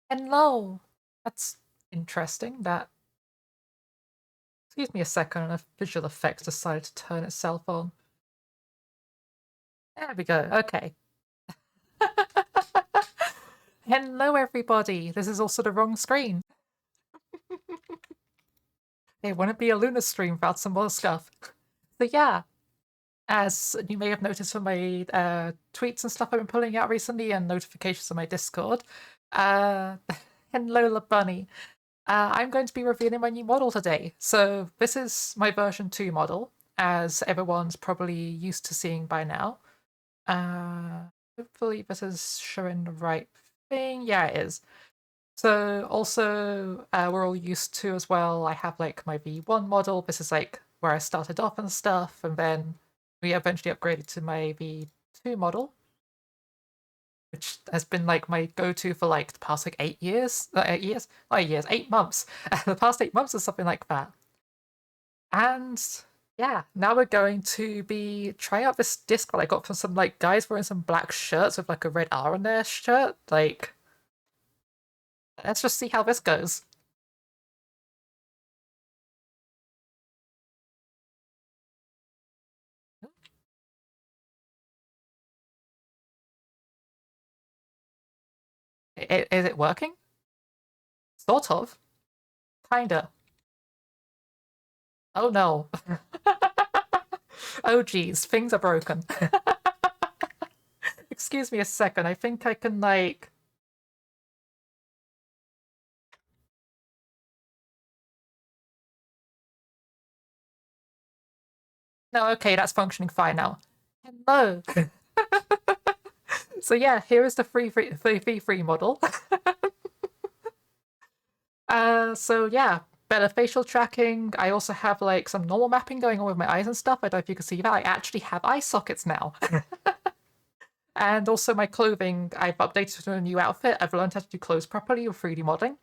Hello! That's interesting. Excuse me a second, and visual effects decided to turn itself on. There we go, okay. Hello, everybody! This is also the wrong screen. It wouldn't be a Luna stream without some more stuff. So, yeah, as you may have noticed from my tweets and stuff I've been pulling out recently and notifications on my Discord, uh, hello, Bunny. I'm going to be revealing my new model today. So this is my version 2 model, as everyone's probably used to seeing by now. Hopefully this is showing the right thing. Yeah, it is. So also, we're all used to as well, I have like my V1 model. This is like where I started off and stuff, and then we eventually upgraded to my V2 model, which has been like my go-to for like the past like 8 years. 8 years? Not 8 years, 8 months. The past 8 months or something like that. And yeah, now we're going to be trying out this disc that I got from some like guys wearing some black shirts with like a red R on their shirt. Like, let's just see how this goes. Is it working? Sort of. Kinda. Oh no. Oh geez, things are broken. Excuse me a second, I think I can like... No, okay, that's functioning fine now. Hello. So yeah, here is the free model. So yeah, better facial tracking. I also have like some normal mapping going on with my eyes and stuff. I don't know if you can see that. I actually have eye sockets now. And also my clothing, I've updated to a new outfit. I've learned how to do clothes properly with 3D modeling.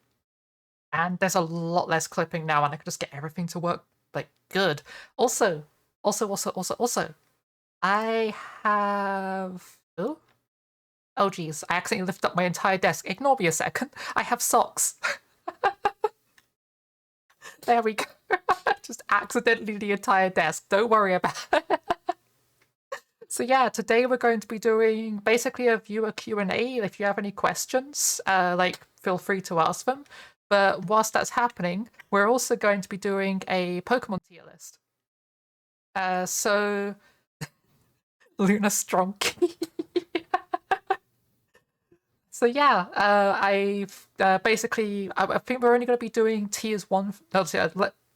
And there's a lot less clipping now, and I can just get everything to work like good. Also, I have oh geez, I accidentally lifted up my entire desk. Ignore me a second. I have socks. There we go. Just accidentally the entire desk. Don't worry about it. So yeah, today we're going to be doing basically a viewer Q&A. If you have any questions, like feel free to ask them. But whilst that's happening, we're also going to be doing a Pokemon tier list. So Luna Stronky. So yeah, I've basically I think we're only going to be doing tiers one. No,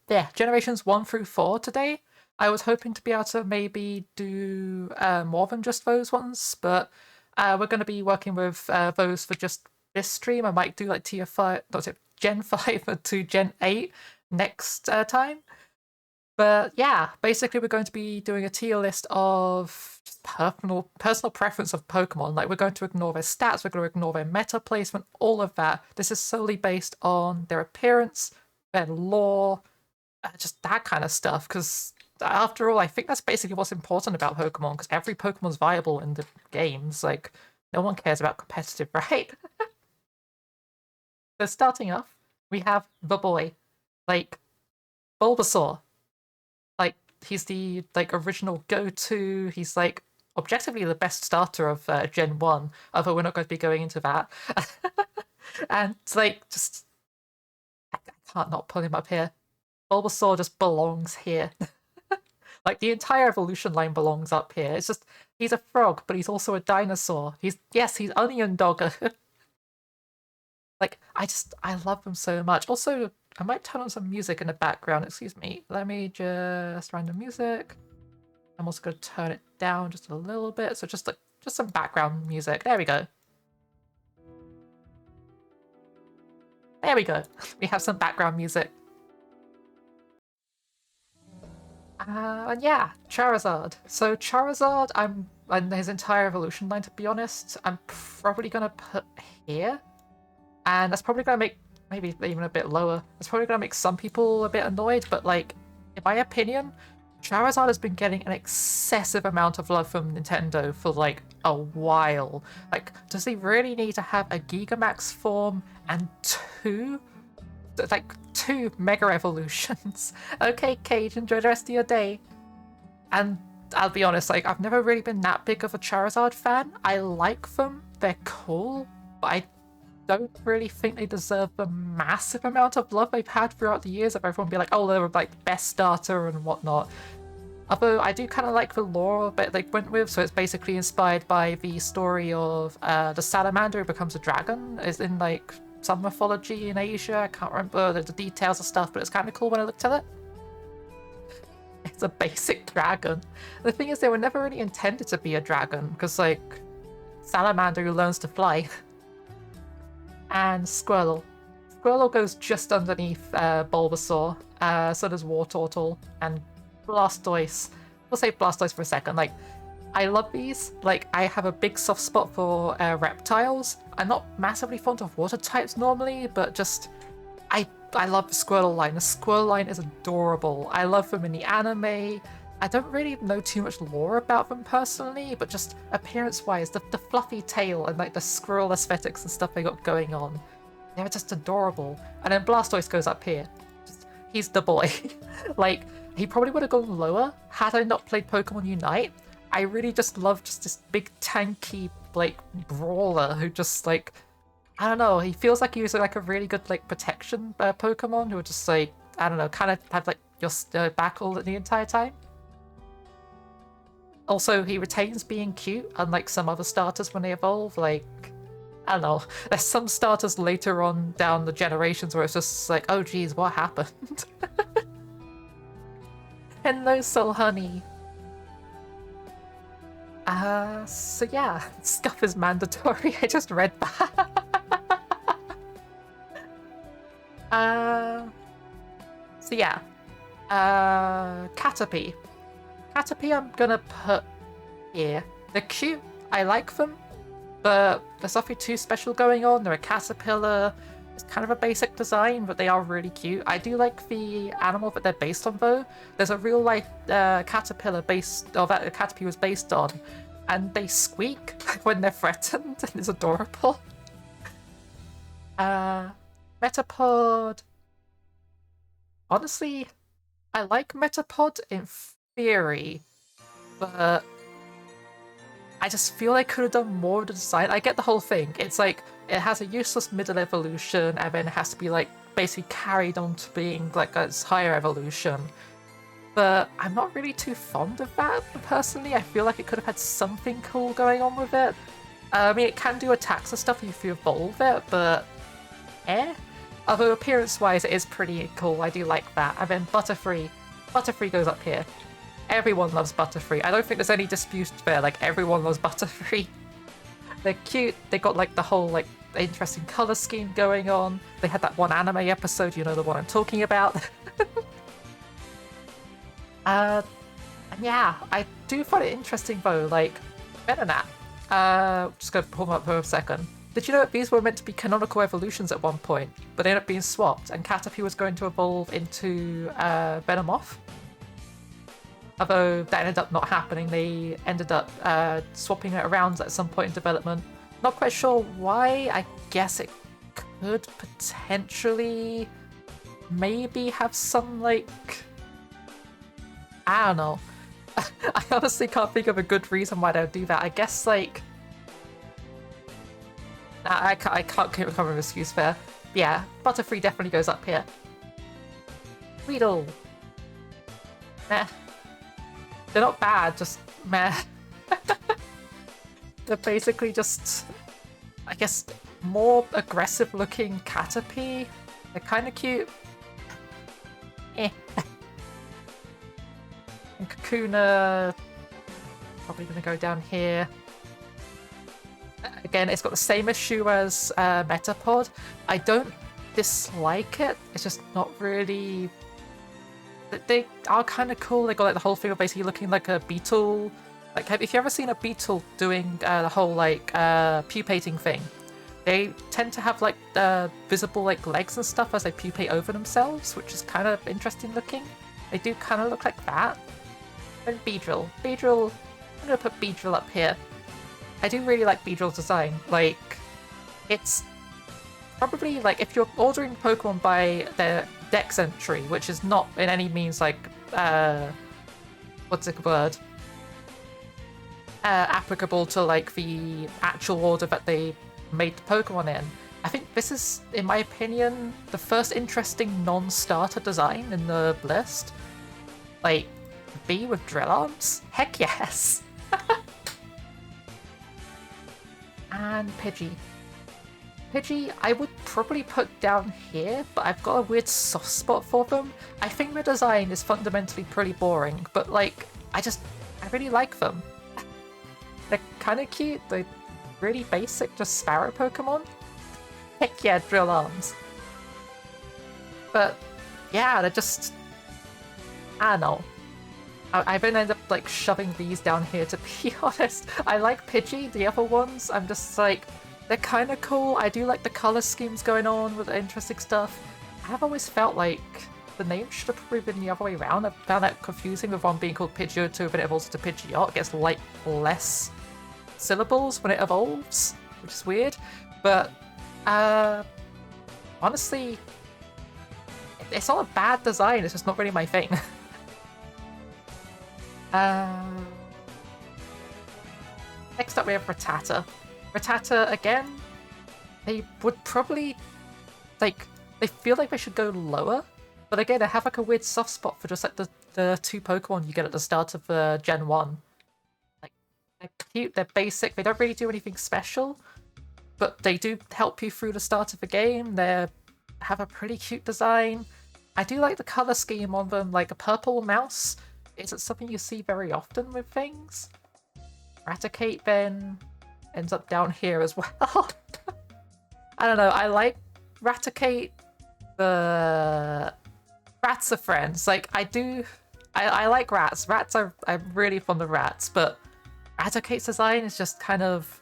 yeah, generations 1 through 4 today. I was hoping to be able to maybe do more than just those ones, but we're going to be working with those for just this stream. I might do like tier 5, not Gen 5 to Gen 8 next time. But yeah, basically we're going to be doing a tier list of just personal preference of Pokemon. Like we're going to ignore their stats, we're going to ignore their meta placement, all of that. This is solely based on their appearance, their lore, just that kind of stuff. Because after all, I think that's basically what's important about Pokemon. Because every Pokemon's viable in the games. Like no one cares about competitive, right? So starting off, we have the boy, like Bulbasaur. Like he's the like original go-to. He's like objectively the best starter of Gen 1, although we're not going to be going into that. And like just I can't not pull him up here. Bulbasaur just belongs here. Like the entire evolution line belongs up here. It's just he's a frog, but he's also a dinosaur. He's Onion Dogger. Like I love him so much. Also, I might turn on some music in the background. Excuse me. Let me just random music. I'm also going to turn it down just a little bit. So just some background music. There we go. There we go. We have some background music. And yeah, Charizard. So Charizard, I'm and his entire evolution line. To be honest, I'm probably gonna put here, and that's probably gonna make maybe even a bit lower. It's probably gonna make some people a bit annoyed, but like in my opinion, Charizard has been getting an excessive amount of love from Nintendo for like a while. Like, does he really need to have a Gigamax form and two Mega Evolutions? Okay, Cage, enjoy the rest of your day. And I'll be honest, like, I've never really been that big of a Charizard fan. I like them, they're cool, but I don't really think they deserve the massive amount of love they've had throughout the years of everyone being like, oh, they're like best starter and whatnot. Although I do kind of like the lore that they went with, so it's basically inspired by the story of the salamander who becomes a dragon. Is in like some mythology in Asia. I can't remember the details of stuff, but it's kind of cool when I looked at it. It's a basic dragon. The thing is, they were never really intended to be a dragon, because like salamander who learns to fly. And Squirtle. Squirtle goes just underneath Bulbasaur. So does Wartortle and Blastoise. We'll say Blastoise for a second. Like, I love these. Like, I have a big soft spot for reptiles. I'm not massively fond of water types normally, but just I love the Squirtle line. The Squirtle line is adorable. I love them in the anime. I don't really know too much lore about them personally, but just appearance-wise, the fluffy tail and like the squirrel aesthetics and stuff they got going on, they're just adorable. And then Blastoise goes up here. He's the boy. Like, he probably would have gone lower had I not played Pokemon Unite. I really just love just this big tanky like brawler who just like, I don't know, he feels like he was like a really good like protection Pokemon who would just like, I don't know, kind of have like your back all the entire time. Also, he retains being cute, unlike some other starters when they evolve. Like, I don't know, there's some starters later on down the generations where it's just like, oh geez, what happened? Hello, Soul Honey. So yeah, Scuff is mandatory. I just read that. So yeah. Caterpie. Caterpie I'm gonna put here. They're cute, I like them, but there's nothing too special going on. They're a caterpillar. It's kind of a basic design, but they are really cute. I do like the animal that they're based on though. There's a real life caterpillar that Caterpie was based on, and they squeak when they're threatened, and it's adorable. Metapod. Honestly, I like Metapod in theory, but I just feel I could have done more with the design. I get the whole thing. It's like, it has a useless middle evolution, and then it has to be like basically carried on to being like its higher evolution. But I'm not really too fond of that, personally. I feel like it could have had something cool going on with it. I mean, it can do attacks and stuff if you evolve it, but Although appearance-wise, it is pretty cool. I do like that. And then Butterfree. Butterfree goes up here. Everyone loves Butterfree. I don't think there's any dispute there. Like, everyone loves Butterfree. They're cute. They got like the whole like interesting color scheme going on. They had that one anime episode, you know, the one I'm talking about. And yeah, I do find it interesting though. Like, Venonat. Just gonna pull them up for a second. Did you know that these were meant to be canonical evolutions at one point, but they ended up being swapped, and Caterpie was going to evolve into Venomoth? Although that ended up not happening, they ended up swapping it around at some point in development. Not quite sure why. I guess it could potentially maybe have some, like... I don't know. I honestly can't think of a good reason why they would do that. I guess, like... I can't come up with an excuse there. Yeah, Butterfree definitely goes up here. Weedle. Meh. They're not bad, just meh. They're basically just, I guess, more aggressive looking Caterpie. They're kind of cute. Eh. And Kakuna, probably gonna go down here. Again, it's got the same issue as Metapod. I don't dislike it, it's just not really... They are kind of cool. They got like the whole thing of basically looking like a beetle. Like, have you ever seen a beetle doing the whole like pupating thing? They tend to have like visible like legs and stuff as they pupate over themselves, which is kind of interesting looking. They do kind of look like that. And Beedrill. Beedrill, I'm gonna put Beedrill up here. I do really like Beedrill's design. Like, it's probably, like, if you're ordering Pokemon by their Dex entry, which is not in any means, like, what's the word? Applicable to, like, the actual order that they made the Pokemon in. I think this is, in my opinion, the first interesting non-starter design in the list. Like, B with drill arms? Heck yes! And Pidgey. Pidgey, I would probably put down here, but I've got a weird soft spot for them. I think the design is fundamentally pretty boring, but like, I really like them. They're kind of cute, they're really basic, just Sparrow Pokemon. Heck yeah, drill arms. But yeah, they're just, I don't know. I've been ended up like shoving these down here to be honest. I like Pidgey, the other ones, I'm just like, they're kind of cool. I do like the color schemes going on with interesting stuff. I've always felt like the name should have probably been the other way around. I found that confusing with one being called Pidgeotto, but it evolves to Pidgeot. It gets like less syllables when it evolves, which is weird. But honestly, it's not a bad design, it's just not really my thing. Next up we have Rattata. Rattata, again, they would probably, like, they feel like they should go lower, but again, I have like a weird soft spot for just like the two Pokemon you get at the start of Gen 1. Like, they're cute, they're basic, they don't really do anything special, but they do help you through the start of the game. They have a pretty cute design. I do like the color scheme on them, like a purple mouse isn't something you see very often with things. Raticate then ends up down here as well. I don't know, I like Raticate. The rats are friends. Like, I like rats. I'm really fond of rats, but Raticate's design is just kind of,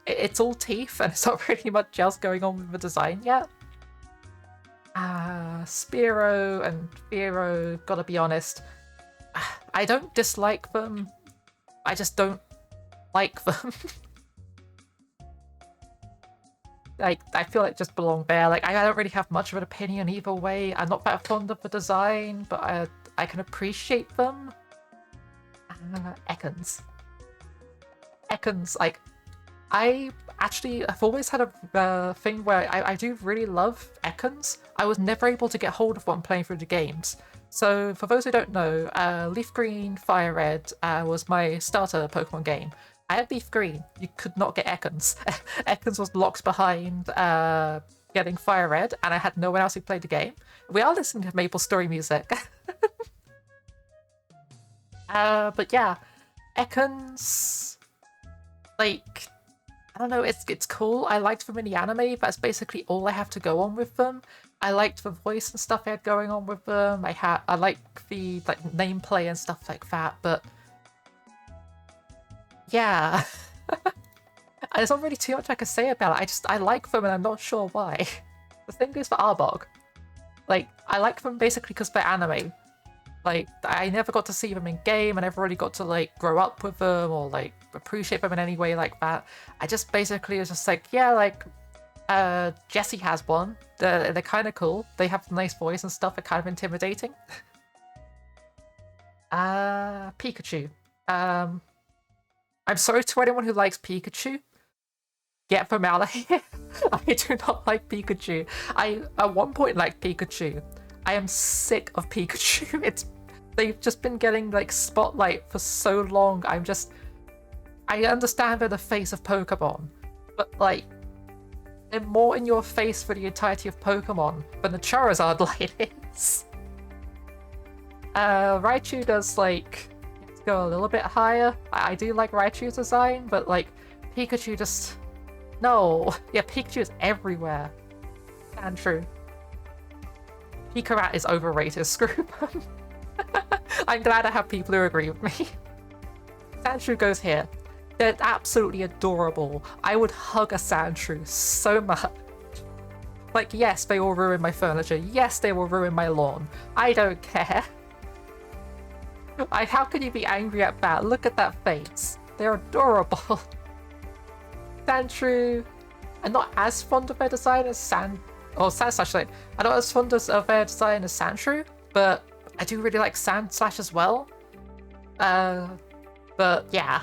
it's all teeth and it's not really much else going on with the design yet. Spearow and Fearow, gotta be honest, I don't dislike them, I just don't like them. Like, I feel like just belong there. Like, I don't really have much of an opinion either way. I'm not that fond of the design, but I can appreciate them. Ekans. Ekans, like, I've always had a thing where I do really love Ekans. I was never able to get hold of one playing through the games. So, for those who don't know, Leaf Green, Fire Red was my starter Pokemon game. I had Leaf Green. You could not get Ekans. Ekans was locked behind getting Fire Red, and I had no one else who played the game. We are listening to Maple Story music. But yeah, Ekans, like, I don't know, it's cool. I liked them in the anime. That's basically all I have to go on with them. I liked the voice and stuff they had going on with them. I like the nameplay and stuff like that, but yeah. There's not really too much I can say about it. I like them and I'm not sure why. The thing goes for Arbok. Like, I like them basically because they're anime. Like, I never got to see them in game, I never really got to, like, grow up with them or, like, appreciate them in any way like that. I just basically was just like, yeah, like, Jessie has one. They're kind of cool. They have a nice voice and stuff. They're kind of intimidating. Pikachu. I'm sorry to anyone who likes Pikachu. Get them out of here. I do not like Pikachu. I, at one point, liked Pikachu. I am sick of Pikachu. They've just been getting, like, spotlight for so long. I understand they're the face of Pokemon, but, like, they're more in your face for the entirety of Pokemon than the Charizard light is. Raichu does, like, go a little bit higher. I do like Raichu's design, but, like, Pikachu just... No! Yeah, Pikachu is everywhere. And true. Pikarat is overrated, screw them. I'm glad I have people who agree with me. Sandshrew goes here. They're absolutely adorable. I would hug a Sandshrew so much. Like, yes, they will ruin my furniture. Yes, they will ruin my lawn. I don't care. How can you be angry at that? Look at that face. They're adorable. Sandshrew. I'm not as fond of their design as Sandslash. Like, I'm not as fond of their design as Sandshrew, but I do really like Sandslash as well. But yeah.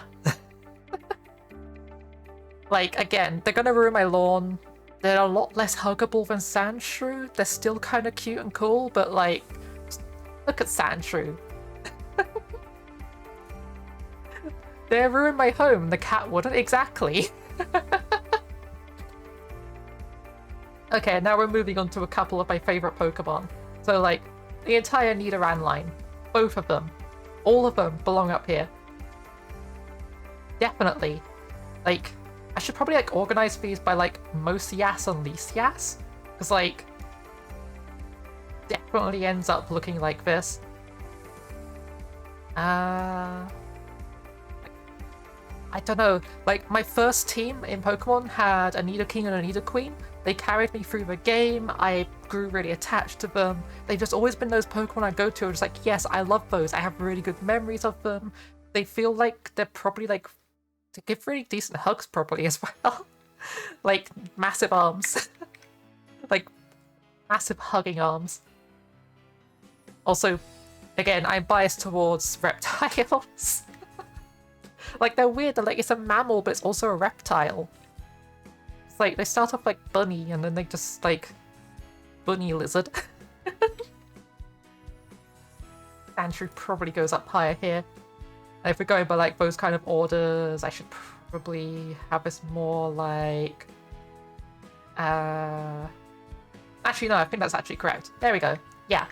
Like, again, they're gonna ruin my lawn. They're a lot less huggable than Sandshrew. They're still kind of cute and cool, but like, look at Sandshrew. They ruined my home. The cat wouldn't exactly. Okay, now we're moving on to a couple of my favorite Pokemon. So like, the entire Nidoran line. Both of them. All of them belong up here. Definitely. Like, I should probably like organize these by like most Yas and least Yas. Because like, definitely ends up looking like this. I don't know, like my first team in Pokemon had a Nidoking and a Nidoqueen. They carried me through the game, I grew really attached to them. They've just always been those Pokemon I go to, I'm just like, yes, I love those. I have really good memories of them. They feel like they're probably like, to give really decent hugs probably as well. Like, massive arms. Like, massive hugging arms. Also, again, I'm biased towards reptiles. Like, they're weird, they're like, it's a mammal, but it's also a reptile. It's like, they start off like bunny, and then they just, like, bunny lizard. Sandshrew probably goes up higher here. And if we're going by, like, those kind of orders, I should probably have this more, like... Actually, no, I think that's actually correct. There we go. Yeah.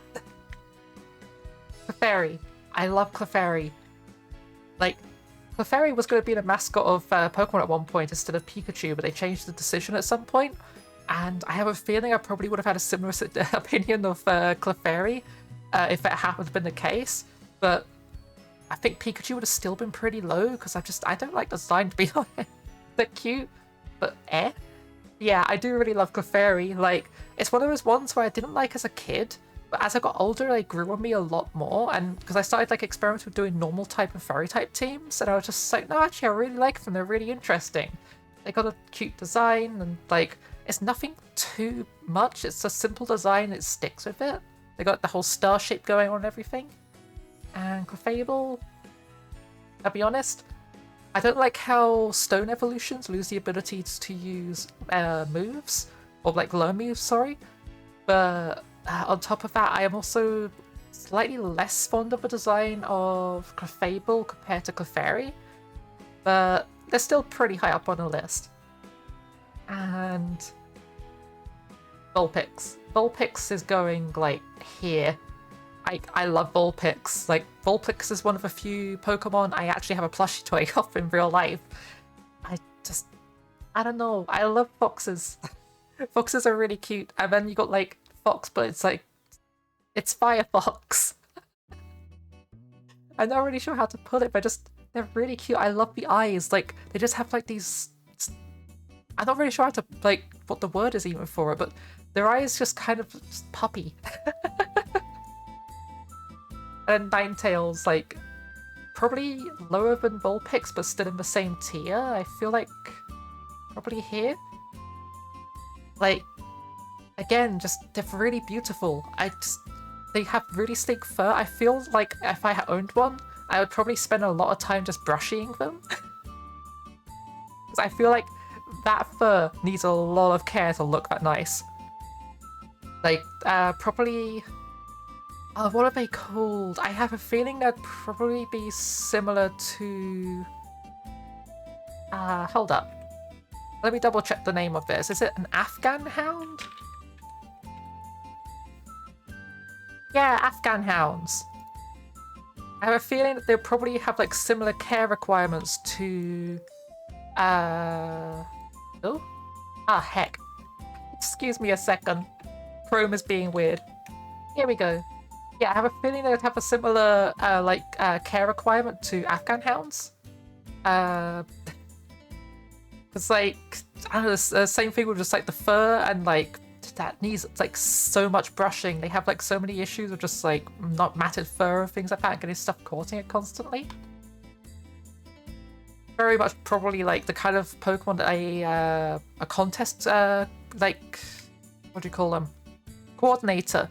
Clefairy. I love Clefairy. Like, Clefairy was going to be the mascot of Pokemon at one point instead of Pikachu, but they changed the decision at some point. And I have a feeling I probably would have had a similar opinion of Clefairy if it happened been the case. But I think Pikachu would have still been pretty low because I don't like the design, to be honest. They're cute, but eh. Yeah, I do really love Clefairy. Like, it's one of those ones where I didn't like as a kid, but as I got older, they grew on me a lot more. And because I started like experimenting with doing normal type and fairy type teams, and I was just like, no, actually, I really like them. They're really interesting. They got a cute design, and like, it's nothing too much. It's a simple design. It sticks with it. They got the whole star shape going on and everything. And Clefable, I'll be honest, I don't like how stone evolutions lose the ability to use moves, or like low moves, sorry. But on top of that, I am also slightly less fond of the design of Clefable compared to Clefairy, but they're still pretty high up on the list. And Vulpix. Vulpix is going like here. I love Vulpix. Like, Vulpix is one of the few Pokemon I actually have a plushie toy of in real life. I don't know. I love foxes. Foxes are really cute. And then you got like Fox, but it's like, it's Firefox. I'm not really sure how to put it, but they're really cute. I love the eyes. Like, they just have like these, I'm not really sure how to, like, what the word is even for it, but their eyes just kind of just puppy. And Ninetales, like, probably lower than Vulpix, but still in the same tier. I feel like probably here. Like, again, they're really beautiful. They have really sleek fur. I feel like if I had owned one, I would probably spend a lot of time just brushing them. Because I feel like that fur needs a lot of care to look that nice. Like, probably... what are they called? I have a feeling they'd probably be similar to... hold up. Let me double check the name of this. Is it an Afghan Hound? Yeah, Afghan Hounds. I have a feeling that they'll probably have like similar care requirements to... Oh? Ah, heck. Excuse me a second. Chrome is being weird. Here we go. Yeah, I have a feeling they'd have a similar, care requirement to Afghan Hounds. It's like, I don't know, the same thing with just, like, the fur and, like, that needs like so much brushing. They have like so many issues with just like not matted fur and things like that, and getting stuff caught in it constantly. Very much probably like the kind of Pokemon that a contest like, what do you call them? Coordinator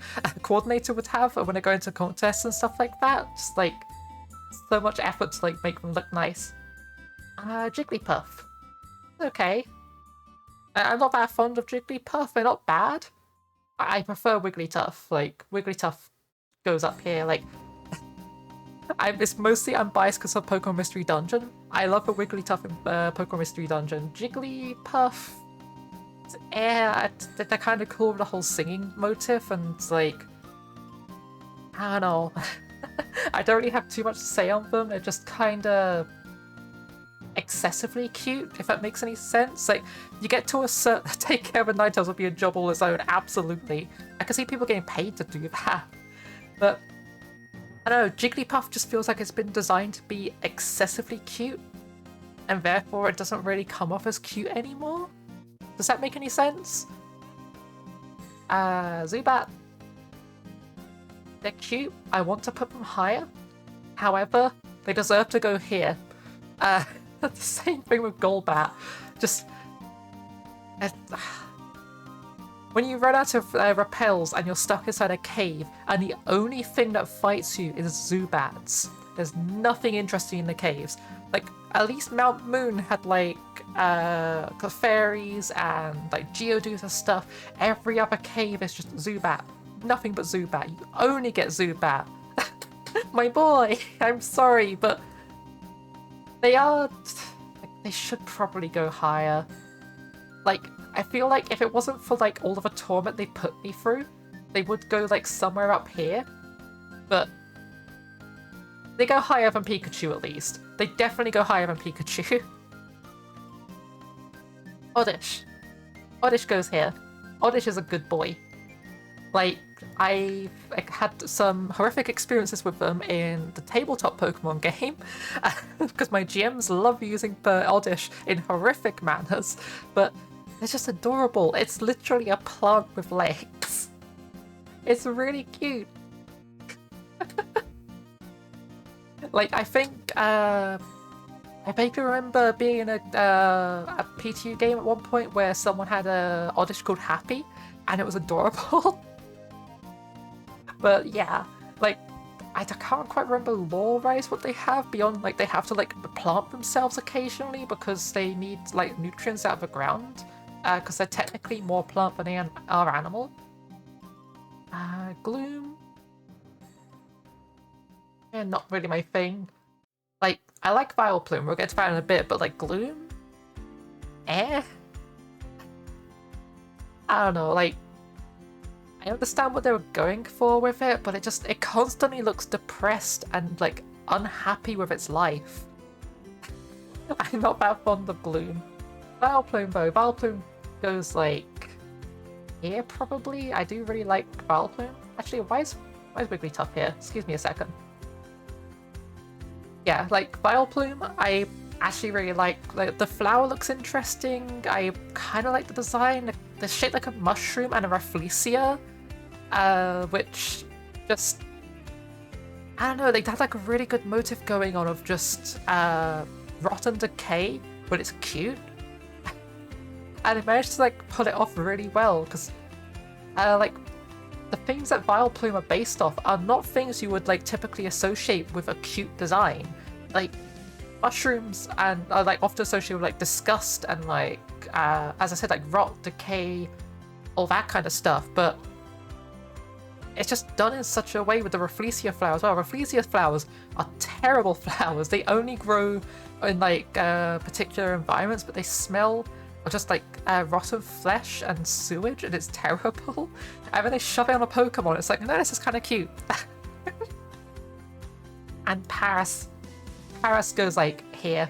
would have when they go into contests and stuff like that. Just like so much effort to like make them look nice. Jigglypuff. Okay. I'm not that fond of Jigglypuff. They're not bad. I prefer Wigglytuff. Like Wigglytuff goes up here. Like it's mostly I'm biased because of Pokemon Mystery Dungeon. I love the Wigglytuff in Pokemon Mystery Dungeon. Jigglypuff. Yeah, they're kind of cool with the whole singing motif, and like, I don't know. I don't really have too much to say on them. They're just kind of excessively cute, if that makes any sense. Like, you get to a certain... Take care of a Ninetales would be a job all its own, absolutely. I can see people getting paid to do that. But, I don't know, Jigglypuff just feels like it's been designed to be excessively cute, and therefore it doesn't really come off as cute anymore. Does that make any sense? Zubat. They're cute. I want to put them higher. However, they deserve to go here. The same thing with Golbat. Just... when you run out of repels and you're stuck inside a cave, and the only thing that fights you is Zubats. There's nothing interesting in the caves. Like, at least Mount Moon had, like, fairies and, like, Geodude and stuff. Every other cave is just Zubat. Nothing but Zubat. You only get Zubat. My boy, I'm sorry, but they are... they should probably go higher. Like, I feel like if it wasn't for, like, all of the torment they put me through, they would go, like, somewhere up here. But they go higher than Pikachu, at least. They definitely go higher than Pikachu. Oddish. Oddish goes here. Oddish is a good boy. Like, I've had some horrific experiences with them in the tabletop Pokemon game, because my GMs love using Oddish in horrific manners, but they're just adorable. It's literally a plant with legs. It's really cute. Like, I think, I vaguely remember being in a PTU game at one point where someone had a Oddish called Happy, and it was adorable. But yeah, like, I can't quite remember lore-wise what they have beyond, like, they have to, like, plant themselves occasionally because they need, like, nutrients out of the ground, because they're technically more plant than they are animal. Gloom. Yeah, not really my thing. Like, I like Vileplume, we'll get to that in a bit, but, like, Gloom? I don't know, like, I understand what they were going for with it, but it constantly looks depressed and, like, unhappy with its life. I'm not that fond of Gloom. Vileplume, though. Vileplume goes, like, here, probably? I do really like Vileplume. Actually, why is Wigglytuff here? Excuse me a second. Yeah, like, Vileplume, I actually really like the flower looks interesting. I kind of like the design. They're shaped like a mushroom and a Rafflesia, which just, I don't know, they have like a really good motif going on of just rotten decay, but it's cute. And it managed to like pull it off really well, because like the things that Vileplume are based off are not things you would like typically associate with a cute design. Like, mushrooms and are like often associated with like disgust and like as I said, like rot, decay, all that kind of stuff, but it's just done in such a way with the Rafflesia flowers. Well, Rafflesia flowers are terrible flowers. They only grow in like particular environments, but they smell of just like rotten flesh and sewage, and it's terrible. And when they shove it on a Pokemon, it's like, no, this is kind of cute. And Paris goes like here.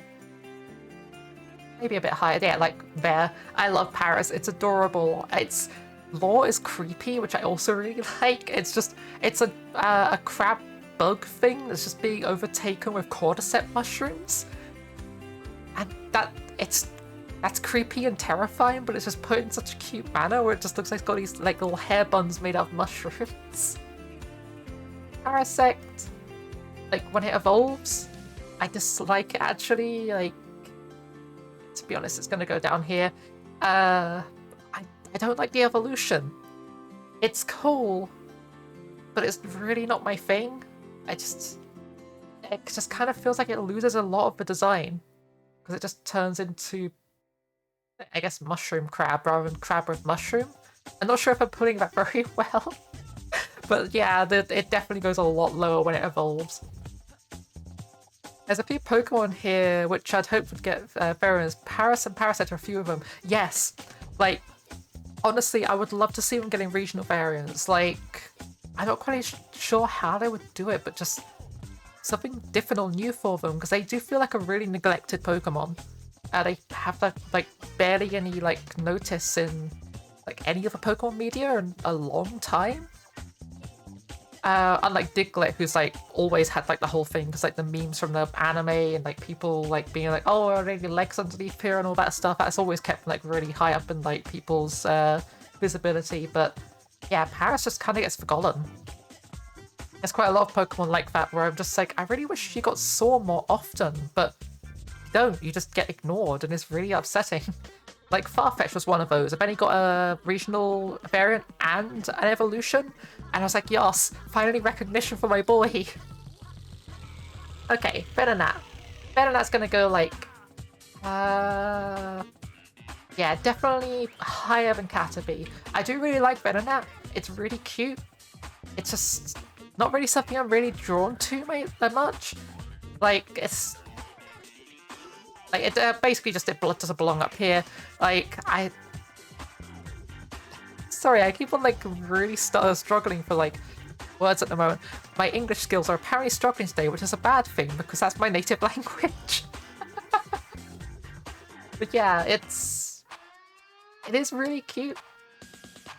Maybe a bit higher. Yeah, like there. I love Paris. It's adorable. Its lore is creepy, which I also really like. It's a crab bug thing that's just being overtaken with cordyceps mushrooms. And that, it's that's creepy and terrifying, but it's just put in such a cute manner where it just looks like it's got these like little hair buns made out of mushrooms. Parasect, like when it evolves, I dislike it actually. Like, to be honest, it's gonna go down here. I don't like the evolution. It's cool, but it's really not my thing. It just kind of feels like it loses a lot of the design because it just turns into, I guess, mushroom crab rather than crab with mushroom. I'm not sure if I'm putting that very well, but yeah, it definitely goes a lot lower when it evolves. There's a few Pokemon here which I'd hope would get variants. Paras and Parasect are a few of them. Yes, like, honestly, I would love to see them getting regional variants. Like, I'm not quite sure how they would do it, but just something different or new for them, because they do feel like a really neglected Pokemon. They have like barely any like notice in like any of the Pokemon media in a long time. Unlike Diglett, who's like always had like the whole thing, because like the memes from the anime and like people like being like, oh, are there legs underneath here and all that stuff, that's always kept like really high up in like people's visibility. But yeah, Paras just kind of gets forgotten. There's quite a lot of Pokemon like that where I'm just like, I really wish you got saw more often, but you don't, you just get ignored, and it's really upsetting. Like, Farfetch was one of those. I've only got a regional variant and an evolution, and I was like, yes, finally recognition for my boy. Okay, Venonat. Venonat's gonna go like, yeah, definitely higher than Caterpie. I do really like Venonat. It's really cute. It's just not really something I'm really drawn to that much. Like, it's like it basically just it doesn't belong up here. Like, sorry, I keep on like really struggling for like words at the moment. My English skills are apparently struggling today, which is a bad thing because that's my native language. But yeah, it is really cute.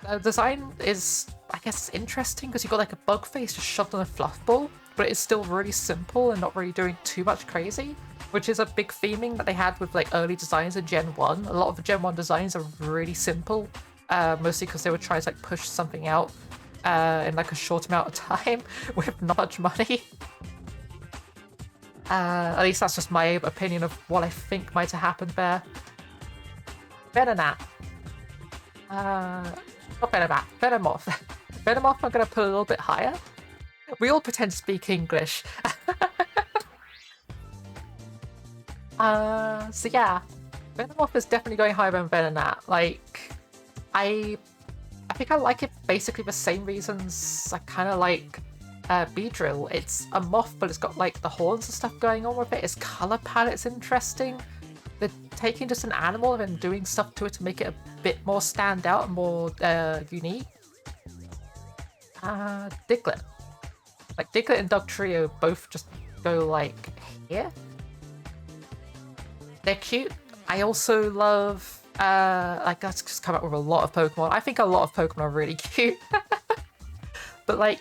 The design is, I guess, interesting because you've got like a bug face just shoved on a fluff ball, but it's still really simple and not really doing too much crazy, which is a big theming that they had with like early designs in Gen 1. A lot of the Gen 1 designs are really simple, mostly because they were trying to like push something out in like a short amount of time with not much money. At least that's just my opinion of what I think might have happened there. Venonat. Not Venomoth. Venomoth. Venomoth I'm going to put a little bit higher. We all pretend to speak English. So yeah, Venomoth is definitely going higher than Venonat. Like, I think I like it basically the same reasons I kind of like Beedrill. It's a moth, but it's got like the horns and stuff going on with it. Its color palette's interesting. They're taking just an animal and doing stuff to it to make it a bit more stand out and more unique. Diglett. Like, Diglett and Dugtrio both just go like here. They're cute. I also love like, that's just come up with a lot of Pokemon. I think a lot of Pokemon are really cute. But like,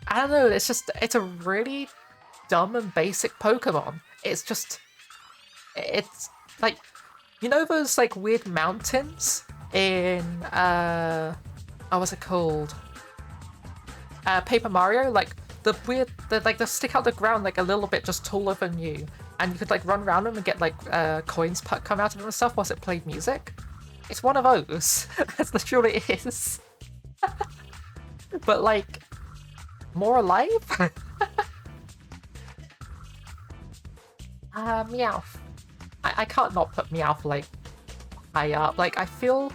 I don't know, it's a really dumb and basic Pokemon. It's like, you know those like weird mountains in what's it called? Paper Mario? Like the weird, they stick out the ground like a little bit just taller than you, and you could like run around them and get like coins come out of them and stuff whilst it played music. It's one of those. That's literally what it is. But like, more alive? Meowth. I can't not put Meowth like high up. Like, I feel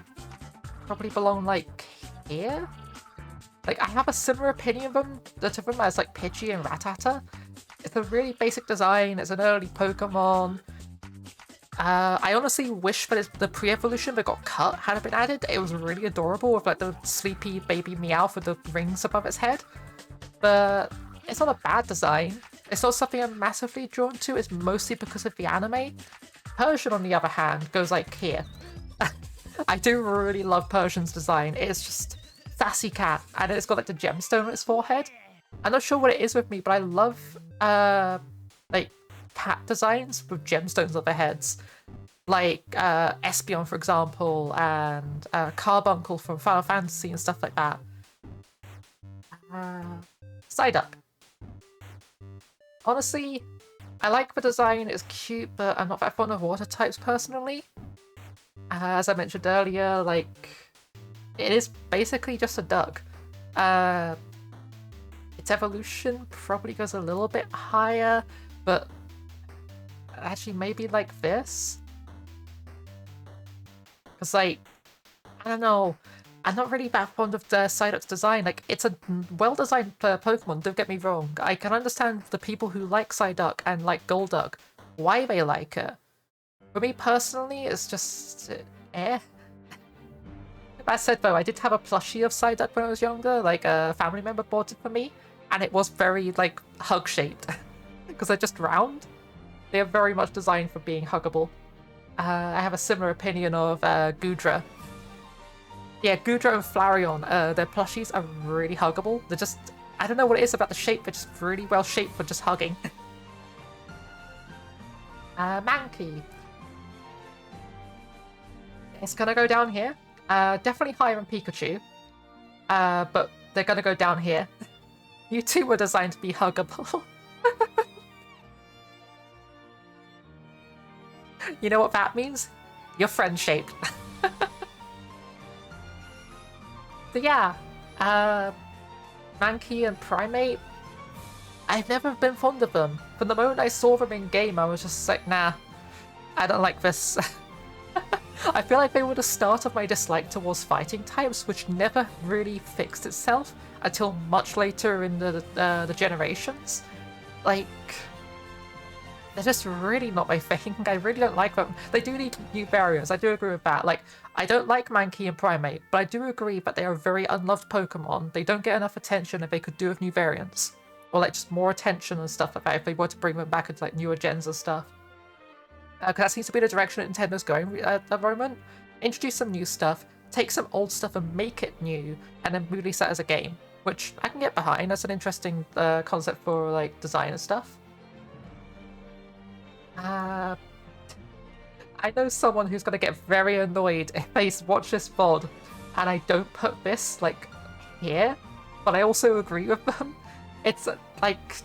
probably belong like here. Like, I have a similar opinion of them as like Pidgey and Rattata. It's a really basic design. It's an early Pokemon. I honestly wish that the pre-evolution that got cut had been added. It was really adorable with like the sleepy baby Meowth with the rings above its head. But it's not a bad design. It's not something I'm massively drawn to. It's mostly because of the anime. Persian, on the other hand, goes like here. I do really love Persian's design. It's just sassy cat, and it's got like the gemstone on its forehead. I'm not sure what it is with me, but I love like cat designs with gemstones on their heads. like Espeon, for example, and Carbuncle from Final Fantasy and stuff like that. Psyduck. Honestly, I like the design, it's cute, but I'm not that fond of water types personally. As I mentioned earlier, like, it is basically just a duck. Its evolution probably goes a little bit higher, but actually maybe like this? Because, like, I don't know, I'm not really that fond of the Psyduck's design. Like, it's a well-designed Pokemon, don't get me wrong. I can understand the people who like Psyduck and like Golduck, why they like it. For me personally, it's just... eh. That said though, I did have a plushie of Psyduck when I was younger, like a family member bought it for me, and it was very, like, hug-shaped. Because they're just round. They are very much designed for being huggable. I have a similar opinion of Goodra. Yeah, Goodra and Flareon, their plushies are really huggable. They're just... I don't know what it is about the shape, they're just really well shaped for just hugging. Mankey. It's gonna go down here. Definitely higher than Pikachu. But they're gonna go down here. You two were designed to be huggable. You know what that means? You're friend-shaped. But yeah, Mankey and Primeape, I've never been fond of them. From the moment I saw them in game, I was just like, nah, I don't like this. I feel like they were the start of my dislike towards fighting types, which never really fixed itself until much later in the generations. Like, they're just really not my thing. I really don't like them. They do need new variants, I do agree with that. Like, I don't like Mankey and Primeape, but I do agree that they are very unloved Pokemon. They don't get enough attention and they could do with new variants. Or like just more attention and stuff like that if they were to bring them back into like newer gens and stuff. Because that seems to be the direction that Nintendo's going at the moment. Introduce some new stuff, take some old stuff and make it new, and then release that as a game. Which I can get behind. That's an interesting concept for like design and stuff. I know someone who's going to get very annoyed if they watch this VOD and I don't put this, like, here, but I also agree with them. It's, like,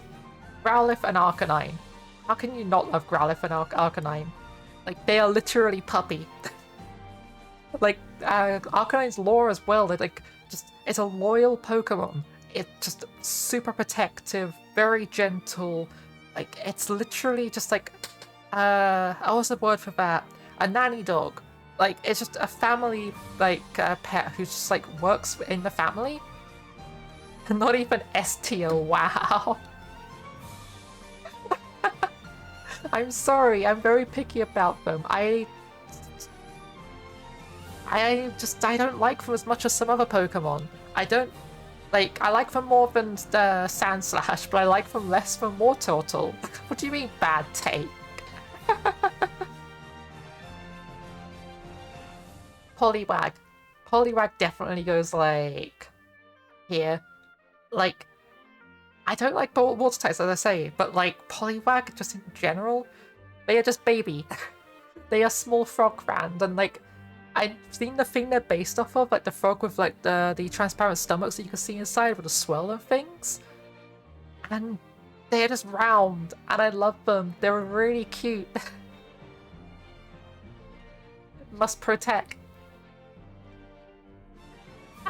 Growlithe and Arcanine. How can you not love Growlithe and Arcanine? Like, they are literally puppy. Like, Arcanine's lore as well, like, just, it's a loyal Pokemon. It's just super protective, very gentle. Like, it's literally just like... what's the word for that? A nanny dog. Like, it's just a family, like, pet who just, like, works in the family. Not even S tier, wow. I'm sorry, I'm very picky about them. I don't like them as much as some other Pokemon. I don't... Like, I like them more than Sandslash, but I like them less than Wartortle. What do you mean, bad take? Poliwag. Poliwag definitely goes, like, here. Like, I don't like water types, as I say, but, like, Poliwag, just in general, they are just baby. They are small frog brand, and, like, I've seen the thing they're based off of, like the frog with, like, the transparent stomachs that you can see inside with the swirl and things. And they're just round, and I love them. They're really cute. Must protect.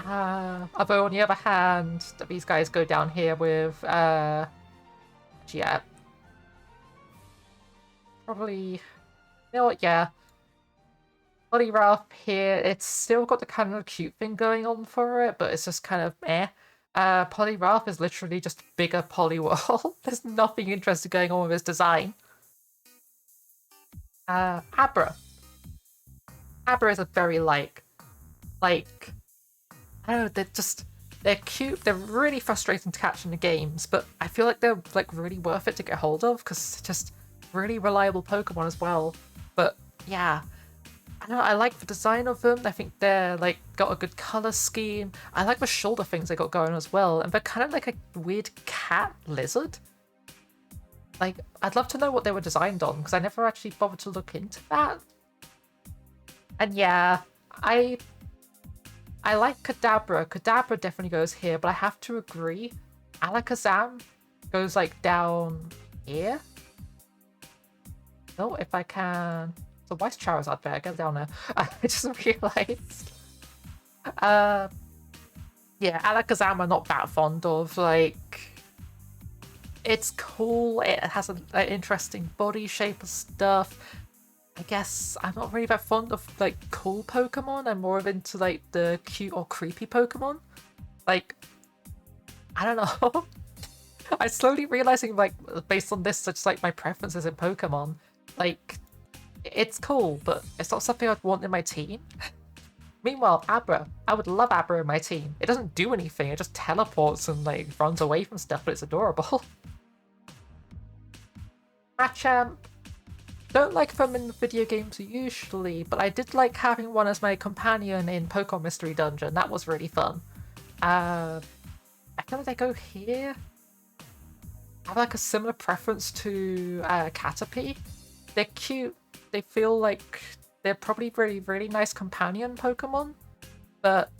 Although on the other hand, these guys go down here with, yeah. Probably, you know what, yeah. Poliwrath here, it's still got the kind of cute thing going on for it, but it's just kind of meh. Poliwrath is literally just bigger Poliwhirl. There's nothing interesting going on with his design. Abra. Abra is a very, like, I don't know, they're cute, they're really frustrating to catch in the games, but I feel like they're, like, really worth it to get hold of, because it's just really reliable Pokemon as well. But, yeah. I don't know, I like the design of them. I think they're, like, got a good color scheme. I like the shoulder things they got going as well, and they're kind of like a weird cat lizard. Like, I'd love to know what they were designed on, because I never actually bothered to look into that. And yeah, I like Kadabra. Kadabra definitely goes here, but I have to agree. Alakazam goes like down here. No, if I can. So why is Charizard there? Get down there. I just realized. Yeah, Alakazam I'm not that fond of. Like, it's cool. It has an interesting body shape and stuff. I guess I'm not really that fond of like cool Pokemon. I'm more of into like the cute or creepy Pokemon. Like, I don't know. I'm slowly realizing like based on this, just like my preferences in Pokemon. Like, it's cool, but it's not something I'd want in my team. Meanwhile, Abra, I would love Abra in my team. It doesn't do anything, it just teleports and like runs away from stuff, but it's adorable. Machamp, don't like them in video games usually, but I did like having one as my companion in Pokemon Mystery Dungeon. That was really fun. I feel like they go here. I have like a similar preference to Caterpie. They're cute. They feel like they're probably really, really nice companion Pokemon. But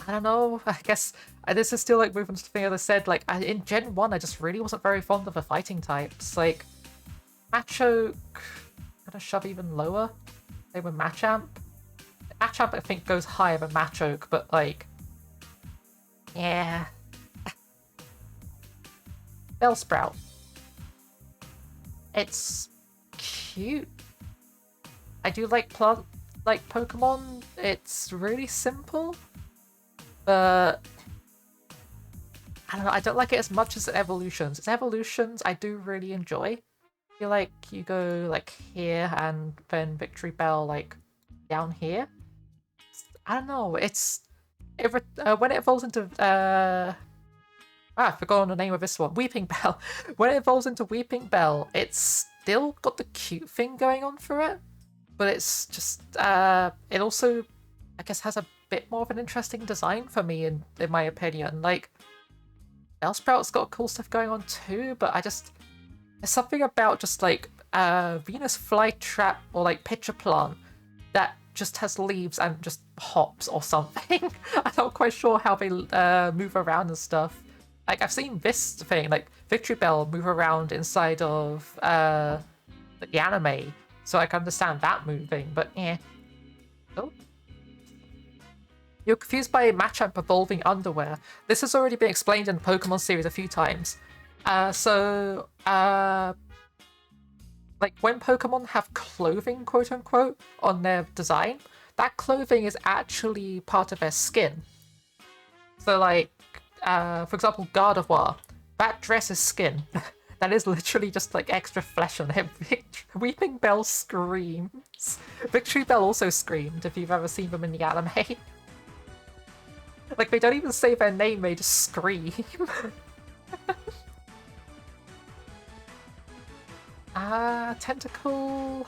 I don't know. I guess this is still like moving to the thing that I said. Like in Gen 1, I just really wasn't very fond of the fighting types. Like Machoke, gonna shove even lower. Same with Machamp. Machamp I think goes higher than Machoke, but like, yeah. Bellsprout. It's cute. I do like plant like Pokemon. It's really simple, but I don't know. I don't like it as much as evolutions. Its evolutions I do really enjoy. I feel like you go like here and then Victory Bell like down here. I don't know. When it evolves into I've forgotten the name of this one. Weeping Bell. When it evolves into Weeping Bell, it's still got the cute thing going on for it, but it's just it also I guess has a bit more of an interesting design for me in my opinion. Like Bellsprout's got cool stuff going on too, but there's something about just like Venus Flytrap or like Pitcher Plant that just has leaves and just hops or something. I'm not quite sure how they move around and stuff. Like I've seen this thing, like Victory Bell, move around inside of the anime, so I can understand that moving. But yeah. Oh. You're confused by Machamp evolving underwear. This has already been explained in the Pokemon series a few times. Like when Pokemon have clothing, quote unquote, on their design, that clothing is actually part of their skin. So like, for example, Gardevoir, that dress is skin. That is literally just like extra flesh on him. Weeping Bell screams. Victory Bell also screamed, if you've ever seen them in the anime. Like, they don't even say their name, they just scream. Tentacle.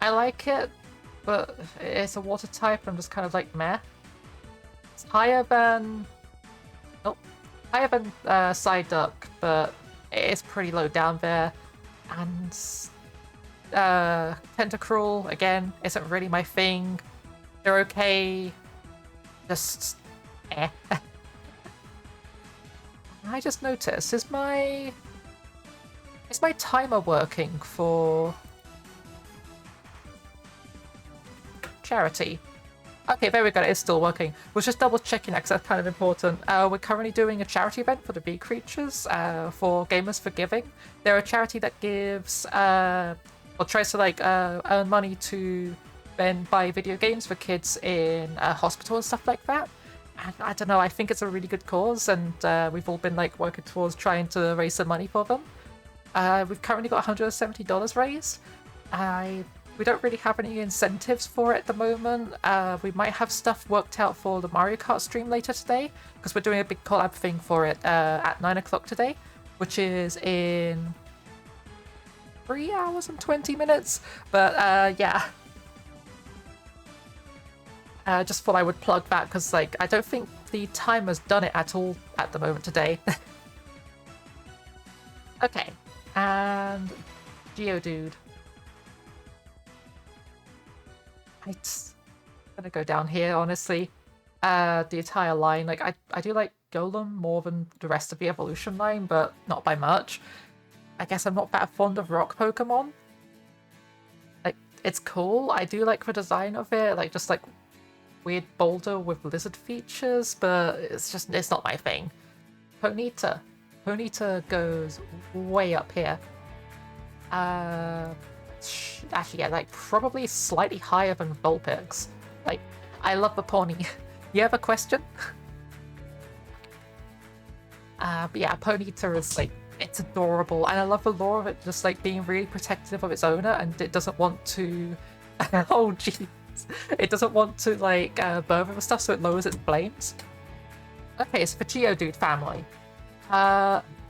I like it, but it's a water type, I'm just kind of like, meh. It's higher than... Oh, higher than Psyduck, but it is pretty low down there. And Tentacruel, again, isn't really my thing. They're okay. Just eh. I just noticed, is my timer working for charity? Okay, there we go, it's still working. We're just double checking that because that's kind of important. We're currently doing a charity event for the Bee Creatures for Gamers for Giving. They're a charity that gives, or tries to like earn money to then buy video games for kids in hospital and stuff like that. And I don't know, I think it's a really good cause, and we've all been like working towards trying to raise some money for them. We've currently got $170 raised. We don't really have any incentives for it at the moment. We might have stuff worked out for the Mario Kart stream later today, because we're doing a big collab thing for it at 9 o'clock today, which is in 3 hours and 20 minutes. But yeah. Just thought I would plug that, because like I don't think the timer's done it at all at the moment today. Okay, and Geodude. It's gonna go down here, honestly. The entire line, like I do like Golem more than the rest of the evolution line, but not by much. I guess I'm not that fond of rock Pokemon. Like, it's cool. I do like the design of it, like just like weird boulder with lizard features, but it's not my thing. Ponyta. Ponyta goes way up here. Actually, yeah, like probably slightly higher than Vulpix. Like, I love the pony. You have a question? But yeah, Ponyta is like, it's adorable, and I love the lore of it just like being really protective of its owner, and it doesn't want to. Oh jeez, it doesn't want to like birth and stuff, so it lowers its flames. Okay, it's the Geodude family.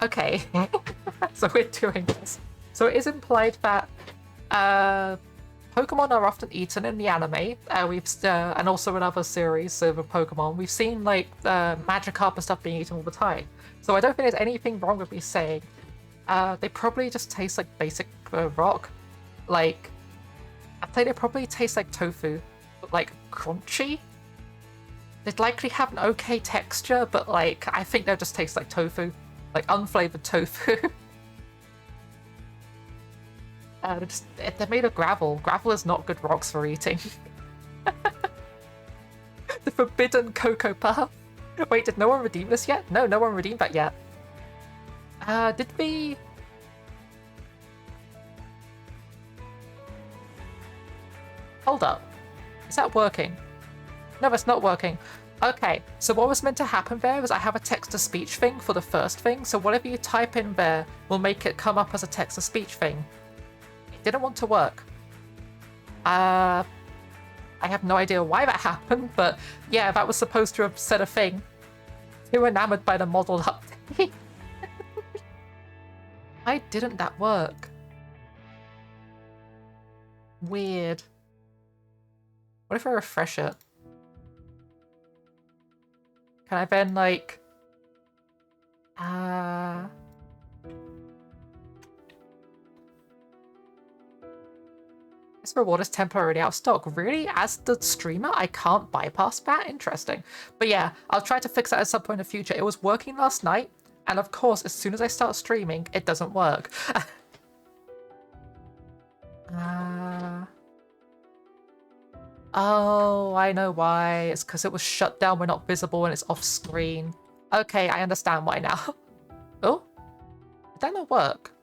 Okay, so we're doing this. So it is implied that Pokemon are often eaten in the anime. And also in other series of Pokemon, we've seen like Magikarp and stuff being eaten all the time. So I don't think there's anything wrong with me saying they probably just taste like basic rock. Like, I'd say they probably taste like tofu, but like crunchy. They'd likely have an okay texture, but like I think they'll just taste like tofu, like unflavored tofu. They're made of gravel. Gravel is not good rocks for eating. The forbidden Cocoa Puff. Wait, did no one redeem this yet? No, no one redeemed that yet. Did we... Hold up. Is that working? No, it's not working. Okay, so what was meant to happen there was I have a text-to-speech thing for the first thing, so whatever you type in there will make it come up as a text-to-speech thing. It didn't want to work. I have no idea why that happened, but yeah, that was supposed to have said a thing. Too enamored by the model update. Why didn't that work? Weird. What if I refresh it? Can I then, like... This reward is temporarily out of stock. Really? As the streamer, I can't bypass that? Interesting. But yeah, I'll try to fix that at some point in the future. It was working last night, and of course, as soon as I start streaming, it doesn't work. Oh, I know why. It's because it was shut down, we're not visible, and it's off screen. Okay, I understand why now. Oh? Did that not work?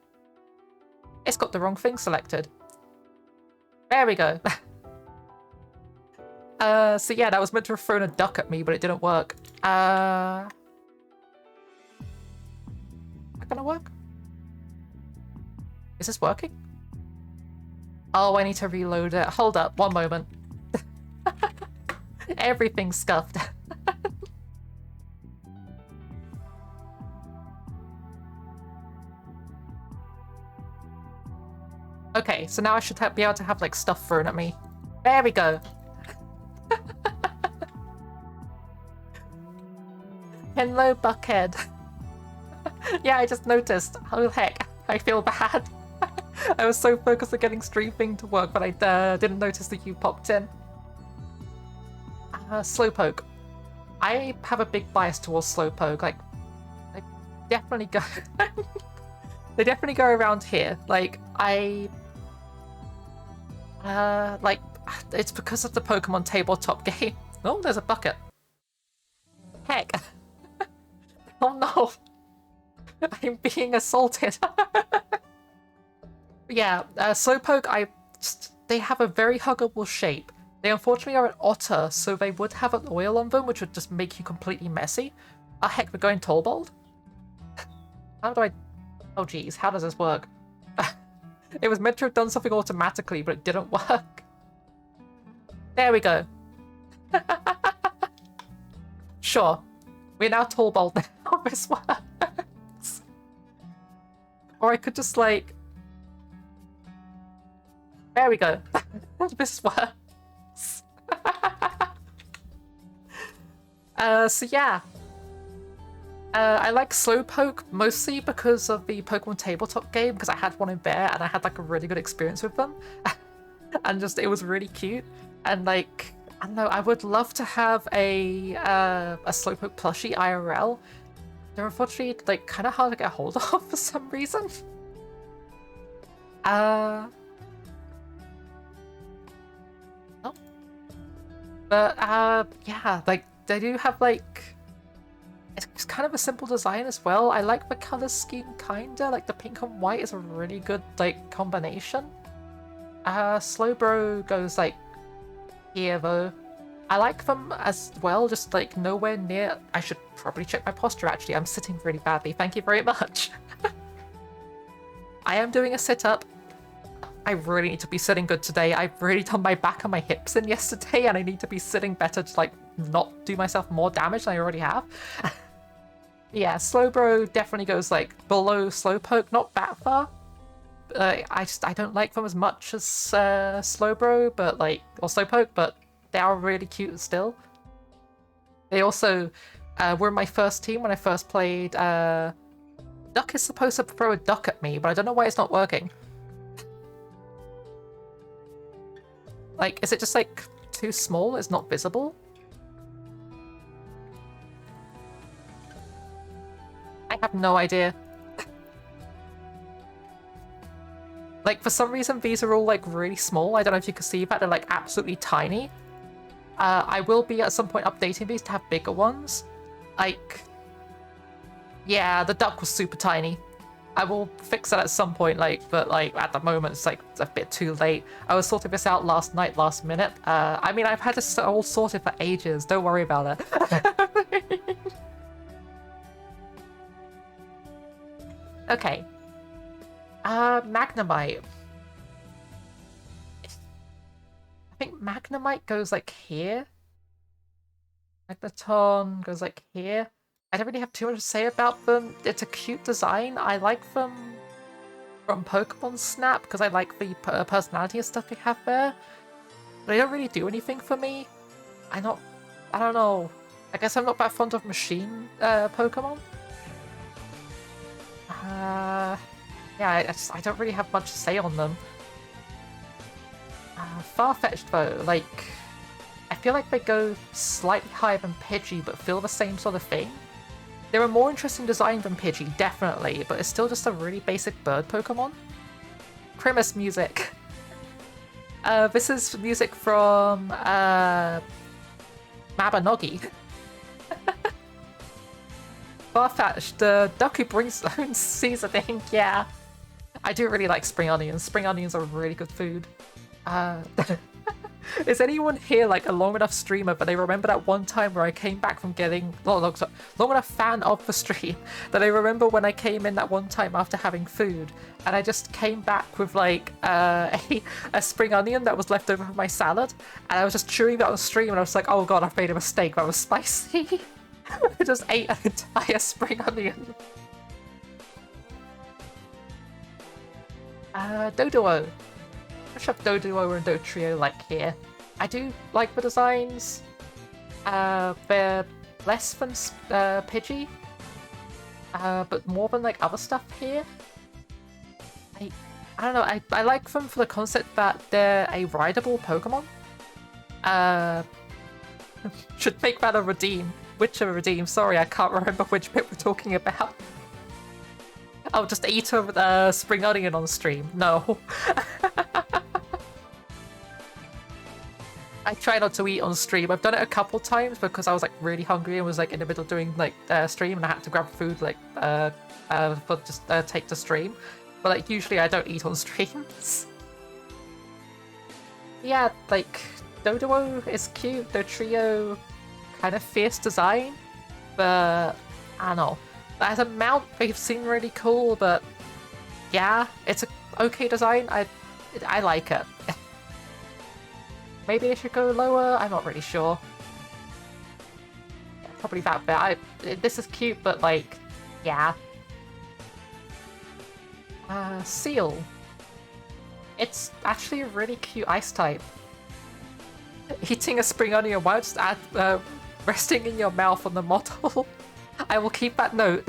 It's got the wrong thing selected. There we go. So yeah, that was meant to have thrown a duck at me, but it didn't work. Is that gonna work? Is this working? Oh, I need to reload it. Hold up, one moment. Everything's scuffed. Okay, so now I should be able to have like stuff thrown at me. There we go. Hello, Buckhead. Yeah, I just noticed. Oh heck, I feel bad. I was so focused on getting stream thing to work, but I didn't notice that you popped in. Slowpoke. I have a big bias towards Slowpoke. Like, they definitely go. They definitely go around here. Like, like, it's because of the Pokemon tabletop game. Oh, there's a bucket. Heck. Oh no. I'm being assaulted. Yeah, Slowpoke, they have a very huggable shape. They unfortunately are an otter, so they would have an oil on them, which would just make you completely messy. Ah, heck, we're going Tallbold? How do I... Oh geez, how does this work? It was meant to have done something automatically, but it didn't work. There we go. Sure. We're now Tallbold now. This works. Or I could just like... There we go. This works. So yeah. I like Slowpoke mostly because of the Pokemon tabletop game, because I had one in there and I had like a really good experience with them. And just, it was really cute. And like, I don't know, I would love to have a Slowpoke plushie IRL. They're unfortunately like kind of hard to get a hold of for some reason. Oh. But yeah, like they do have like it's kind of a simple design as well. I like the color scheme kinda, like the pink and white is a really good like combination. Slowbro goes like here though. I like them as well, just like nowhere near. I should probably check my posture actually. I'm sitting really badly. Thank you very much. I am doing a sit-up. I really need to be sitting good today. I've really done my back and my hips in yesterday, and I need to be sitting better to like not do myself more damage than I already have. Yeah, Slowbro definitely goes like below Slowpoke, not that far. I don't like them as much as Slowbro, but like or Slowpoke, but they are really cute still. They also were my first team when I first played. Duck is supposed to throw a duck at me, but I don't know why it's not working. Like, is it just like too small? It's not visible? I have no idea. Like, for some reason, these are all like really small. I don't know if you can see that. They're like absolutely tiny. I will be at some point updating these to have bigger ones. Like, yeah, the duck was super tiny. I will fix that at some point, like, but like at the moment it's like a bit too late. I was sorting this out last night, last minute. I mean, I've had this all sorted for ages. Don't worry about it. Okay. Magnemite. I think Magnemite goes like here. Magneton goes like here. I don't really have too much to say about them. It's a cute design. I like them from Pokemon Snap because I like the personality and stuff they have there. But they don't really do anything for me. I don't know. I guess I'm not that fond of machine Pokemon. Yeah, I don't really have much to say on them. Farfetch'd though, like, I feel like they go slightly higher than Pidgey but feel the same sort of thing. They're a more interesting design than Pidgey, definitely, but it's still just a really basic bird Pokemon. Grimace music. This is music from Mabinogi. Farfetch'd, the duck who brings his own seasoning, yeah. I do really like spring onions. Spring onions are really good food. Is anyone here like a long enough streamer but they remember that one time where I came back from getting long enough fan of the stream that I remember when I came in that one time after having food and I just came back with like a spring onion that was left over from my salad and I was just chewing that on stream and I was like, oh god, I've made a mistake, that was spicy. I just ate an entire spring onion. Doduo. I should have Doduo and Dotrio like here. I do like the designs. They're less than Pidgey, but more than like other stuff here. I don't know. I like them for the concept that they're a rideable Pokemon. Should make that a redeem. Which a redeem? Sorry, I can't remember which bit we're talking about. Oh, just eat a spring onion on stream. No. I try not to eat on stream. I've done it a couple times because I was like really hungry and was like in the middle of doing like stream and I had to grab food like for just take to stream. But like usually I don't eat on streams. Yeah, like Doduo is cute. Dotrio kind of fierce design, but I don't know. As a mount, they've seemed really cool, but yeah, it's a okay design. I like it. Maybe they should go lower. I'm not really sure. Yeah, probably that bit. This is cute, but like, yeah. Seal. It's actually a really cute ice type. Eating a spring onion while just resting in your mouth on the model. I will keep that note.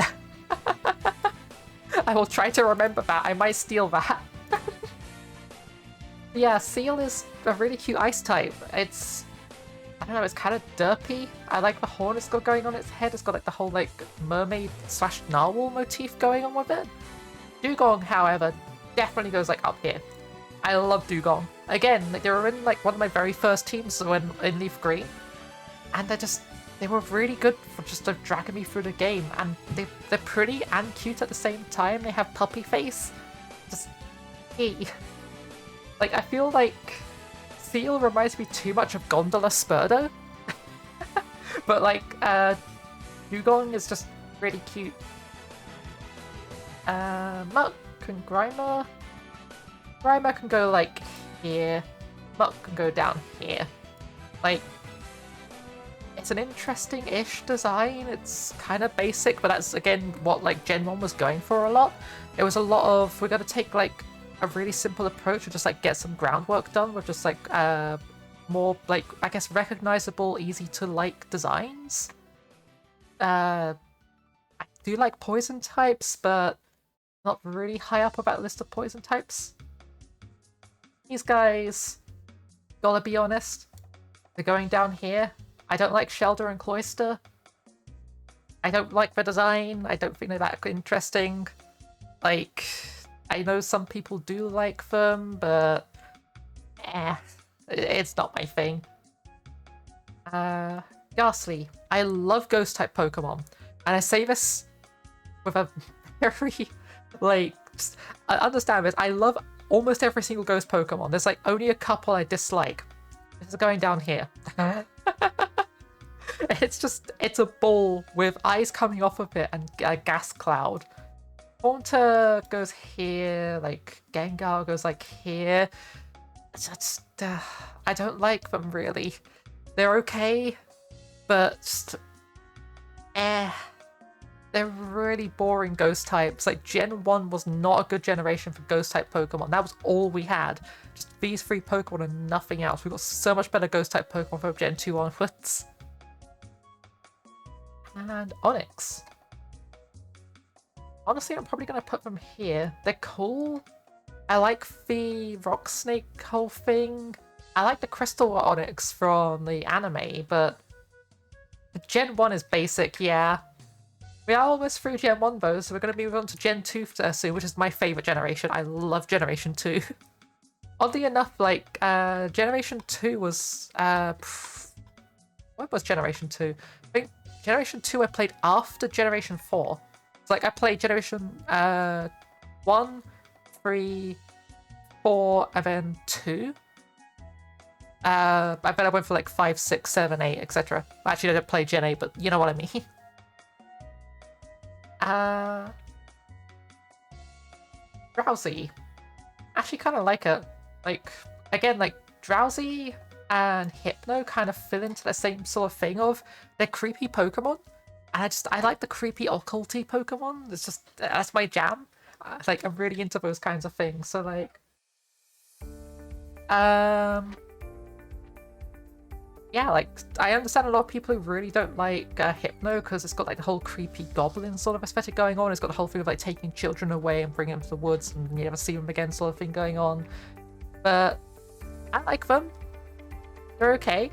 I will try to remember that. I might steal that. Yeah, Seal is a really cute ice type. I don't know, it's kind of derpy. I like the horn it's got going on its head. It's got like the whole like mermaid slash narwhal motif going on with it. Dugong, however, definitely goes like up here. I love Dugong. Again, like, they were in like one of my very first teams when in Leaf Green, and they were really good for just dragging me through the game. And they're pretty and cute at the same time. They have puppy face. Just hey. Like, I feel like Seal reminds me too much of Gondola Spurdo. But like, Dugong is just really cute. Muck and Grimer. Grimer can go like here. Muck can go down here. Like, it's an interesting-ish design. It's kind of basic, but that's again what like Gen 1 was going for a lot. It was a lot of, we're gonna take like a really simple approach and just like get some groundwork done with just like more like, I guess, recognizable, easy to like designs. I do like poison types, but not really high up about the list of poison types. These guys, gotta be honest, they're going down here. I don't like Shelder and Cloyster. I don't like the design. I don't think they're that interesting. Like, I know some people do like them, but it's not my thing. Ghastly. I love ghost type Pokemon, and I say this with a very like, I understand this. I love almost every single ghost Pokemon. There's like only a couple I dislike. This is going down here. It's a ball with eyes coming off of it and a gas cloud. Haunter goes here, like Gengar goes like here. I don't like them really. They're okay, but just, they're really boring ghost types. Like, Gen 1 was not a good generation for ghost type Pokemon. That was all we had. Just these three Pokemon and nothing else. We got so much better ghost type Pokemon from Gen 2 onwards. And Onix. Honestly, I'm probably going to put them here. They're cool. I like the Rock Snake whole thing. I like the Crystal Onix from the anime, but Gen 1 is basic, yeah. We are almost through Gen 1 though, so we're going to move on to Gen 2 soon, which is my favourite generation. I love Generation 2. Oddly enough, like, Generation 2 was, what was Generation 2? I think Generation 2 I played after Generation 4. It's like I played Generation 1, 3, 4, and then 2. I bet I went for like 5, 6, 7, 8, etc. Actually, I didn't play Gen 8, but you know what I mean. Drowsy. Actually kind of like it. Like, again, like, Drowsy and Hypno kind of fill into the same sort of thing of they're creepy Pokemon. And I like the creepy occulty Pokemon. It's just, that's my jam. Like, I'm really into those kinds of things. So, like, yeah, like, I understand a lot of people who really don't like Hypno because it's got like the whole creepy goblin sort of aesthetic going on. It's got the whole thing of like taking children away and bringing them to the woods and you never see them again sort of thing going on. But I like them. They're okay.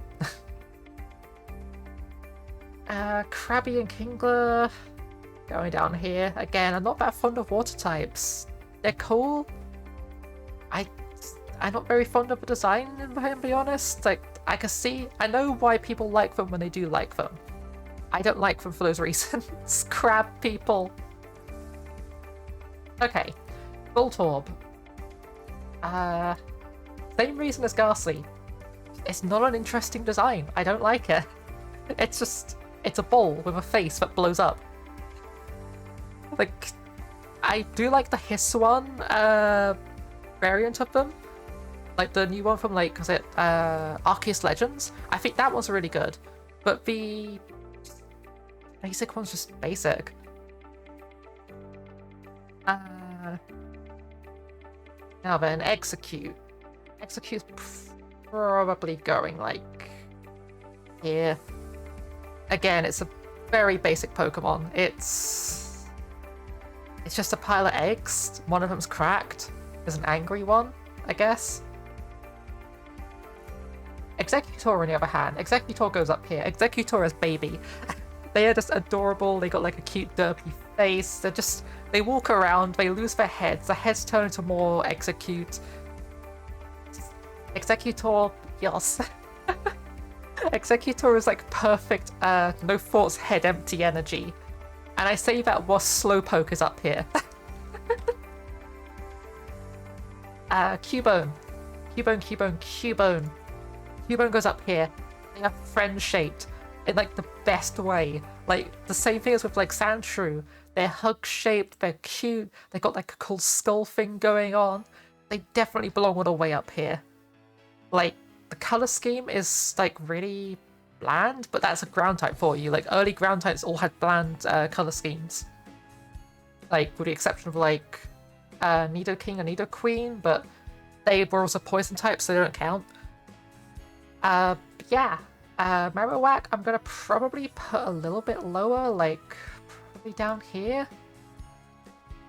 Krabby and Kingler going down here. Again, I'm not that fond of water types. They're cool. I'm not very fond of the design, if I'm be honest. Like, I know why people like them when they do like them. I don't like them for those reasons. Crab people. Okay. Voltorb. Same reason as Ghastly. It's not an interesting design. I don't like it. It's a ball with a face that blows up. Like, I do like the Hisuian variant of them. Like the new one from, like, was it Arceus Legends? I think that one's really good. But the basic one's just basic. Now then, Execute. Execute's probably going, like, here. Again, it's a very basic Pokemon. It's just a pile of eggs. One of them's cracked. There's an angry one, I guess. Executor, on the other hand, Executor goes up here. Executor is baby. They are just adorable. They got like a cute derpy face. They walk around, they lose their heads turn into more Execute. Executor, yes. Executor is like perfect, no thoughts, head empty energy. And I say that while Slowpoke is up here. Cubone. Cubone goes up here. They are friend-shaped in like the best way. Like the same thing as with like Sandshrew. They're hug-shaped, they're cute, they got like a cool skull thing going on. They definitely belong all the way up here. Like, the color scheme is like really bland, but that's a ground type for you. Like early ground types all had bland color schemes. Like with the exception of like Nidoking and Nidoqueen, but they were also poison types, so they don't count. Yeah. Marowak, I'm gonna probably put a little bit lower, like probably down here.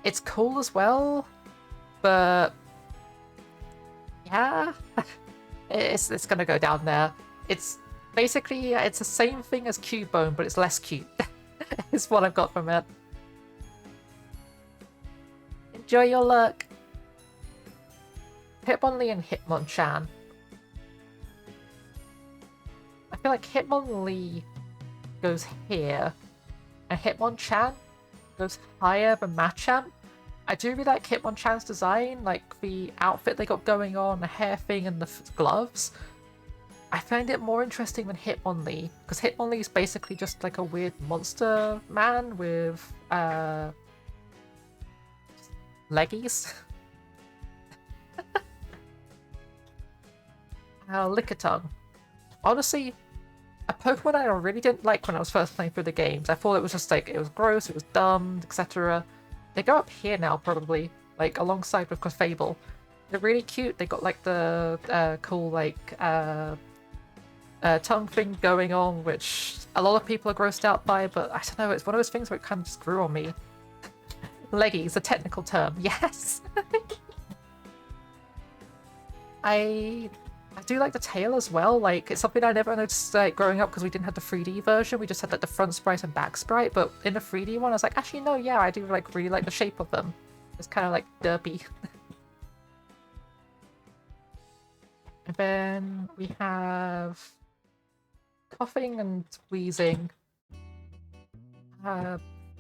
It's cool as well, but yeah. It's gonna go down there. It's basically, it's the same thing as Cubone, but it's less cute. Is what I've got from it. Enjoy your luck. Hitmonlee and Hitmonchan. I feel like Hitmonlee goes here, and Hitmonchan goes higher than Machamp. I do really like Hitmonchan's design, like the outfit they got going on, the hair thing, and the gloves. I find it more interesting than Hitmonlee, because Hitmonlee is basically just like a weird monster man with leggies. Lickitung. Honestly, a Pokemon I really didn't like when I was first playing through the games. I thought it was just like, it was gross, it was dumb, etc. They go up here now, probably, like alongside with Clefable. They're really cute. They got like the cool like tongue thing going on, which a lot of people are grossed out by, but I don't know, it's one of those things where it kind of just grew on me. Leggies, a technical term, yes! I do like the tail as well, like, it's something I never noticed like, growing up because we didn't have the 3D version, we just had like the front sprite and back sprite, but in the 3D one I was like, actually no, yeah, I do like really like the shape of them. It's kind of like derpy. And then we have coughing and wheezing.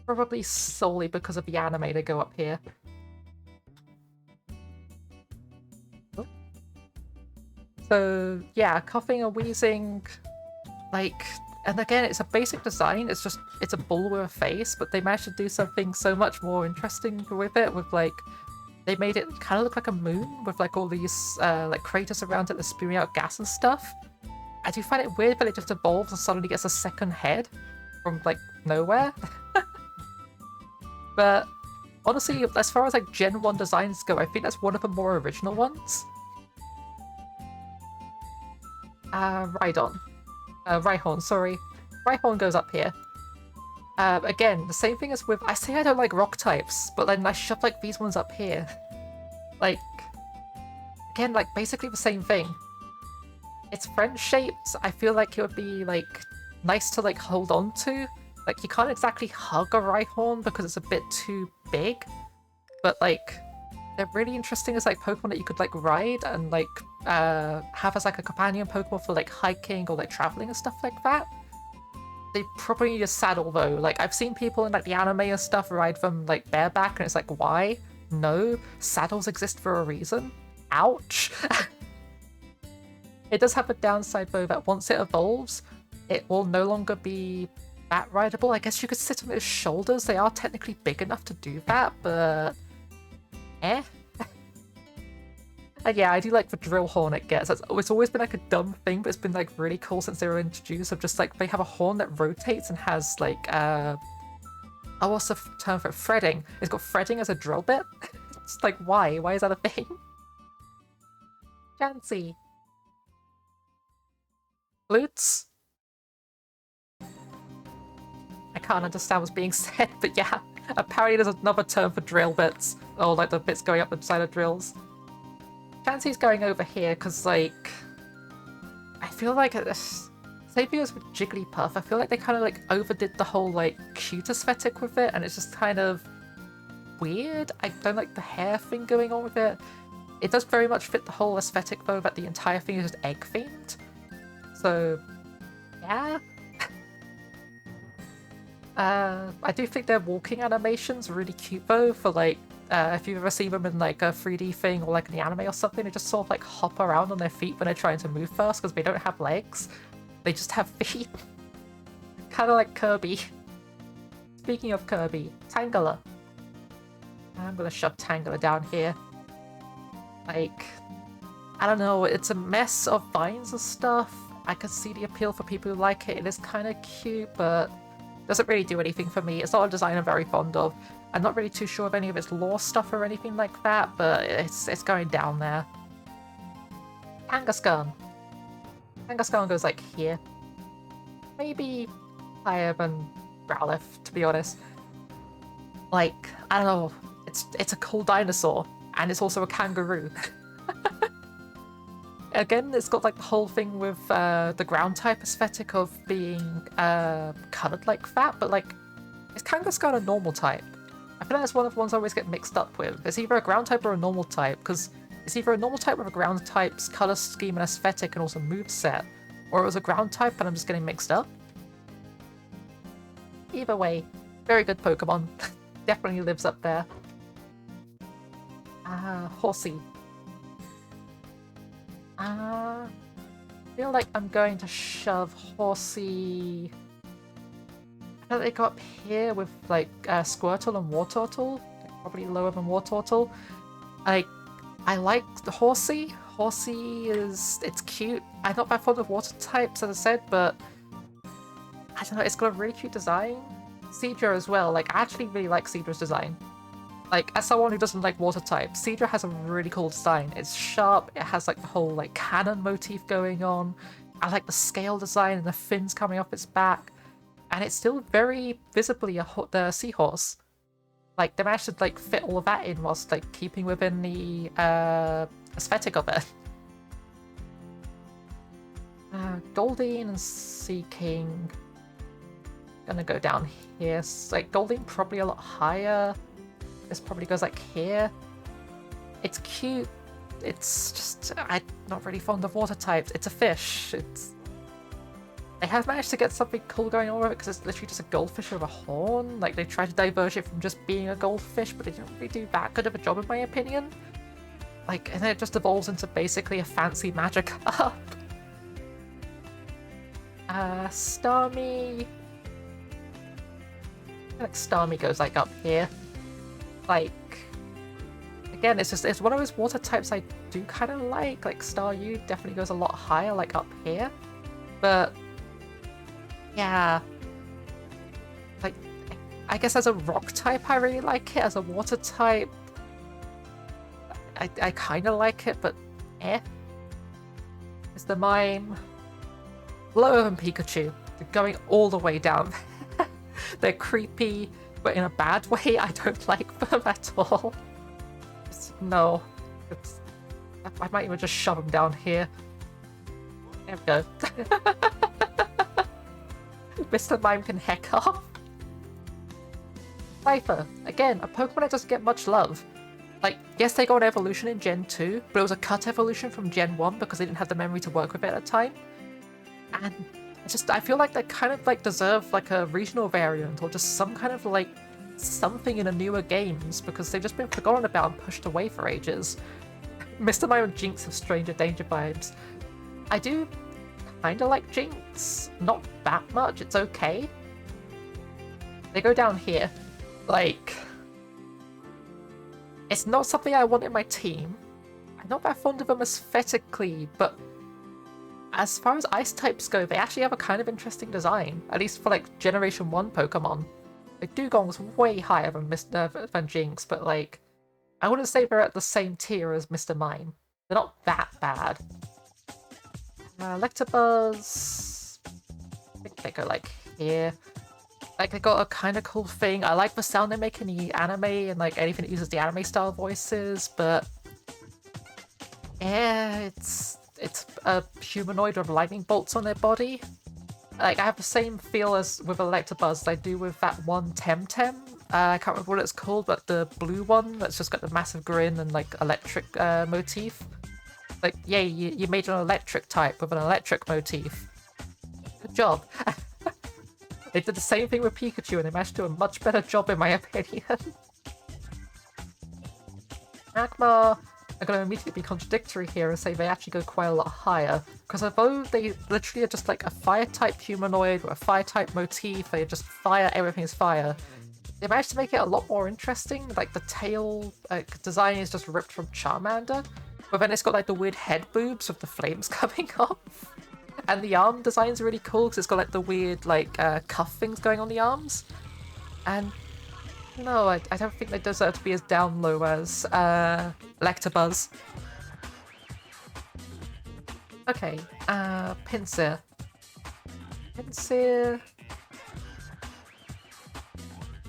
Probably solely because of the anime they go up here. So yeah, coughing and wheezing, like, and again, it's a basic design, it's a bull with a face, but they managed to do something so much more interesting with it, with like, they made it kind of look like a moon, with like all these like craters around it that spewing out gas and stuff. I do find it weird that it just evolves and suddenly gets a second head from like nowhere. But honestly, as far as like Gen 1 designs go, I think that's one of the more original ones. Rhyhorn, sorry. Rhyhorn goes up here. Again, the same thing as with... I say I don't like rock types, but then I shove like these ones up here. Like... Again, like basically the same thing. It's friend-shaped. I feel like it would be like nice to like hold on to. Like you can't exactly hug a Rhyhorn because it's a bit too big. But like... They're really interesting as like Pokemon that you could like ride and like have as like a companion Pokemon for like hiking or like traveling and stuff like that. They probably need a saddle though. Like I've seen people in like the anime and stuff ride them like bareback and it's like, why? No, saddles exist for a reason. Ouch. It does have a downside though that once it evolves, it will no longer be that rideable. I guess you could sit on its shoulders. They are technically big enough to do that, but and yeah, I do like the drill horn it gets. It's always been like a dumb thing, but it's been like really cool since they were introduced. Of just like they have a horn that rotates and has like oh, what's the term for it? Threading. It's got threading as a drill bit. It's like why? Why is that a thing? Chansey. Flutes. I can't understand what's being said, but yeah. Apparently there's another term for drill bits, or like the bits going up the side of drills. Chansey's going over here because, like, I feel like same thing as with Jigglypuff. I feel like they kind of like overdid the whole like cute aesthetic with it, and it's just kind of weird. I don't like the hair thing going on with it. It does very much fit the whole aesthetic though, that the entire thing is just egg themed. So yeah. I do think their walking animations are really cute though, for like if you've ever seen them in like a 3D thing or like in the anime or something, they just sort of like hop around on their feet when they're trying to move fast because they don't have legs. They just have feet. Kind of like Kirby. Speaking of Kirby, Tangela. I'm gonna shove Tangela down here. Like, I don't know, it's a mess of vines and stuff. I can see the appeal for people who like it. It is kind of cute, but doesn't really do anything for me. It's not a design I'm very fond of. I'm not really too sure of any of its lore stuff or anything like that, but it's going down there. Kangaskhan. Kangaskhan goes like here. Maybe higher than Growlithe, to be honest. Like, I don't know, it's a cool dinosaur, and it's also a kangaroo. Again, it's got like the whole thing with the ground type aesthetic of being coloured like that, but like, is Kangaskhan a normal type? I feel like that's one of the ones I always get mixed up with. It's either a ground type or a normal type, because it's either a normal type with a ground type's colour scheme and aesthetic and also moveset, or it was a ground type and I'm just getting mixed up. Either way, very good Pokemon. Definitely lives up there. Horsey. I feel like I'm going to shove Horsey. I feel like they go up here with like Squirtle and Wartortle, probably lower than Wartortle. I like the Horsey. Horsey it's cute. I'm not that fond of water types, as I said, but I don't know, it's got a really cute design. Seadra as well. Like, I actually really like Seadra's design. Like, as someone who doesn't like water types, Seadra has a really cool design. It's sharp, it has like the whole like cannon motif going on. I like the scale design and the fins coming off its back. And it's still very visibly the seahorse. Like, they managed to like fit all of that in whilst like keeping within the aesthetic of it. Goldeen and Seaking. Gonna go down here. So, like, Goldeen probably a lot higher. This probably goes like here. It's cute. It's just, I'm not really fond of water types. It's a fish. They have managed to get something cool going on with it because it's literally just a goldfish with a horn. Like, they try to diverge it from just being a goldfish, but they don't really do that good of a job in my opinion. Like, and then it just evolves into basically a fancy Magikarp. Starmie. I feel like Starmie goes like up here. Like, again, it's one of those water types I do kind of like. Like, Staryu definitely goes a lot higher, like up here. But yeah, like, I guess as a rock type I really like it. As a water type, I kind of like it, but eh. Mr. Mime, lower than Pikachu. They're going all the way down. They're creepy, but in a bad way. I don't like them at all. No. I might even just shove them down here. There we go. Mr. Mime can heck off. Scyther. Again, a Pokemon that doesn't get much love. Like, yes, they got an evolution in Gen 2, but it was a cut evolution from Gen 1 because they didn't have the memory to work with it at the time. And I feel like they kind of like deserve like a regional variant or just some kind of like something in the newer games because they've just been forgotten about and pushed away for ages. Mr. Mime and Jinx have Stranger Danger vibes. I do kind of like Jinx. Not that much, it's okay. They go down here. Like, it's not something I want in my team. I'm not that fond of them aesthetically, but as far as ice types go, they actually have a kind of interesting design, at least for like Generation 1 Pokemon. Like, Dugong's way higher than Jinx, but like, I wouldn't say they're at the same tier as Mr. Mime. They're not that bad. Electabuzz, I think they go like here. Like, they got a kind of cool thing. I like the sound they make in the anime and like anything that uses the anime style voices, but yeah, it's it's a humanoid with lightning bolts on their body. Like, I have the same feel as with Electabuzz as I do with that one Temtem. I can't remember what it's called, but the blue one that's just got the massive grin and like electric motif. Like, yay, you made an electric type with an electric motif. Good job. They did the same thing with Pikachu and they managed to do a much better job in my opinion. Magmar are going to immediately be contradictory here and say they actually go quite a lot higher, because although they literally are just like a fire-type humanoid or a fire-type motif, they just fire, everything's fire, they managed to make it a lot more interesting. Like, the tail design is just ripped from Charmander, but then it's got like the weird head boobs with the flames coming off. And the arm design's really cool because it's got like the weird like cuff things going on the arms. And no, I don't think they deserve to be as down low as Electabuzz. Okay, Pinsir. Pinsir...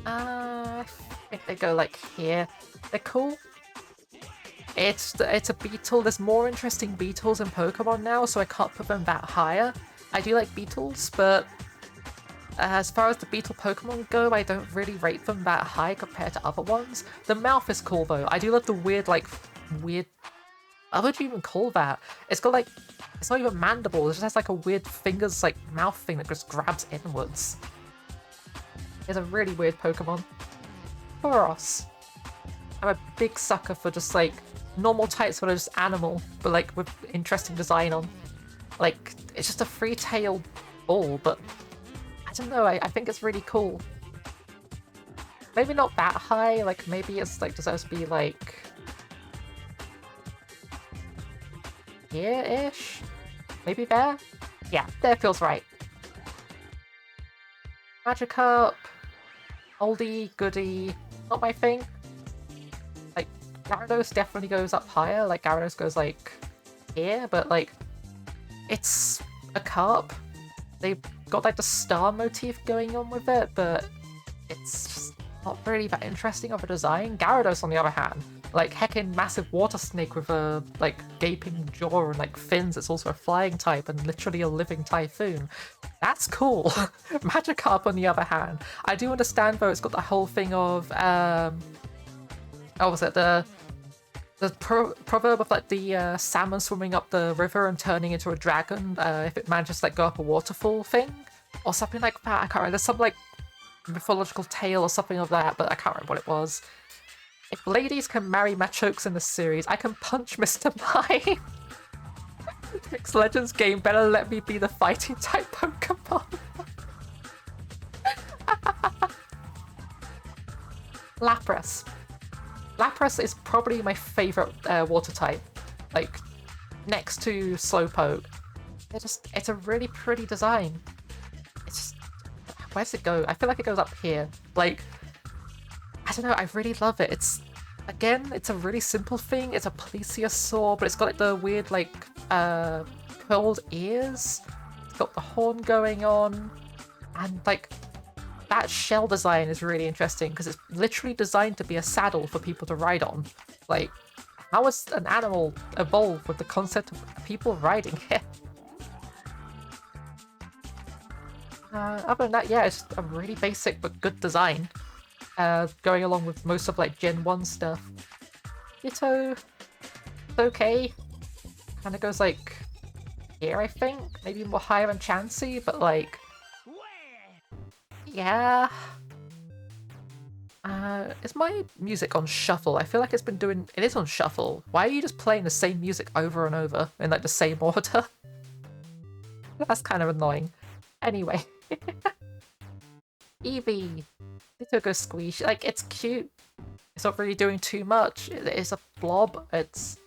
I think they go like here. They're cool. It's a beetle. There's more interesting beetles in Pokemon now, so I can't put them that higher. I do like beetles, but as far as the beetle Pokemon go, I don't really rate them that high compared to other ones. The mouth is cool though. I do love the weird, what would you even call that? It's got like, it's not even mandible, it just has like a weird fingers, like mouth thing that just grabs inwards. It's a really weird Pokemon. Boros. I'm a big sucker for just like normal types that are just animal, but like with interesting design on. Like, it's just a three-tailed ball, but I don't know, I think it's really cool. Maybe not that high, like maybe it's like deserves to be like here-ish? Maybe there? Yeah, there feels right. Magikarp, oldie, goodie, not my thing. Like, Gyarados definitely goes up higher, like Gyarados goes like here, but like, it's a carp. They've got like the star motif going on with it, but it's just not really that interesting of a design. Gyarados, on the other hand, like heckin' massive water snake with a like gaping jaw and like fins. It's also a flying type and literally a living typhoon. That's cool. Magikarp, on the other hand, I do understand though. It's got the whole thing of what was it, the proverb of like the salmon swimming up the river and turning into a dragon if it manages to like go up a waterfall thing or something like that. I can't remember. There's some like mythological tale or something of that, but I can't remember what it was. If ladies can marry Machokes in this series, I can punch Mr. Mime. Next Legends game better let me be the fighting type Pokemon. Lapras. Lapras is probably my favourite water type. Like, next to Slowpoke. It's a really pretty design. It's just, where does it go? I feel like it goes up here. Like, I don't know, I really love it. It's, again, it's a really simple thing. It's a plesiosaur, but it's got like the weird, like, curled ears. It's got the horn going on. And, like, that shell design is really interesting because it's literally designed to be a saddle for people to ride on. Like, how has an animal evolved with the concept of people riding it? Other than that, yeah, it's just a really basic but good design. Going along with most of like Gen 1 stuff. Ditto, it's okay. Kind of goes like here, I think. Maybe more higher than Chansey, but like, yeah. Is my music on shuffle? I feel like it's been doing... It is on shuffle. Why are you just playing the same music over and over in like the same order? That's kind of annoying. Anyway. Eevee. Ditto goes squeeze. Like, it's cute. It's not really doing too much. It's a blob. Its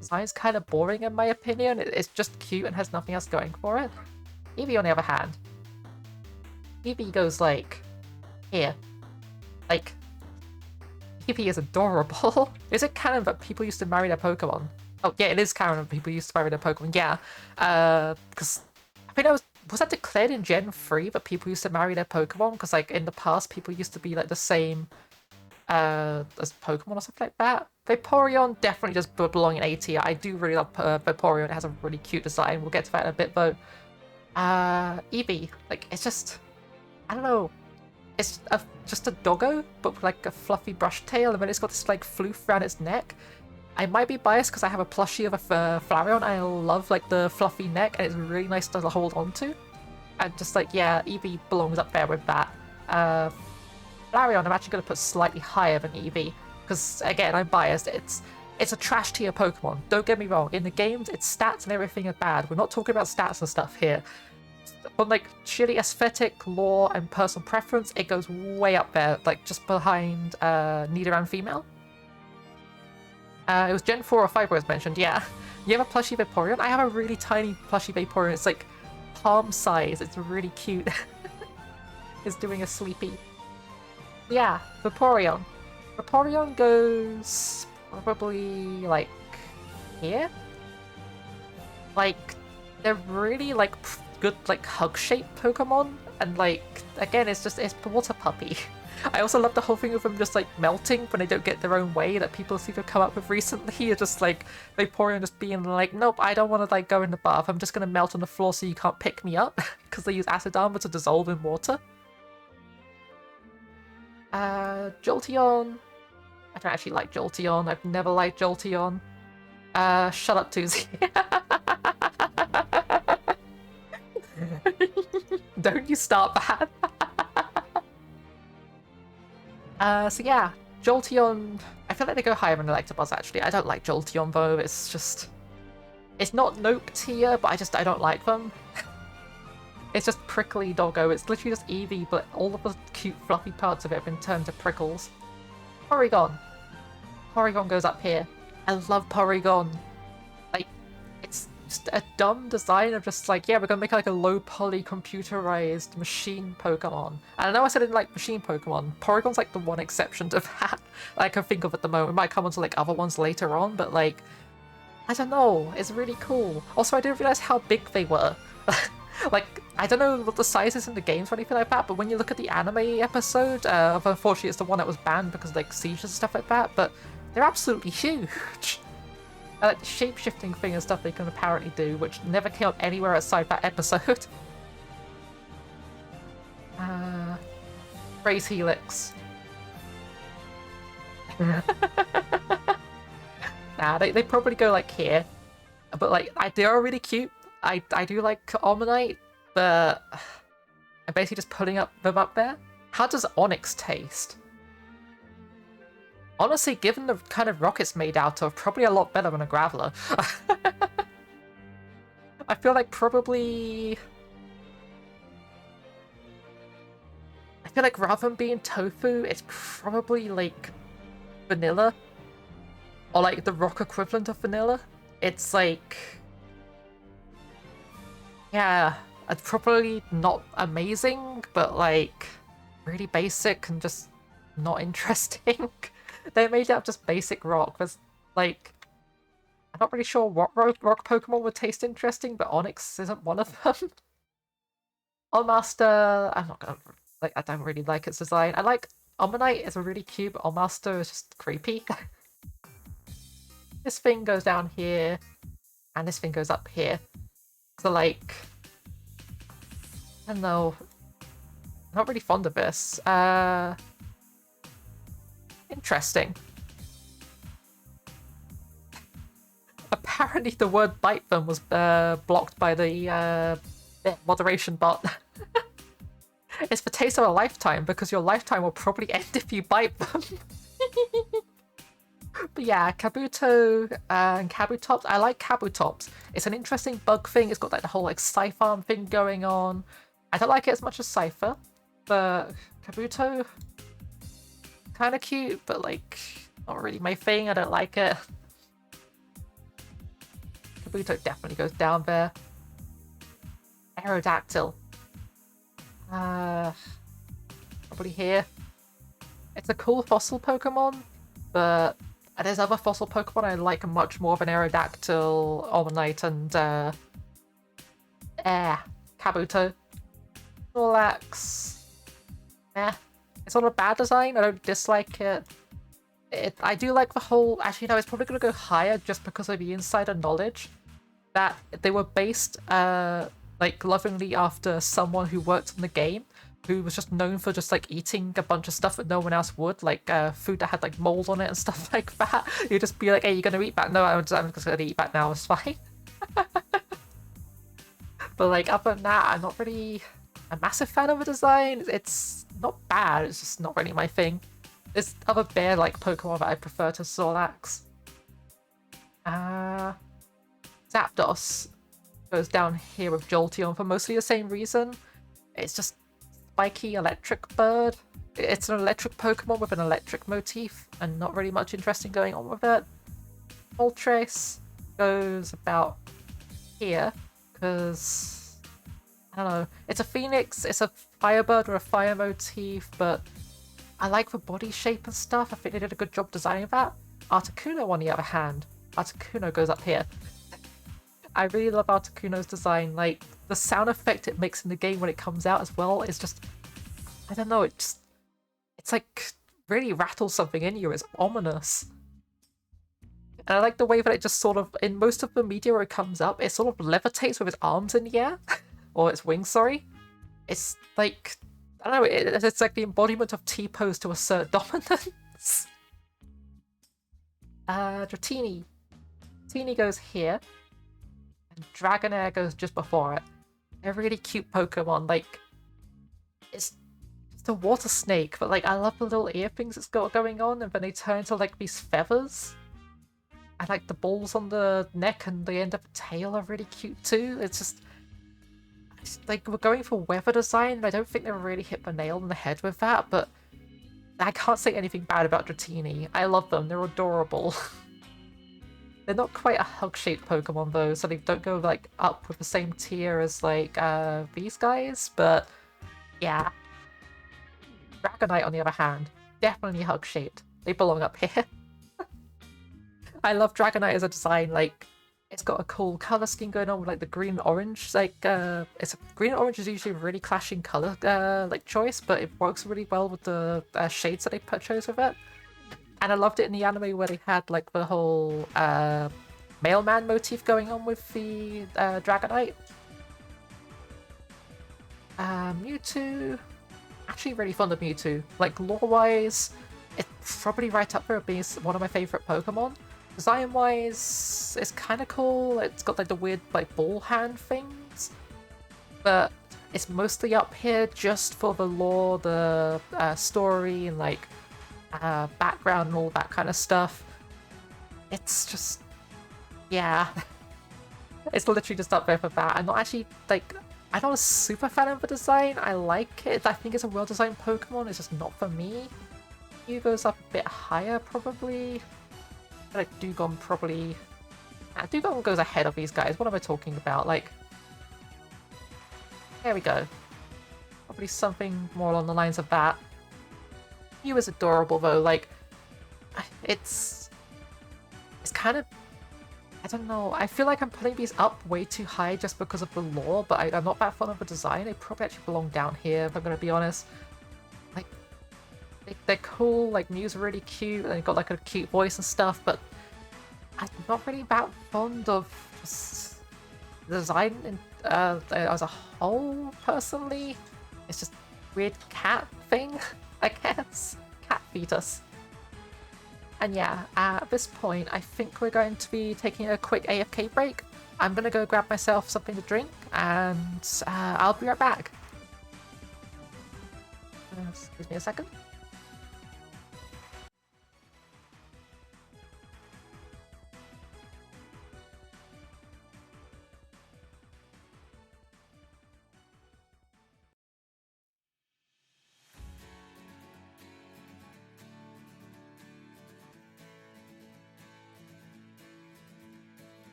design's kind of boring in my opinion. It's just cute and has nothing else going for it. Eevee, on the other hand. Eevee goes like here. Like, Eevee is adorable. Is it canon that people used to marry their Pokemon? Oh yeah, it is canon that people used to marry their Pokemon. Yeah, because I think was that declared in Gen 3 that people used to marry their Pokemon? Because like in the past, people used to be like the same as Pokemon or something like that. Vaporeon definitely just belong in A tier. I do really love Vaporeon. It has a really cute design. We'll get to that in a bit though. Eevee, like it's just, I don't know. It's just a doggo, but with like a fluffy brush tail, and then it's got this like floof around its neck. I might be biased because I have a plushie of a Flareon. I love like the fluffy neck, and it's really nice to hold on to. And just like, yeah, Eevee belongs up there with that. Flareon, I'm actually going to put slightly higher than Eevee, because again, I'm biased. It's a trash tier Pokemon. Don't get me wrong. In the games, its stats and everything are bad. We're not talking about stats and stuff here. On like sheerly aesthetic, lore, and personal preference, it goes way up there, like just behind Nidoran female. It was Gen 4 or 5 where it was mentioned, yeah. You have a plushie Vaporeon? I have a really tiny plushie Vaporeon. It's like palm size. It's really cute. It's doing a sleepy. Yeah, Vaporeon. Vaporeon goes probably like here. Like they're really like good like hug-shaped Pokemon, and like again, it's water puppy. I also love the whole thing of them just like melting when they don't get their own way that people seem to have come up with recently. It's just like Vaporeon just being like, nope, I don't want to like go in the bath. I'm just gonna melt on the floor so you can't pick me up because they use acid armor to dissolve in water. Jolteon. I don't actually like Jolteon. I've never liked Jolteon. Shut up, Tuzi. Don't you start that. So yeah, Jolteon, I feel like they go higher than Electabuzz actually. I don't like Jolteon though, it's just, it's not Nope tier, but I don't like them. It's just prickly doggo, it's literally just Eevee, but all of the cute fluffy parts of it have been turned to prickles. Porygon. Porygon goes up here. I love Porygon. Like, it's just a dumb design of just like, yeah, we're gonna make like a low poly computerized machine Pokemon. And I know I said I didn't like machine Pokemon. Porygon's like the one exception to that I can think of at the moment. It might come onto like other ones later on, but like, I don't know, it's really cool. Also, I didn't realize how big they were. Like, I don't know what the size is in the games or anything like that, but when you look at the anime episode, unfortunately it's the one that was banned because of like seizures and stuff like that, but they're absolutely huge. The shape-shifting thing and stuff they can apparently do, which never came up anywhere outside that episode. Praise Helix. Nah, they probably go like here. But like, they are really cute. I do like Omanyte, but I'm basically just putting them up there. How does Onix taste? Honestly, given the kind of rock it's made out of, probably a lot better than a Graveler. I feel like probably... I feel like rather than being tofu, it's probably like vanilla. Or like the rock equivalent of vanilla. It's like... yeah, it's probably not amazing, but like really basic and just not interesting. They made it up just basic rock. There's like, I'm not really sure what rock Pokemon would taste interesting, but Onix isn't one of them. Allmaster, I'm not gonna like. I don't really like its design. I like Omanyte is really cute, but Allmaster is just creepy. This thing goes down here, and this thing goes up here. So like, I don't know. I'm not really fond of this. Interesting. Apparently the word bite them was blocked by the moderation bot. It's the taste of a lifetime, because your lifetime will probably end if you bite them. But yeah, Kabuto and Kabutops. I like Kabutops. It's an interesting bug thing. It's got like the whole like Scythe thing going on. I don't like it as much as Cypher, but Kabuto, kind of cute, but like not really my thing. I don't like it. Kabuto definitely goes down there. Aerodactyl. Probably here. It's a cool fossil Pokemon, but there's other fossil Pokemon I like much more than Aerodactyl, Omanyte, and Kabuto. Snorlax. It's not a bad design, I don't dislike it. I do like the whole. Actually, no, it's probably gonna go higher just because of the insider knowledge that they were based, like lovingly after someone who worked on the game, who was just known for just like eating a bunch of stuff that no one else would, like food that had like mold on it and stuff like that. You'd just be like, "Hey, you gonna eat that?" No, I'm just gonna eat that now. It's fine. But like other than that, I'm not really a massive fan of the design. It's not bad. It's just not really my thing. There's other bear-like Pokemon that I prefer to Snorlax. Uh, Zapdos goes down here with Jolteon for mostly the same reason. It's just spiky electric bird. It's an electric Pokemon with an electric motif, and not really much interesting going on with it. Moltres goes about here, because I don't know. It's a phoenix, it's a firebird with a fire motif, but I like the body shape and stuff. I think they did a good job designing that. Articuno, on the other hand, Articuno goes up here. I really love Articuno's design. Like, the sound effect it makes in the game when it comes out as well is just, I don't know, it's like really rattles something in you. It's ominous. And I like the way that it just sort of, in most of the media where it comes up, it sort of levitates with its arms in the air. Or its wings, sorry. It's like, I don't know, it's like the embodiment of T-pose to assert dominance. Dratini. Dratini goes here. And Dragonair goes just before it. They're really cute Pokemon, like, it's a water snake, but like, I love the little ear things it's got going on, and then they turn into like these feathers. I like the balls on the neck and the end of the tail are really cute too. It's like, we're going for weather design, and I don't think they really hit the nail on the head with that, but I can't say anything bad about Dratini. I love them, they're adorable. They're not quite a hug-shaped Pokemon though, so they don't go like up with the same tier as like these guys, but yeah. Dragonite, on the other hand, definitely hug-shaped. They belong up here. I love Dragonite as a design, like, it's got a cool color scheme going on with like the green and orange. Like, it's green and orange is usually a really clashing color like choice, but it works really well with the shades that they chose with it. And I loved it in the anime where they had like the whole mailman motif going on with the Dragonite. Mewtwo, actually really fond of Mewtwo. Like, lore-wise, it's probably right up there being one of my favorite Pokemon. Design-wise, it's kind of cool. It's got like the weird like ball hand things, but it's mostly up here just for the lore, the story, and like background and all that kind of stuff. It's just, yeah, it's literally just up there for that. I'm not actually like, I'm not a super fan of the design. I like it. I think it's a well-designed Pokemon. It's just not for me. Mew goes up a bit higher, probably. Like, Dugong probably... Dugong goes ahead of these guys. What am I talking about? Like... There we go. Probably something more along the lines of that. Mew is adorable, though. Like, it's kind of... I don't know. I feel like I'm putting these up way too high just because of the lore, but I'm not that fond of the design. They probably actually belong down here, if I'm going to be honest. Like, they're cool, like Mew's really cute, and they've got like a cute voice and stuff, but I'm not really that fond of just the design as a whole, personally. It's just weird cat thing, I guess. Cat fetus. And yeah, at this point, I think we're going to be taking a quick AFK break. I'm gonna go grab myself something to drink, and I'll be right back. Excuse me a second.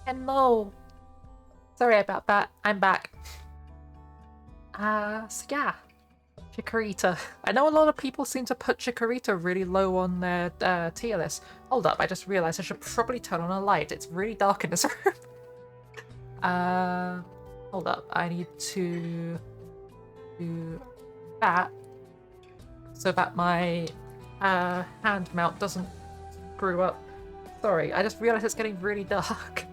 Hello! Sorry about that, I'm back. So yeah. Chikorita. I know a lot of people seem to put Chikorita really low on their tier list. Hold up, I just realized I should probably turn on a light. It's really dark in this room. Hold up, I need to do that so that my hand mount doesn't screw up. Sorry, I just realized it's getting really dark.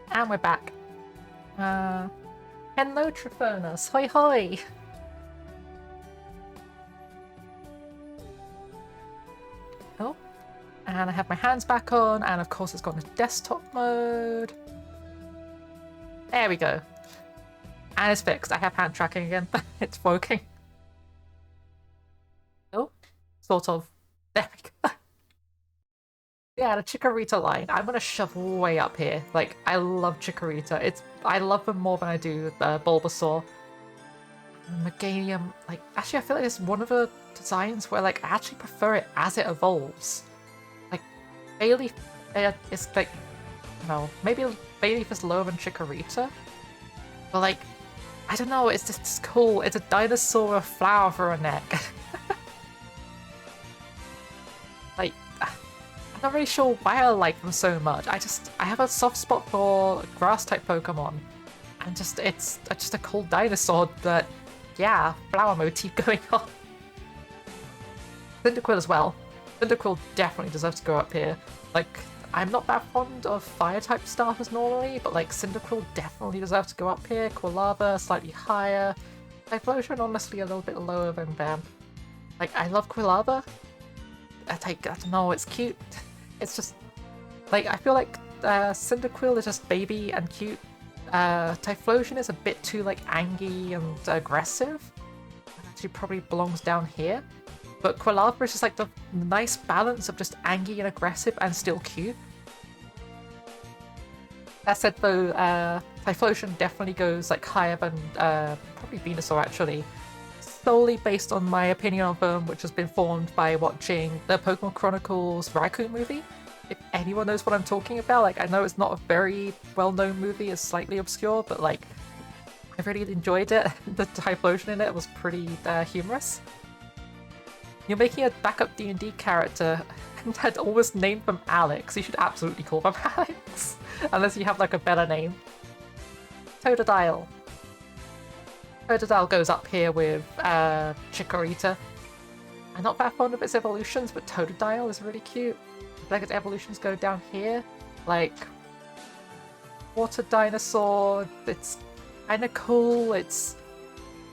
And we're back. Hello, Trophonus. Hoi hoi! Oh, and I have my hands back on, and of course it's gone into desktop mode. There we go. And it's fixed. I have hand tracking again. It's working. Oh, sort of. There we go. Yeah, the Chikorita line. I'm gonna shove way up here. Like, I love Chikorita. I love them more than I do Bulbasaur. Meganium, like, actually I feel like it's one of the designs where, like, I actually prefer it as it evolves. Like, Bayleaf is, like, no, maybe Bayleaf is lower than Chikorita, but, like, I don't know, it's just cool. It's a dinosaur with a flower for a neck. Like, I'm not really sure why I like them so much. I have a soft spot for grass-type Pokemon, and it's just a cool dinosaur that, yeah, flower motif going on. Cyndaquil as well. Cyndaquil definitely deserves to go up here. Like, I'm not that fond of fire-type starters normally, but like Cyndaquil definitely deserves to go up here. Quilava slightly higher. Typhlosion honestly a little bit lower than them. Like, I love Quilava. I don't know, it's cute. It's just, like, I feel like Cyndaquil is just baby and cute. Typhlosion is a bit too, like, angry and aggressive. She probably belongs down here. But Quilava is just, like, the nice balance of just angry and aggressive and still cute. That said, though, Typhlosion definitely goes, like, higher than probably Venusaur, actually. Solely based on my opinion of them, which has been formed by watching the Pokemon Chronicles Raccoon movie. If anyone knows what I'm talking about, like, I know it's not a very well-known movie, it's slightly obscure, but, like, I really enjoyed it. The Typhlosion in it was pretty humorous. You're making a backup D&D character and had almost named them Alex. You should absolutely call them Alex. Unless you have, like, a better name. Totodile. Totodile goes up here with Chikorita. I'm not that fond of its evolutions, but Totodile is really cute. Like, its evolutions go down here. Like, Water Dinosaur, it's kind of cool. It's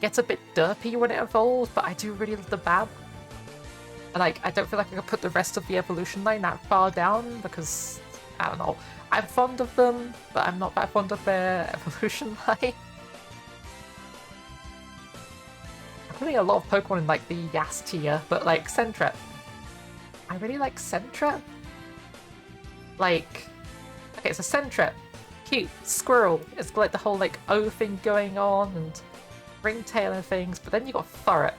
gets a bit derpy when it evolves, but I do really love the Bab. And, like, I don't feel like I could put the rest of the evolution line that far down because, I don't know. I'm fond of them, but I'm not that fond of their evolution line. I'm putting a lot of Pokemon in, like, the Yas tier, but, like, Sentret. I really like Sentret. Like, okay, it's a Sentret. Cute. Squirrel. It's got, like, the whole, like, O thing going on and ringtail and things, but then you got Furret.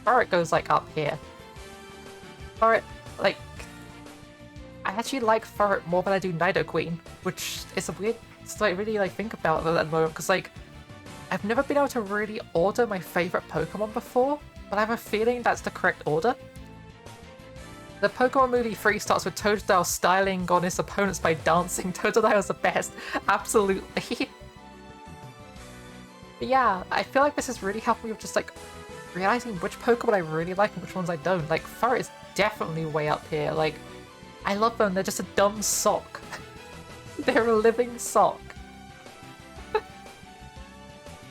Furret goes, like, up here. Furret, like, I actually like Furret more than I do Nidoqueen, which is a weird to, like, really, like, think about at the moment, because, like, I've never been able to really order my favourite Pokemon before, but I have a feeling that's the correct order. The Pokemon Movie 3 starts with Totodile styling on his opponents by dancing. Totodile's the best, absolutely. But yeah, I feel like this has really helped me with just, like, realising which Pokemon I really like and which ones I don't. Like, Furret is definitely way up here. Like, I love them, they're just a dumb sock. They're a living sock.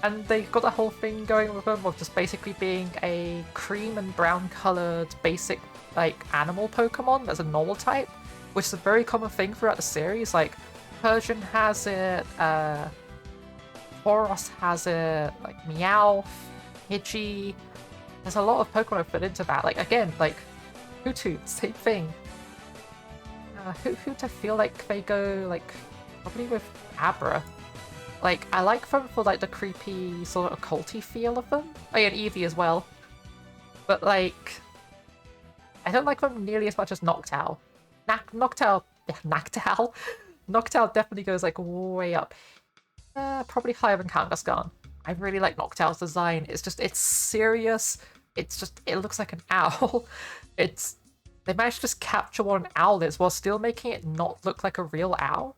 And they've got the whole thing going with them of just basically being a cream and brown coloured basic, like, animal Pokemon as a normal type, which is a very common thing throughout the series. Like, Persian has it, Tauros has it, like, Meowth, Pidgey. There's a lot of Pokemon that fit into that. Like, again, like, Hoothoot, same thing. Hoothoot, I feel like they go, like, probably with Abra. Like, I like them for like the creepy sort of occulty feel of them. Oh yeah, and Eevee as well. But like, I don't like them nearly as much as Noctowl. Noctowl, yeah, Noctowl. Noctowl definitely goes like way up. Probably higher than Kangaskhan. I really like Noctowl's design. It's serious. It looks like an owl. They managed to just capture what an owl is while still making it not look like a real owl.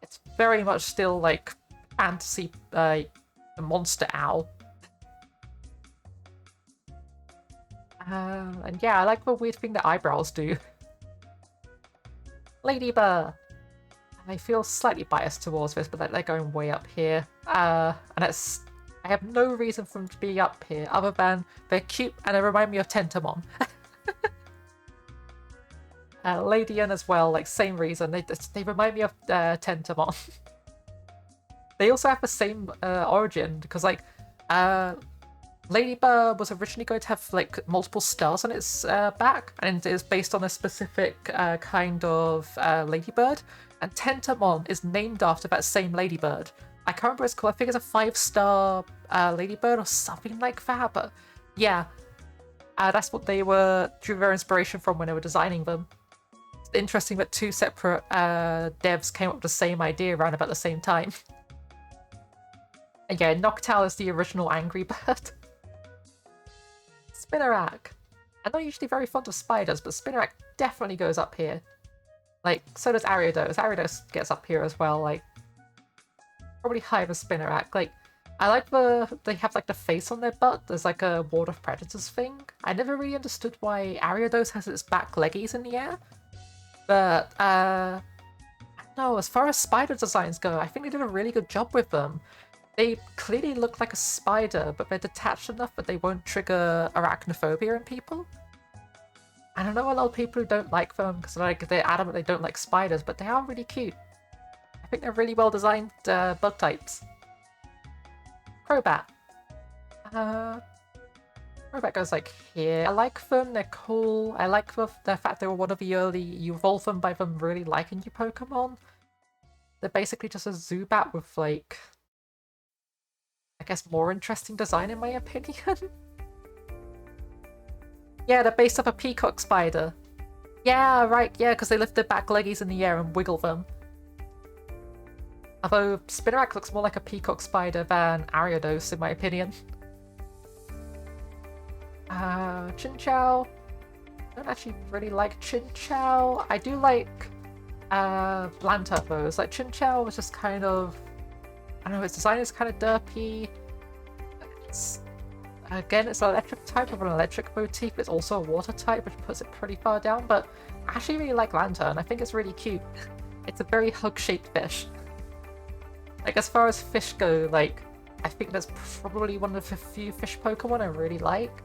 It's very much still like fantasy, a monster owl. And yeah, I like the weird thing that eyebrows do. Ladybird! I feel slightly biased towards this, but they're going way up here. And I have no reason for them to be up here other than they're cute and they remind me of Tentomon. Ladian as well, like same reason. They remind me of Tentomon. They also have the same origin because like Ladybird was originally going to have like multiple stars on its back, and it is based on a specific kind of ladybird. And Tentomon is named after that same ladybird. I can't remember what it's called. I think it's a 5-star ladybird or something like that. But yeah, that's what they drew their inspiration from when they were designing them. It's interesting that 2 separate devs came up with the same idea around about the same time. And yeah, Noctowl is the original Angry Bird. Spinarak. I'm not usually very fond of spiders, but Spinarak definitely goes up here. Like, so does Ariados. Ariados gets up here as well, like, probably higher than Spinarak. Like, I like they have like the face on their butt. There's like a Ward of Predators thing. I never really understood why Ariados has its back leggies in the air. But, no, as far as spider designs go, I think they did a really good job with them. They clearly look like a spider, but they're detached enough that they won't trigger arachnophobia in people. And I know a lot of people who don't like them because they're adamant they don't like spiders, but they are really cute. I think they're really well designed bug types. Crobat. Crobat goes like here. I like them, they're cool. I like the fact they were one of the early, you evolve them by them really liking your Pokemon. They're basically just a Zubat with like, I guess, more interesting design in my opinion. Yeah, they're based off a peacock spider. Yeah, right, yeah, because they lift their back leggies in the air and wiggle them. Although Spinarak looks more like a peacock spider than Ariados, in my opinion. Chinchou. I don't actually really like Chinchou. I do like Lanta though. It's like Chinchou was just kind of, I don't know, its design is kind of derpy. Again, it's an electric type with an electric motif. It's also a water type, which puts it pretty far down, but I actually really like Lantern. I think it's really cute. It's a very hug-shaped fish. Like, as far as fish go, like, I think that's probably one of the few fish Pokemon I really like.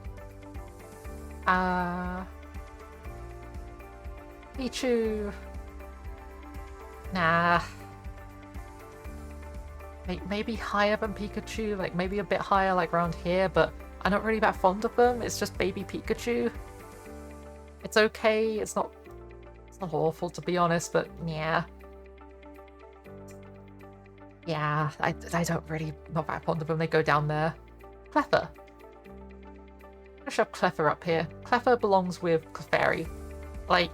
Pichu. Nah. Maybe higher than Pikachu, like maybe a bit higher, like around here, but I'm not really that fond of them. It's just baby Pikachu. It's okay. It's not awful, to be honest, but yeah. Yeah, I don't really, not that fond of them. They go down there. Clefairy. I'm gonna shove Clefairy up here. Clefairy belongs with Clefairy. Like,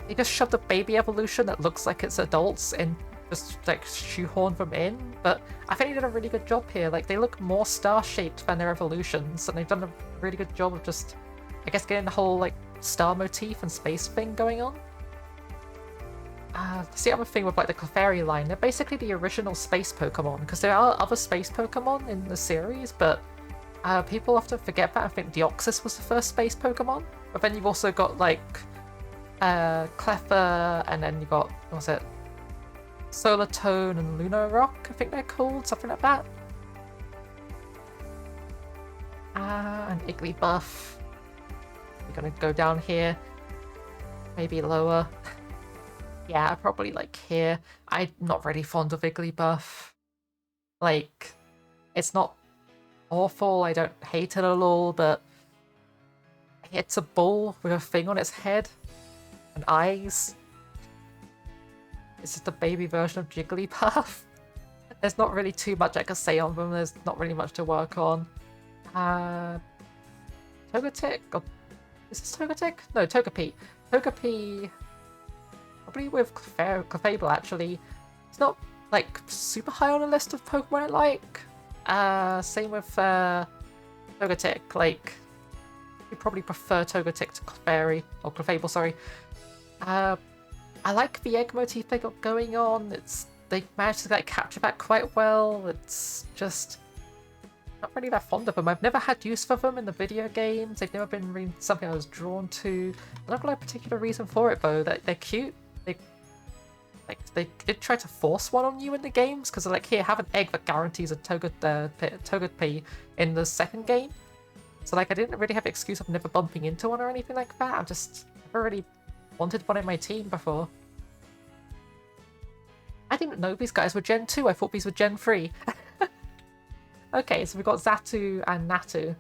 they just shoved a baby evolution that looks like it's adults and just like shoehorn them in, but I think they did a really good job here. Like, they look more star-shaped than their evolutions, and they've done a really good job of just, I guess, getting the whole like star motif and space thing going on. That's the other thing with like the Clefairy line. They're basically the original space Pokemon, because there are other space Pokemon in the series, but people often forget that. I think Deoxys was the first space Pokemon, but then you've also got like Clefairy, and then you got, what was it? Solartone and Lunarok, I think they're called, something like that. And Igglybuff. We're gonna go down here. Maybe lower. Yeah, probably like here. I'm not really fond of Igglybuff. Like, it's not awful, I don't hate it at all, but it's a bull with a thing on its head and eyes. It's just a baby version of Jigglypuff. there's not really too much I can say on them. There's not really much to work on. Togetic? Or, is this Togetic? No, Togepi. Togepi, probably with Clefable, actually. It's not, like, super high on the list of Pokemon I like. Same with Togetic. Like, you probably prefer Togetic to Clefairy, or Clefable, sorry. I like the egg motif they got going on. They managed to like capture that quite well. It's just not really that fond of them. I've never had use for them in the video games. They've never been really something I was drawn to. I don't got a particular reason for it though. They're cute. They did try to force one on you in the games because they're like, here, have an egg that guarantees a Togepi in the second game. So like, I didn't really have an excuse of never bumping into one or anything like that. I've just never really wanted one in my team before. I didn't know these guys were Gen 2. I thought these were Gen 3. Okay, so we've got Xatu and Natu.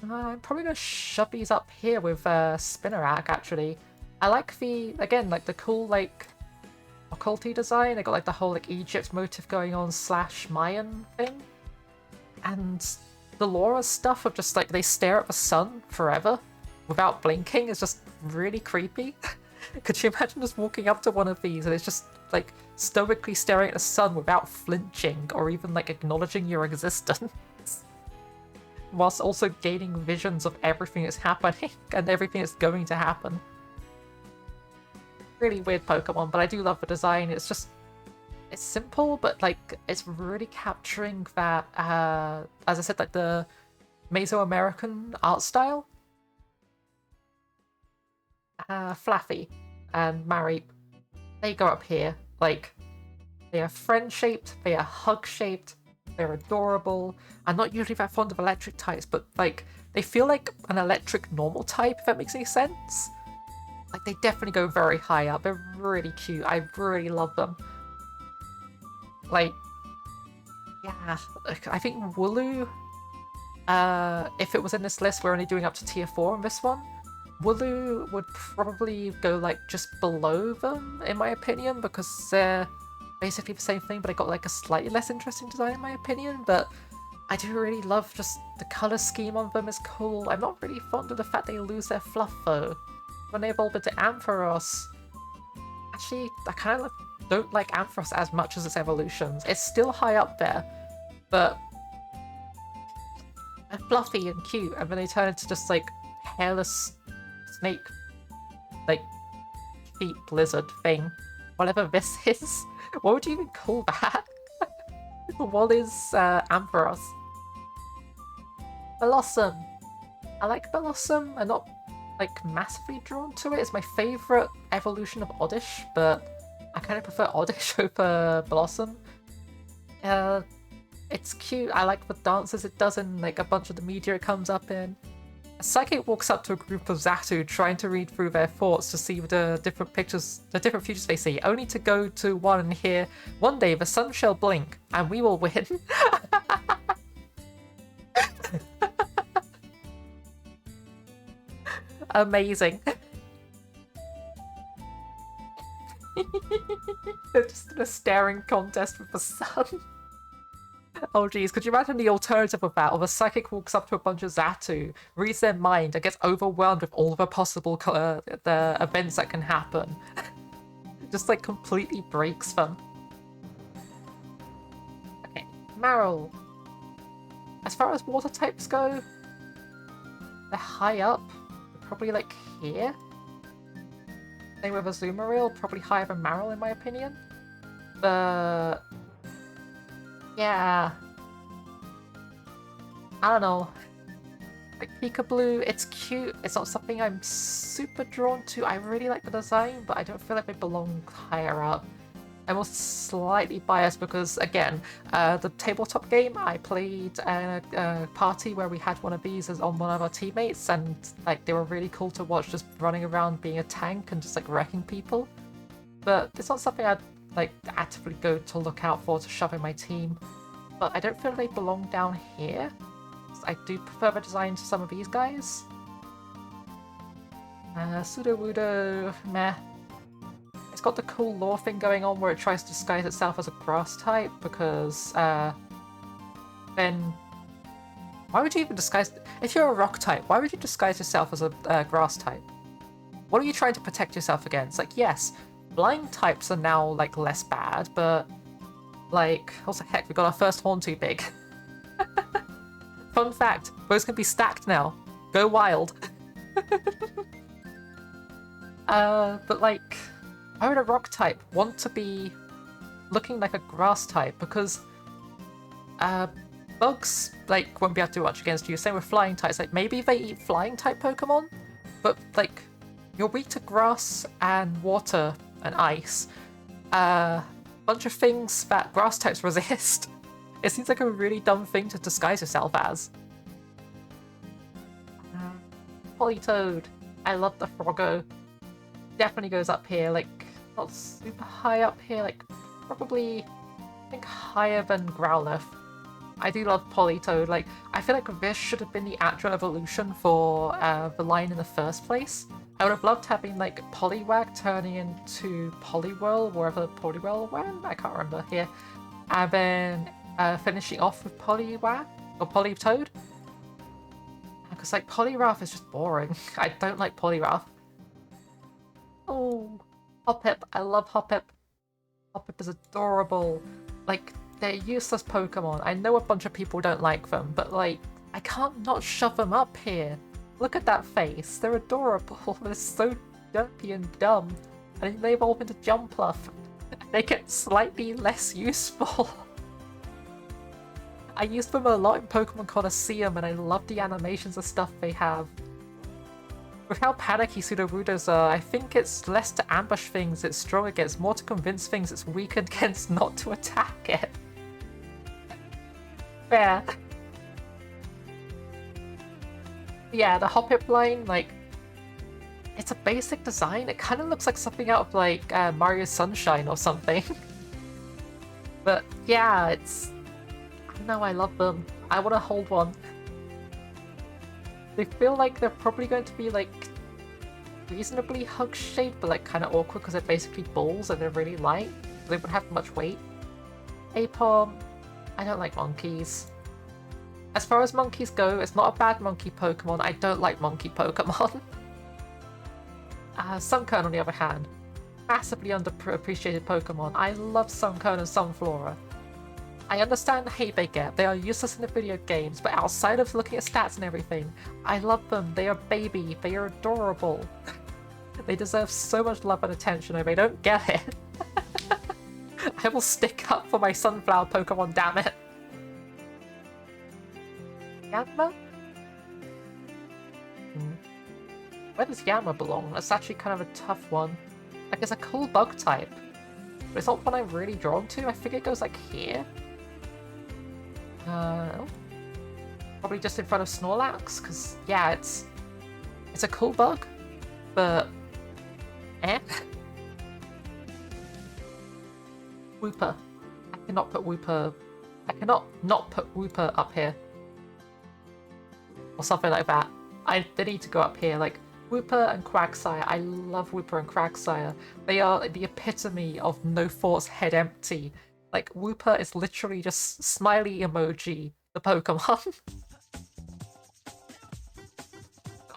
I'm probably going to shove these up here with Spinarak, actually. I like again, like the cool, like, occulty design. They got like the whole like Egypt motif going on / Mayan thing. And the Laura stuff of just like they stare at the sun forever without blinking is just really creepy. Could you imagine just walking up to one of these and it's just like stoically staring at the sun without flinching or even like acknowledging your existence? Whilst also gaining visions of everything that's happening and everything that's going to happen. Really weird Pokemon, but I do love the design. It's simple, but like it's really capturing that, as I said, like the Mesoamerican art style. Flaffy and Mareep, they go up here. Like, they are friend-shaped, they are hug-shaped, they're adorable. I'm not usually that fond of electric types, but like, they feel like an electric normal type, if that makes any sense. Like, they definitely go very high up. They're really cute. I really love them. Like, yeah, I think Wooloo, if it was in this list, we're only doing up to tier 4 on this one. Wooloo would probably go like just below them, in my opinion, because they're basically the same thing, but they got like a slightly less interesting design, in my opinion. But I do really love just the color scheme on them is cool. I'm not really fond of the fact they lose their fluff though. When they evolve into Ampharos, actually, I kind of don't like Ampharos as much as its evolutions. It's still high up there, but they're fluffy and cute, and then they turn into just like hairless snake, like, feet lizard thing. Whatever this is. What would you even call that? What is Ampharos? Blossom. I like Blossom. I'm not like massively drawn to it. It's my favourite evolution of Oddish, but I kind of prefer Oddish over Blossom. It's cute. I like the dances it does in like a bunch of the media it comes up in. A psychic walks up to a group of Xatu trying to read through their thoughts to see the different futures they see, only to go to one and hear, "One day the sun shall blink and we will win." Amazing. They're just in a staring contest with the sun. Oh geez, could you imagine the alternative of that? Or the psychic walks up to a bunch of Xatu, reads their mind, and gets overwhelmed with all the possible the events that can happen. Just like completely breaks them. Okay, Marill. As far as water types go, they're high up. They're probably like here. Same with Azumarill, probably higher than Marill in my opinion. But yeah, I don't know. Like Peekaboo, it's cute. It's not something I'm super drawn to. I really like the design, but I don't feel like they belong higher up. I'm also slightly biased because, again, the tabletop game, I played a party where we had one of these as on one of our teammates, and like they were really cool to watch, just running around being a tank and just like wrecking people. But it's not something I'd like actively go to look out for to shove in my team. But I don't feel they belong down here. I do prefer the design to some of these guys. Sudowoodo, meh. It's got the cool lore thing going on where it tries to disguise itself as a grass type, because then why would you even disguise... If you're a rock type, why would you disguise yourself as a grass type? What are you trying to protect yourself against? Like, yes, blind types are now, like, less bad, but, like, what the heck, we got our first horn too big. Fun fact, bows can be stacked now. Go wild. But, like, why would a rock type want to be looking like a grass type? Because, bugs, like, won't be able to do much against you. Same with flying types. Like, maybe they eat flying type Pokemon, but, like, you're weak to grass and water and ice. Bunch of things that grass types resist. It seems like a really dumb thing to disguise yourself as. Politoed. I love the Froggo. Definitely goes up here, like, not super high up here, like, probably, I think, higher than Growlithe. I do love Politoed. Like, I feel like this should have been the actual evolution for the line in the first place. I would have loved having, like, Poliwag turning into Poliwhirl, wherever Poliwhirl went, I can't remember here. And then finishing off with Poliwag, or Politoed. Because, like, Poliwrath is just boring. I don't like Poliwrath. Oh, Hoppip. I love Hoppip. Hoppip is adorable. Like, they're useless Pokemon. I know a bunch of people don't like them, but, like, I can't not shove them up here. Look at that face. They're adorable. They're so derpy and dumb. And they evolve into Jumpluff. They get slightly less useful. I used them a lot in Pokemon Colosseum, and I love the animations and stuff they have. With how panicky Sudowoodos are, I think it's less to ambush things it's strong against, more to convince things it's weak against not to attack it. Fair. Yeah, the Hoppip line, like, it's a basic design. It kind of looks like something out of, like, Mario Sunshine or something. But yeah, it's... I don't know, I love them. I want to hold one. They feel like they're probably going to be, like, reasonably hug-shaped, but, like, kind of awkward because they're basically balls and they're really light. They wouldn't have much weight. Apom. I don't like monkeys. As far as monkeys go, it's not a bad monkey Pokemon. I don't like monkey Pokemon. Sunkern, on the other hand. Massively underappreciated Pokemon. I love Sunkern and Sunflora. I understand the hate they get. They are useless in the video games, but outside of looking at stats and everything, I love them. They are baby. They are adorable. They deserve so much love and attention, and they don't get it. I will stick up for my sunflower Pokemon, damn it. Yanma? Where does Yanma belong? That's actually kind of a tough one. Like, it's a cool bug type, but it's not one I'm really drawn to. I think it goes, like, here. Probably just in front of Snorlax, because, yeah, it's a cool bug, but... eh? Wooper. I cannot put Wooper... I cannot not put Wooper up here. Or something like that. They need to go up here, like, Wooper and Quagsire. I love Wooper and Quagsire. They are the epitome of no thoughts, head empty. Like, Wooper is literally just smiley emoji, the Pokemon.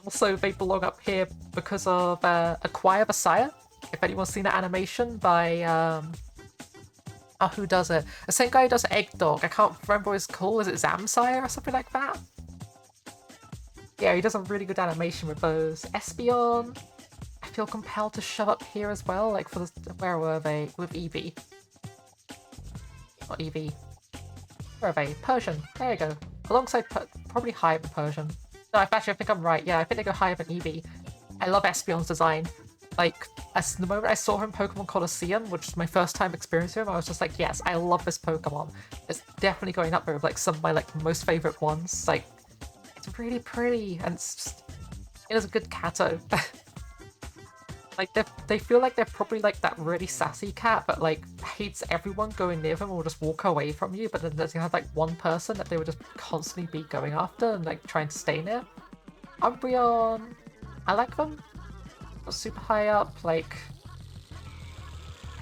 Also, they belong up here because of Acquire the Sire. If anyone's seen that animation by, oh, who does it? The same guy who does Egg Dog. I can't remember what it's called. Is it Zamsire or something like that? Yeah, he does a really good animation with those. Espeon, I feel compelled to shove up here as well, like for the... where were they? With Eevee. Not Eevee. Where are they? Persian. There you go. Alongside... probably higher than Persian. No, actually, I think I'm right. Yeah, I think they go higher than Eevee. I love Espeon's design. Like, as the moment I saw him in Pokemon Colosseum, which was my first time experiencing him, I was just like, yes, I love this Pokemon. It's definitely going up there with, like, some of my, like, most favorite ones. Like, it's really pretty, and it's just... it is a good Kato. Like, they feel like they're probably, like, that really sassy cat, but, like, hates everyone going near them or will just walk away from you, but then they have, like, one person that they would just constantly be going after and, like, trying to stay near. Umbreon... I like them. Not super high up, like...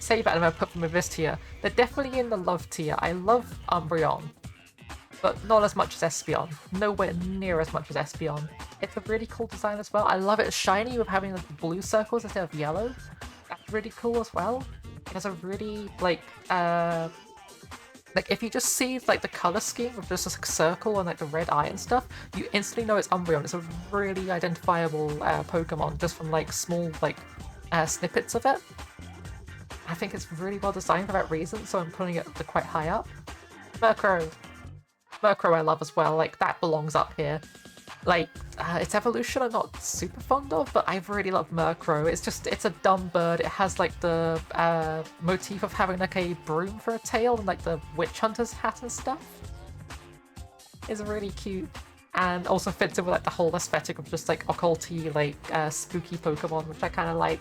say that and I'm gonna put them in this tier. They're definitely in the love tier. I love Umbreon, but not as much as Espeon. Nowhere near as much as Espeon. It's a really cool design as well. I love it shiny with having like blue circles instead of yellow. That's really cool as well. It has a really like if you just see like the color scheme of just a circle and like the red eye and stuff, you instantly know it's Umbreon. It's a really identifiable Pokemon just from like small like snippets of it. I think it's really well designed for that reason, so I'm putting it quite high up. Murkrow. Murkrow I love as well, like that belongs up here. Like, its evolution I'm not super fond of, but I really love Murkrow. It's a dumb bird. It has like the motif of having like a broom for a tail and like the witch hunter's hat and stuff. It's really cute. And also fits in with like the whole aesthetic of just like occulty, like spooky Pokemon, which I kind of like.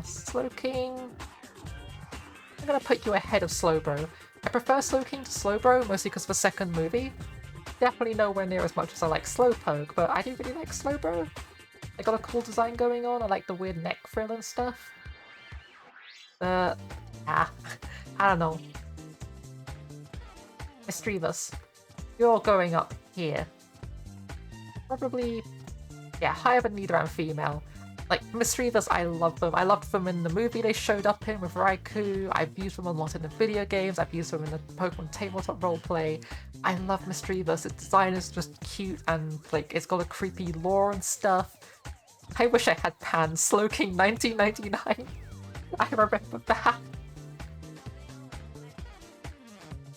Slowking. I'm gonna put you ahead of Slowbro. I prefer Slowking to Slowbro, mostly because of the second movie. Definitely nowhere near as much as I like Slowpoke, but I do really like Slowbro. They got a cool design going on. I like the weird neck frill and stuff. I don't know. Misdreavus, you're going up here. Probably, yeah, higher than Nidoran female. Like, Misdreavus, I love them. I loved them in the movie they showed up in with Raikou. I've used them a lot in the video games. I've used them in the Pokemon tabletop roleplay. I love Misdreavus. Its design is just cute and, like, it's got a creepy lore and stuff. I wish I had Pan Slowking 1999. I remember that.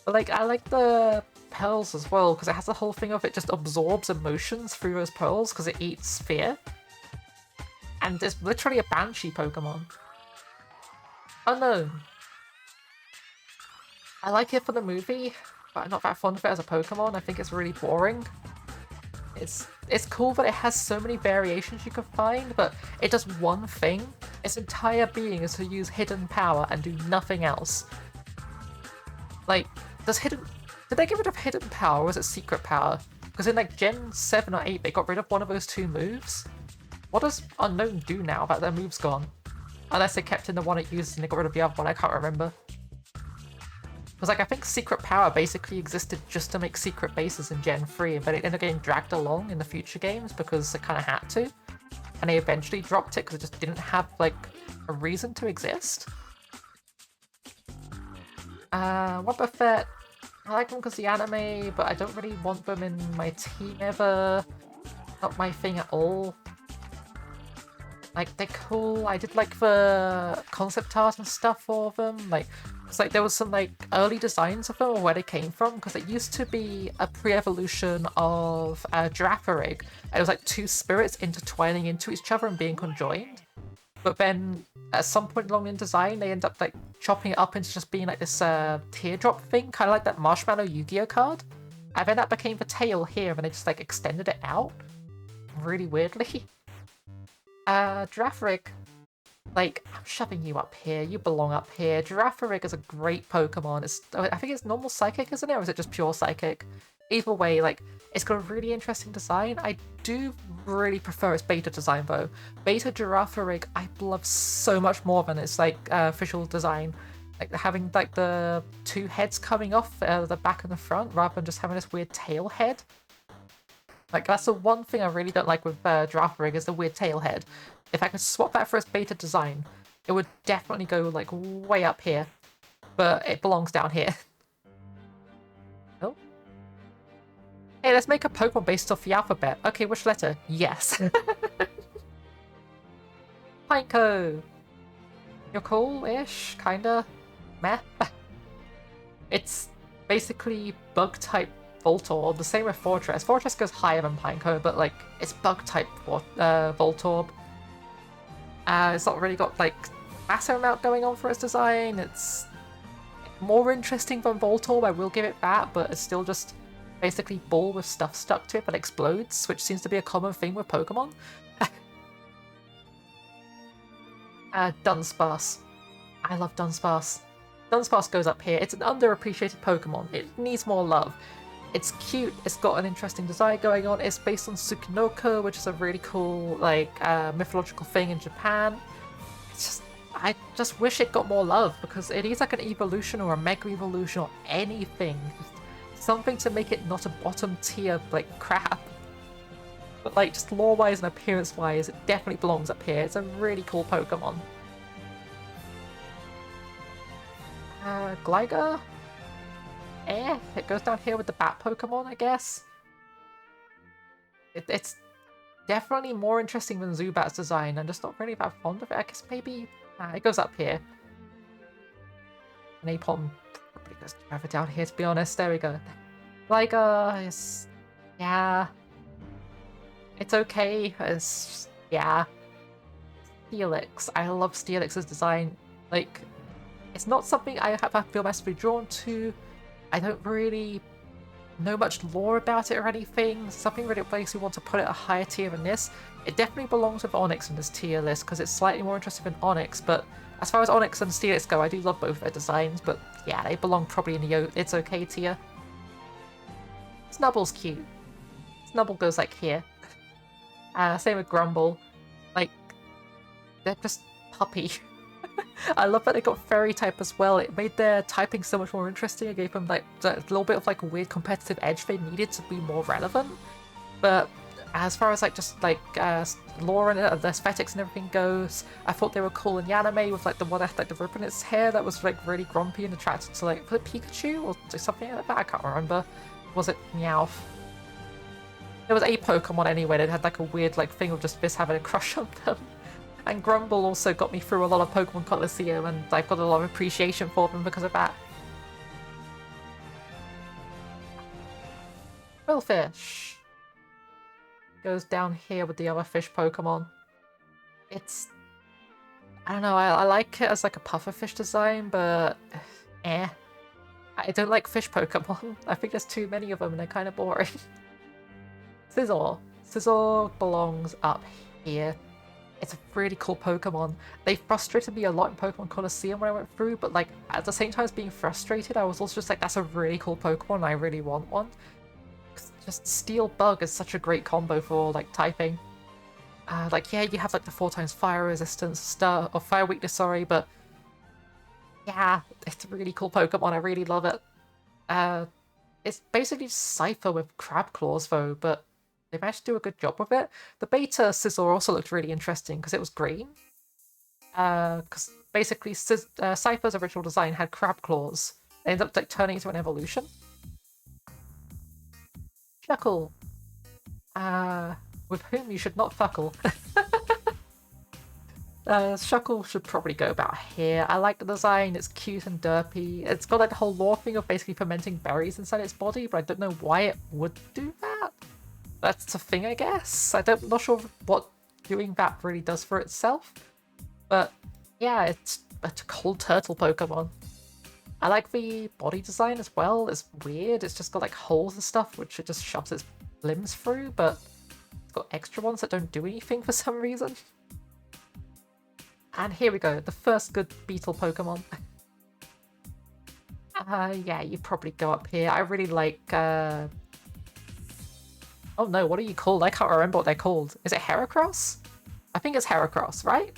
But, like, I like the pearls as well, because it has the whole thing of it just absorbs emotions through those pearls, because it eats fear. And it's literally a Banshee Pokemon. Unknown. I like it for the movie, but I'm not that fond of it as a Pokemon. I think it's really boring. It's cool that it has so many variations you can find, but it does one thing. Its entire being is to use Hidden Power and do nothing else. Like, did they get rid of Hidden Power or was it Secret Power? Because in like Gen 7 or 8 they got rid of one of those two moves. What does Unknown do now that their move's gone? Unless they kept in the one it uses and they got rid of the other one, I can't remember. Because like I think Secret Power basically existed just to make secret bases in Gen 3, but it ended up getting dragged along in the future games because it kind of had to. And they eventually dropped it because it just didn't have like a reason to exist. Wobbuffet, I like them because the anime, but I don't really want them in my team ever. Not my thing at all. Like, they're cool. I did like the concept art and stuff for them. Like, it's like there was some like early designs of them or where they came from, because it used to be a pre-evolution of Girafarig. It was like two spirits intertwining into each other and being conjoined. But then at some point along in design, they end up like chopping it up into just being like this teardrop thing, kind of like that Marshmallow Yu-Gi-Oh card. And then that became the tail here, and they just like extended it out really weirdly. Girafarig, like, I'm shoving you up here, you belong up here. Girafarig is a great Pokemon. I think it's normal Psychic, isn't it? Or is it just pure Psychic? Either way, like, it's got a really interesting design. I do really prefer its beta design, though. Beta Girafarig, I love so much more than its, like, official design. Like, having, like, the two heads coming off the back and the front, rather than just having this weird tail head. Like, that's the one thing I really don't like with Girafarig is the weird tail head. If I could swap that for its beta design, it would definitely go, like, way up here. But it belongs down here. Oh. Hey, let's make a Pokemon based off the alphabet. Okay, which letter? Yes. Pineco! You're cool-ish, kinda. Meh. It's basically bug-type Voltorb, the same with Fortress. Fortress goes higher than Pineco, but like it's bug-type Voltorb. It's not really got like massive amount going on for its design. It's more interesting than Voltorb, I will give it that, but it's still just basically ball with stuff stuck to it that explodes, which seems to be a common thing with Pokemon. Dunsparce. I love Dunsparce. Dunsparce goes up here. It's an underappreciated Pokemon. It needs more love. It's cute, it's got an interesting design going on, it's based on Tsukinoko, which is a really cool, like, mythological thing in Japan. It's just, I just wish it got more love, because it needs like an evolution or a mega evolution or anything. Just something to make it not a bottom tier like crap. But like just lore-wise and appearance-wise, it definitely belongs up here. It's a really cool Pokemon. Gligar? It goes down here with the bat Pokemon, I guess. It's definitely more interesting than Zubat's design. I'm just not really that fond of it. I guess maybe... it goes up here. Napalm probably goes further down here, to be honest. There we go. Gligar is... yeah. It's okay. It's... yeah. Steelix. I love Steelix's design. Like, it's not something I feel massively drawn to. I don't really know much lore about it or anything. Something really makes me want to put it a higher tier than this. It definitely belongs with Onix in this tier list because it's slightly more interesting than Onix, but as far as Onix and Steelix go, I do love both their designs, but yeah, they belong probably in the it's okay tier. Snubble's cute. Snubble goes like here. Same with Grumble. Like, they're just puppy. I love that they got fairy type as well. It made their typing so much more interesting. It gave them like a little bit of like a weird competitive edge they needed to be more relevant. But as far as like just like lore and the aesthetics and everything goes, I thought they were cool in the anime with like the one that had like the rip in its hair that was like really grumpy and attracted to like, was it Pikachu or something like that? I can't remember. Was it Meowth? There was a Pokemon anyway that had like a weird like thing of just this having a crush on them. And Grumble also got me through a lot of Pokemon Coliseum, and I've got a lot of appreciation for them because of that. Quillfish goes down here with the other fish Pokemon. It's... I don't know, I like it as like a pufferfish design, but... I don't like fish Pokemon. I think there's too many of them and they're kind of boring. Scizor. Scizor belongs up here. It's a really cool Pokemon. They frustrated me a lot in Pokemon Coliseum when I went through, but like at the same time as being frustrated, I was also just like, that's a really cool Pokemon and I really want one. Just Steel Bug is such a great combo for like typing. Like yeah, you have like the 4x fire resistance, or fire weakness, sorry, but yeah, it's a really cool Pokemon. I really love it. It's basically Cypher with Crab Claws though, but they managed to do a good job with it. The beta Scizor also looked really interesting because it was green. Because basically Cypher's original design had crab claws. They ended up like turning into an evolution. Shuckle. With whom you should not fuckle. Shuckle should probably go about here. I like the design, it's cute and derpy. It's got like the whole lore thing of basically fermenting berries inside its body, but I don't know why it would do that. That's a thing, I guess. I'm not sure what doing that really does for itself. But yeah, it's a cold turtle Pokemon. I like the body design as well. It's weird. It's just got like holes and stuff, which it just shoves its limbs through, but it's got extra ones that don't do anything for some reason. And here we go, the first good beetle Pokemon. Yeah, you probably go up here. I really like, oh no, what are you called? I can't remember what they're called. Is it Heracross? I think it's Heracross, right?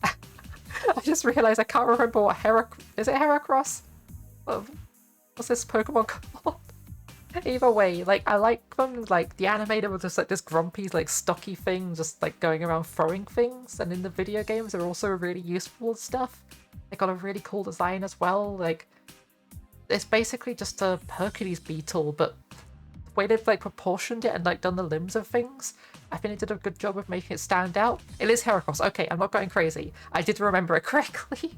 I just realized I can't remember what is it Heracross? What's this Pokemon called? Either way, like, I like them, like, the animator was just like this grumpy, like, stocky thing, just like going around throwing things, and in the video games they're also really useful and stuff. They got a really cool design as well, like, it's basically just a Hercules beetle, but the way they've, like, proportioned it and, like, done the limbs of things, I think they did a good job of making it stand out. It is Heracross, okay, I'm not going crazy. I did remember it correctly.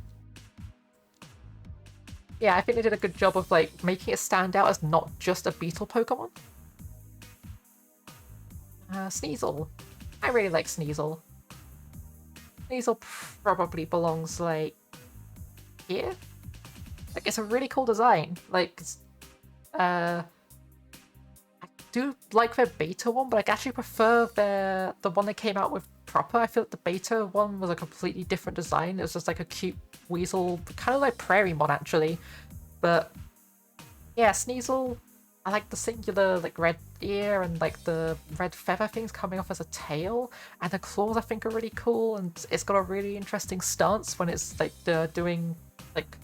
Yeah, I think they did a good job of, like, making it stand out as not just a beetle Pokemon. Sneasel. I really like Sneasel. Sneasel probably belongs, like, here? Like, it's a really cool design. Like, I do like their beta one, but I actually prefer the one they came out with proper. I feel like the beta one was a completely different design. It was just like a cute weasel, kind of like Prairiemon actually. But yeah, Sneasel, I like the singular like red ear and like the red feather things coming off as a tail, and the claws I think are really cool, and it's got a really interesting stance when it's like doing like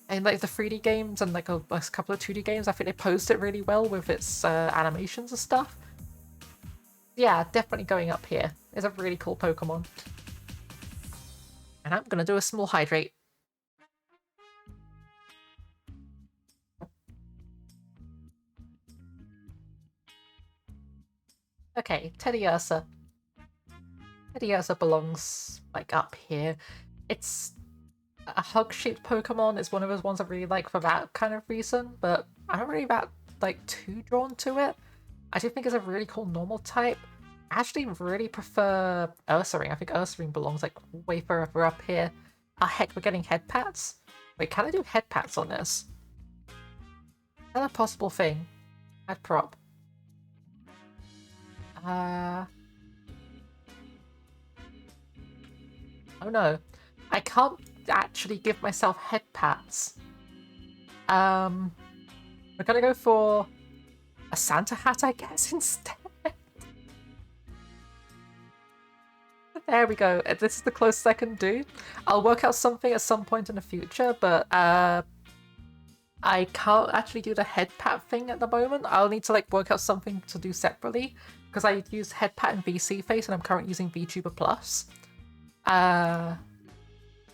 in like the 3D games and like a couple of 2D games. I think they posed it really well with its animations and stuff. Yeah, definitely going up here. It's a really cool Pokemon. And I'm gonna do a small hydrate. Okay, Teddiursa. Teddiursa belongs like up here. It's a hug-shaped Pokemon. It's one of those ones I really like for that kind of reason, but I'm not really that like too drawn to it. I do think it's a really cool normal type. I actually really prefer Ursaring. I think Ursaring belongs like way further up here. Ah, heck, we're getting head pats. Wait, can I do head pats on this? Is that a possible thing? Add prop. Oh no. I can't actually give myself head pats. We're gonna go for a Santa hat, I guess, instead. There we go. This is the closest I can do. I'll work out something at some point in the future, but I can't actually do the head pat thing at the moment. I'll need to like work out something to do separately because I use head pat and VC face, and I'm currently using VTuber Plus. So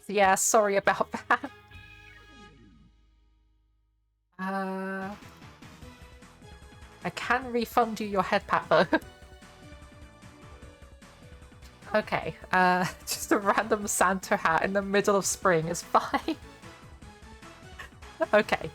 yeah, sorry about that. I can refund you your head pat though. Okay, just a random Santa hat in the middle of spring is fine. Okay.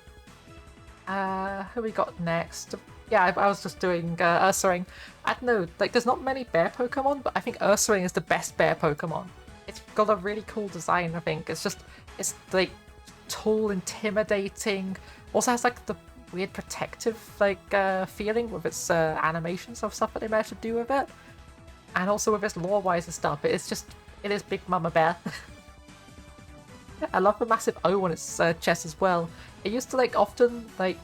Who we got next? Yeah, I was just doing Ursaring. I don't know, like there's not many bear Pokemon, but I think Ursaring is the best bear Pokemon. It's got a really cool design, I think. It's like tall, intimidating. Also has like the weird protective like feeling with its animations of stuff that they managed to do with it. And also with its lore-wise and stuff, it is Big Mama Bear. I love the massive O on its chest as well. It used to like often like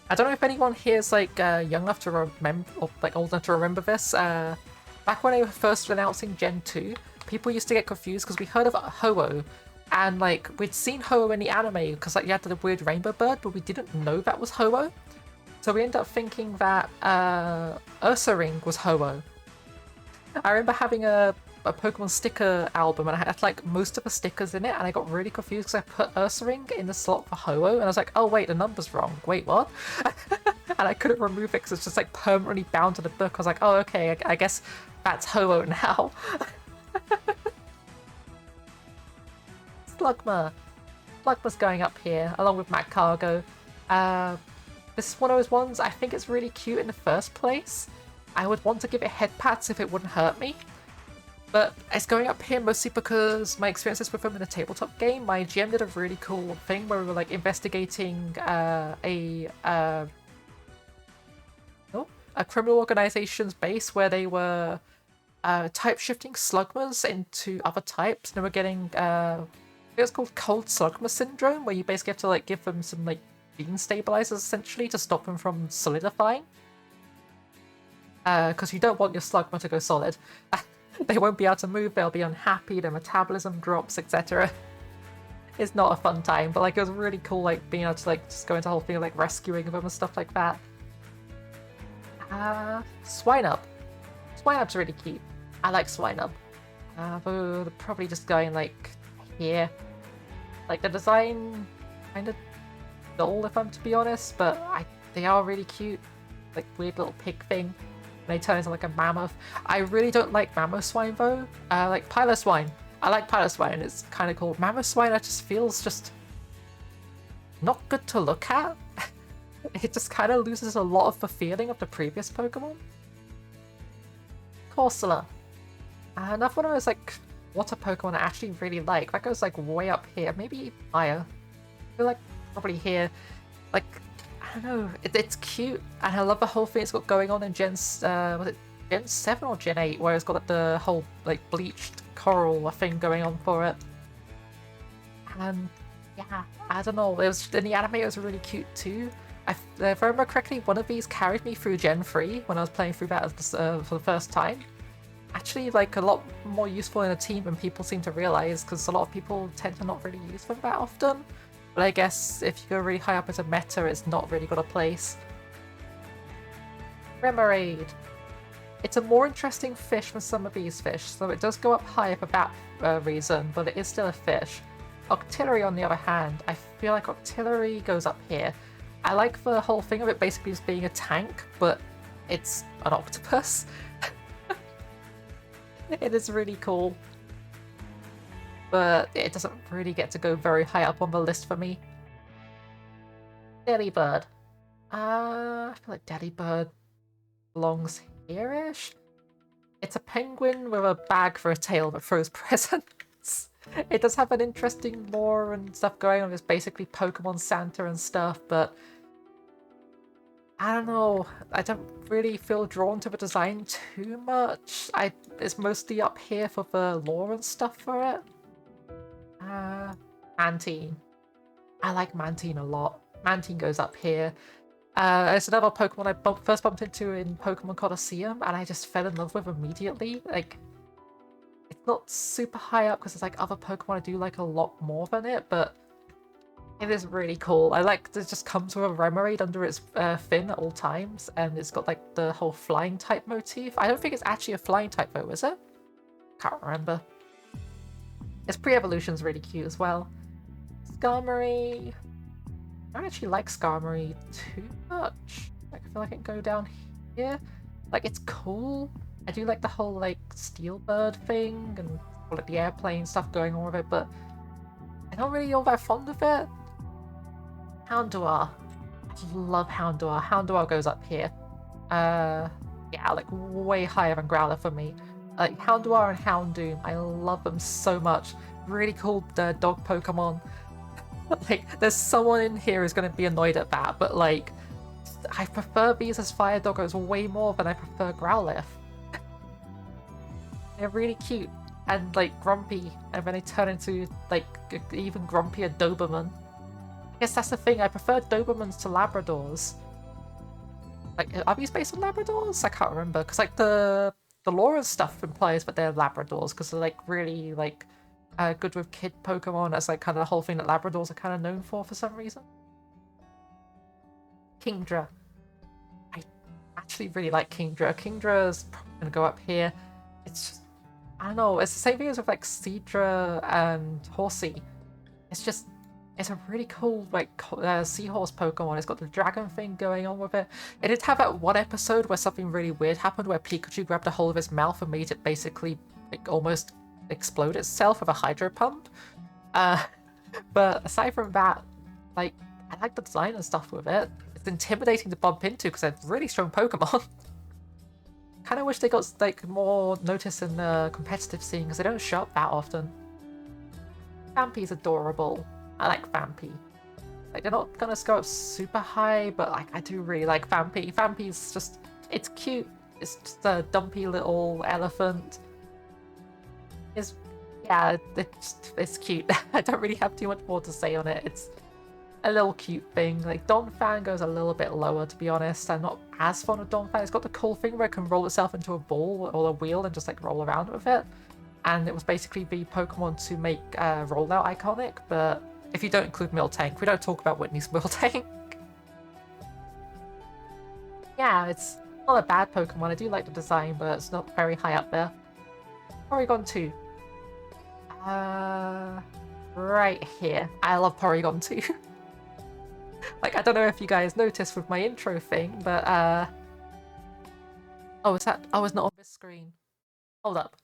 I don't know if anyone here is like young enough to remember or like old enough to remember this. Back when they were first announcing Gen 2, people used to get confused because we heard of Ho-Oh, and like we'd seen Ho-Oh in the anime because like you had the weird rainbow bird, but we didn't know that was Ho-Oh. So we ended up thinking that Ursaring was Ho-Oh. I remember having a Pokemon sticker album, and I had like most of the stickers in it, and I got really confused because I put Ursaring in the slot for Ho-Oh, and I was like, oh wait, the number's wrong. Wait, what? And I couldn't remove it because it's just like permanently bound to the book. I was like, oh okay, I guess that's Ho-Oh now. Slugma. Slugma's going up here, along with Magcargo. This is one of those ones, I think it's really cute in the first place. I would want to give it head pats if it wouldn't hurt me. But it's going up here mostly because my experiences with them in a tabletop game. My GM did a really cool thing where we were like investigating a criminal organization's base where they were type shifting Slugmas into other types. And they were getting it was called Cold Slugma Syndrome, where you basically have to like give them some like beam stabilizers essentially to stop them from solidifying. Because you don't want your Slugma to go solid. They won't be able to move, they'll be unhappy, their metabolism drops, etc. It's not a fun time, but like it was really cool like being able to like just go into the whole thing of like rescuing them and stuff like that. Swinub. Swinub's really cute. I like Swinub. They're probably just going like here. Like the design kind of dull if I'm to be honest, but they are really cute. Like weird little pig thing. And they turn into like a mammoth. I really don't like Mamoswine though. Like Piloswine. I like Piloswine, it's kind of cool. Mamoswine it just feels just not good to look at. It just kind of loses a lot of the feeling of the previous Pokemon. Corsola. Another one of those like water Pokemon I actually really like. That goes like way up here, maybe higher. I feel like probably here. Like I don't know, it's cute, and I love the whole thing it's got going on in was it Gen 7 or Gen 8, where it's got like, the whole like bleached coral thing going on for it. And yeah, I don't know, it was in the anime it was really cute too. if I remember correctly, one of these carried me through Gen 3 when I was playing through that for the first time. Actually, like, a lot more useful in a team than people seem to realize, because a lot of people tend to not really use them that often. But I guess if you go really high up as a meta, it's not really got a place. Remoraid. It's a more interesting fish than some of these fish, so it does go up higher for that reason, but it is still a fish. Octillery, on the other hand, I feel like Octillery goes up here. I like the whole thing of it basically just being a tank, but it's an octopus. It is really cool. But it doesn't really get to go very high up on the list for me. Delibird. I feel like Delibird belongs here-ish. It's a penguin with a bag for a tail that throws presents. It does have an interesting lore and stuff going on. It's basically Pokemon Santa and stuff, but I don't know. I don't really feel drawn to the design too much. It's mostly up here for the lore and stuff for it. Mantine. I like Mantine a lot. Mantine goes up here. It's another Pokemon I first bumped into in Pokemon Colosseum, and I just fell in love with immediately. Like, it's not super high up because there's like other Pokemon I do like a lot more than it, but it is really cool. I like that it just comes with a Remoraid under its fin at all times, and it's got like the whole flying type motif. I don't think it's actually a flying type though, is it? Can't remember. Its pre-evolution's really cute as well. Skarmory. I don't actually like Skarmory too much. Like, I feel like it can go down here. Like, it's cool. I do like the whole like steel bird thing and like the airplane stuff going on with it, but I'm not really all that fond of it. Houndour. I love Houndour. Houndour goes up here. Yeah, like way higher than Growler for me. Like Houndour and Houndoom, I love them so much. Really cool dog Pokemon. Like, there's someone in here who's going to be annoyed at that, but like, I prefer these as fire doggos way more than I prefer Growlithe. They're really cute and like grumpy, and then they turn into like even grumpier Doberman. I guess that's the thing, I prefer Dobermans to Labradors. Like, are these based on Labradors? I can't remember, because like the lore and stuff implies that they're Labradors, because they're like really like good with kid Pokemon. That's like kind of the whole thing that Labradors are kind of known for some reason. Kingdra. I actually really like Kingdra. Kingdra's probably going to go up here. It's just, I don't know, it's the same thing as with like Seadra and Horsey. It's just, it's a really cool like seahorse Pokemon. It's got the dragon thing going on with it. It did have that one episode where something really weird happened where Pikachu grabbed a hold of its mouth and made it basically like almost explode itself with a hydro pump. But aside from that, like, I like the design and stuff with it. It's intimidating to bump into because they're really strong Pokemon. Kind of wish they got like more notice in the competitive scene because they don't show up that often. Vampy's adorable. I like Vampy. Like, they're not gonna go up super high, but like, I do really like Vampy. Vampy's just, it's cute. It's just a dumpy little elephant. Yeah, it's cute. I don't really have too much more to say on it. It's a little cute thing. Like, Donphan goes a little bit lower, to be honest. I'm not as fond of Donphan. It's got the cool thing where it can roll itself into a ball or a wheel and just like roll around with it. And it was basically the Pokemon to make Rollout iconic, but if you don't include Miltank, we don't talk about Whitney's Miltank. Yeah, it's not a bad Pokemon. I do like the design, but it's not very high up there. Porygon 2. Right here. I love Porygon 2. Like, I don't know if you guys noticed with my intro thing, but oh, it's not on this screen. Hold up.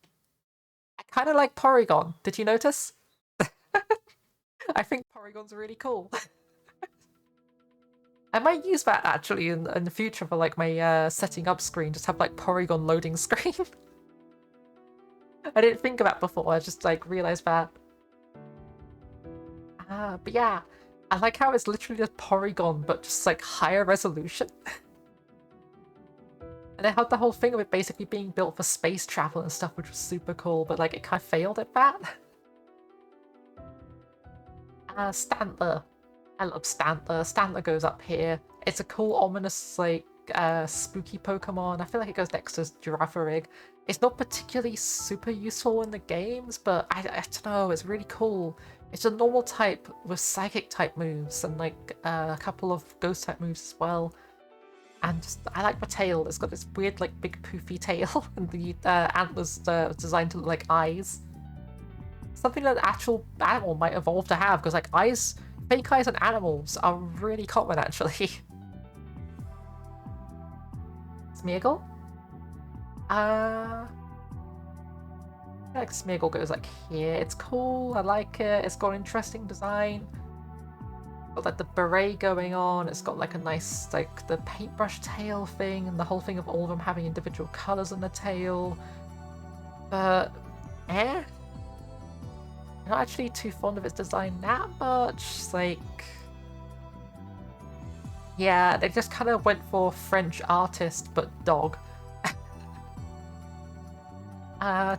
I kind of like Porygon. Did you notice? I think Porygon's really cool. I might use that actually in the future for like my setting up screen. Just have like Porygon loading screen. I didn't think of that before. I just like realized that. But yeah, I like how it's literally just Porygon, but just like higher resolution. And it had the whole thing of it basically being built for space travel and stuff, which was super cool, but like it kind of failed at that. Stantler. I love Stantler. Stantler goes up here. It's a cool, ominous, like, spooky Pokemon. I feel like it goes next to Girafarig. It's not particularly super useful in the games, but I don't know, it's really cool. It's a normal type with psychic type moves and like a couple of ghost type moves as well. And just, I like the tail. It's got this weird, like, big poofy tail, and the antlers designed to look like eyes. Something that an actual animal might evolve to have, because like eyes, fake eyes on animals are really common actually. Smeargle? I feel like Smeargle goes like here. It's cool, I like it, it's got an interesting design. Got like the beret going on, it's got like a nice, like the paintbrush tail thing, and the whole thing of all of them having individual colours on the tail. But, I'm not actually too fond of its design that much. It's like, yeah, they just kind of went for French artist, but dog.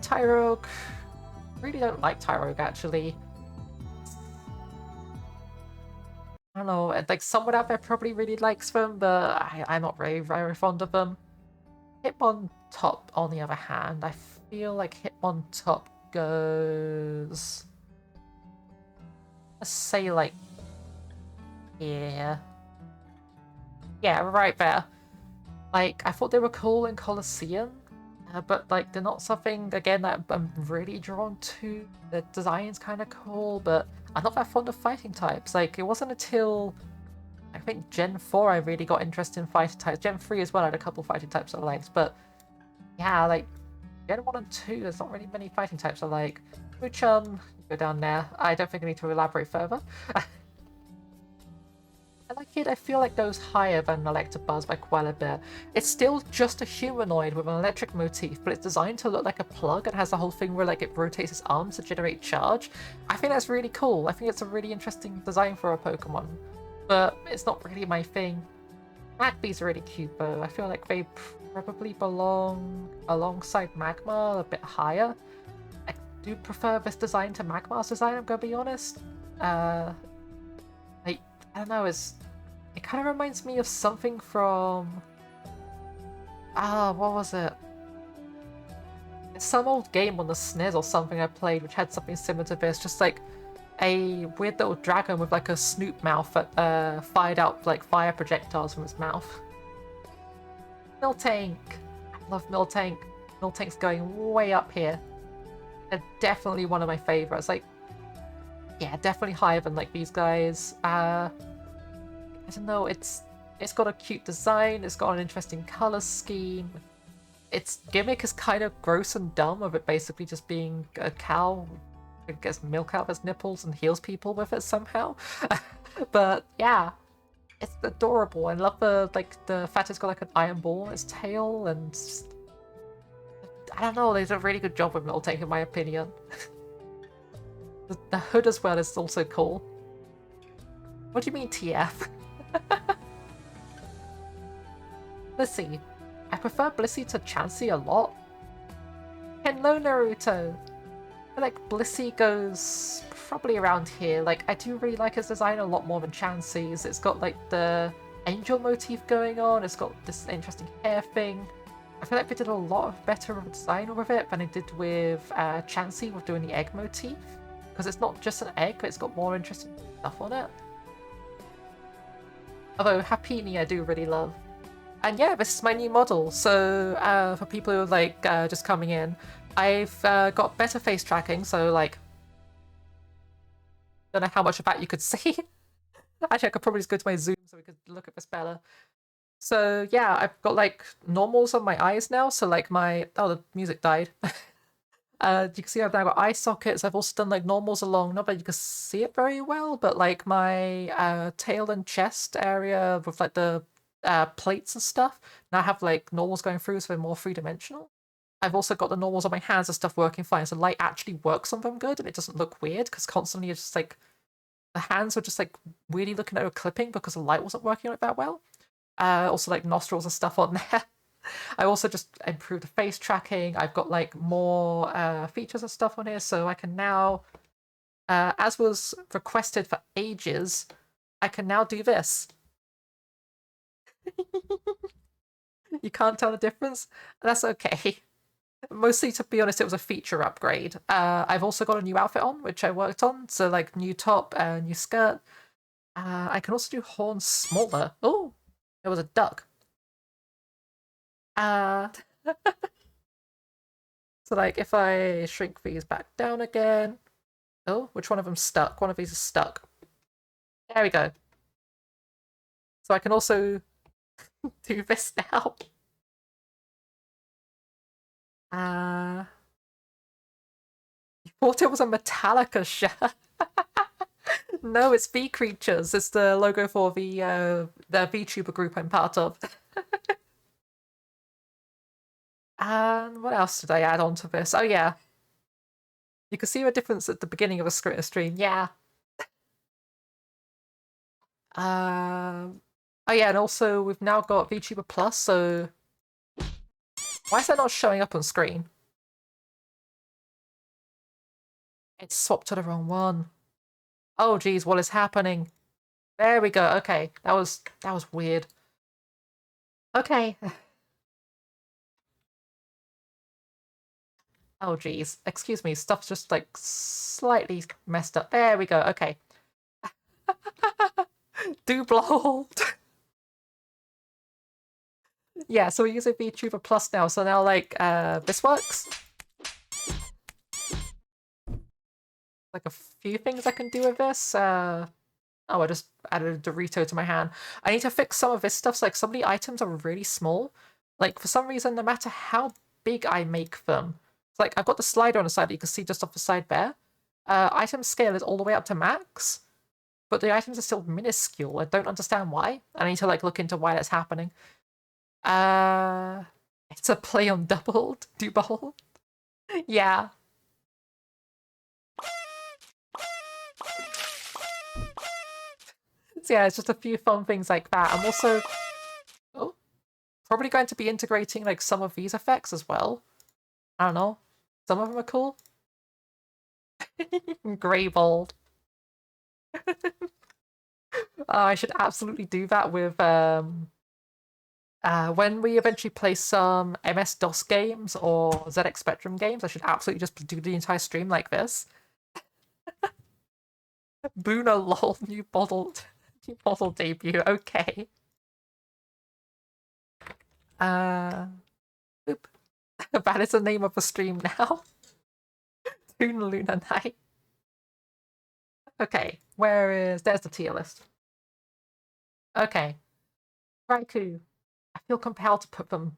Tyrogue. Really don't like Tyrogue, actually. I don't know, like someone out there probably really likes them, but I'm not very fond of them. Hitmontop, on the other hand, I feel like Hitmontop goes... Let's say like... here. Yeah, right there. Like, I thought they were cool in Colosseum, but like they're not something, again, that I'm really drawn to. The design's kind of cool, but I'm not that fond of fighting types. Like, it wasn't until I think Gen 4 I really got interested in fighting types. Gen 3 as well, I had a couple fighting types I liked, but yeah, like Gen 1 and 2, there's not really many fighting types I like. Muchum, go down there. I don't think I need to elaborate further. I like it. I feel like goes higher than Electabuzz by quite a bit. It's still just a humanoid with an electric motif, but it's designed to look like a plug and has the whole thing where like it rotates its arms to generate charge. I think that's really cool. I think it's a really interesting design for a Pokemon, but it's not really my thing. Magby's really cute though. I feel like they probably belong alongside Magmar a bit higher. I do prefer this design to Magmar's design, I'm gonna be honest. Like, I don't know, it kind of reminds me of something from... what was it? It's some old game on the SNES or something I played which had something similar to this, just like a weird little dragon with like a snoot mouth that fired out like fire projectiles from its mouth. Miltank! I love Miltank. Miltank's going way up here. They're definitely one of my favorites. Like, yeah, definitely higher than like these guys. I don't know, it's got a cute design, it's got an interesting color scheme. Its gimmick is kind of gross and dumb, of it basically just being a cow that gets milk out of its nipples and heals people with it somehow. But yeah, it's adorable. I love the fact it's got like an iron ball in its tail, and just, I don't know, they did a really good job with Miltank in my opinion. The hood as well is also cool. What do you mean TF? Blissey. I prefer Blissey to Chansey a lot. Hello, Naruto! I feel like Blissey goes probably around here. Like, I do really like his design a lot more than Chansey's. It's got like the angel motif going on, it's got this interesting hair thing. I feel like they did a lot better of a design with it than they did with Chansey with doing the egg motif. Because it's not just an egg, but it's got more interesting stuff on it. Although Happiny I do really love. And yeah, this is my new model. So for people who are like just coming in, I've got better face tracking. So like, don't know how much of that you could see. Actually, I could probably just go to my zoom so we could look at this better. So yeah, I've got like normals on my eyes now. So like my the music died. You can see I've now got eye sockets. I've also done like normals along, not that you can see it very well, but like my tail and chest area with like the plates and stuff. Now I have like normals going through, so they're more three-dimensional. I've also got the normals on my hands and stuff working fine, so light actually works on them good, and it doesn't look weird, because constantly it's just like, the hands were just like weirdly looking at a clipping because the light wasn't working on it that well. Also like nostrils and stuff on there. I also just improved the face tracking. I've got like more features and stuff on here, so I can now, as was requested for ages, I can now do this. You can't tell the difference? That's okay. Mostly, to be honest, it was a feature upgrade. I've also got a new outfit on, which I worked on. So, like, new top, new skirt. I can also do horns smaller. Oh, it was a duck. Uh, so, like, if I shrink these back down again. Oh, which one of them's stuck? One of these is stuck. There we go. So I can also do this now. You thought it was a Metallica shirt. No, it's V Creatures. It's the logo for the VTuber group I'm part of. And what else did I add on to this? Oh yeah, you can see the difference at the beginning of a stream. Yeah. Oh yeah, and also we've now got VTuber Plus. So why is that not showing up on screen? It's swapped to the wrong one. Oh geez, what is happening? There we go. Okay, that was weird. Okay. Oh geez, excuse me. Stuff's just like slightly messed up. There we go. Okay. Dublold. Yeah, so we're using VTuber Plus now. So now like this works. Like a few things I can do with this. Oh, I just added a Dorito to my hand. I need to fix some of this stuff. So, like, some of the items are really small. Like, for some reason, no matter how big I make them, it's like, I've got the slider on the side that you can see just off the side there. Item scale is all the way up to max, but the items are still minuscule. I don't understand why. I need to, like, look into why that's happening. It's a play on doubled, Dubold. Yeah. So yeah, it's just a few fun things like that. I'm also probably going to be integrating like some of these effects as well. I don't know. Some of them are cool. Greybold. I should absolutely do that with when we eventually play some MS-DOS games or ZX Spectrum games. I should absolutely just do the entire stream like this. Buna lol, new model debut. Okay. Oop. That is the name of the stream now. Toon Luna Night. Okay, there's the tier list. Okay. Raikou. I feel compelled to put them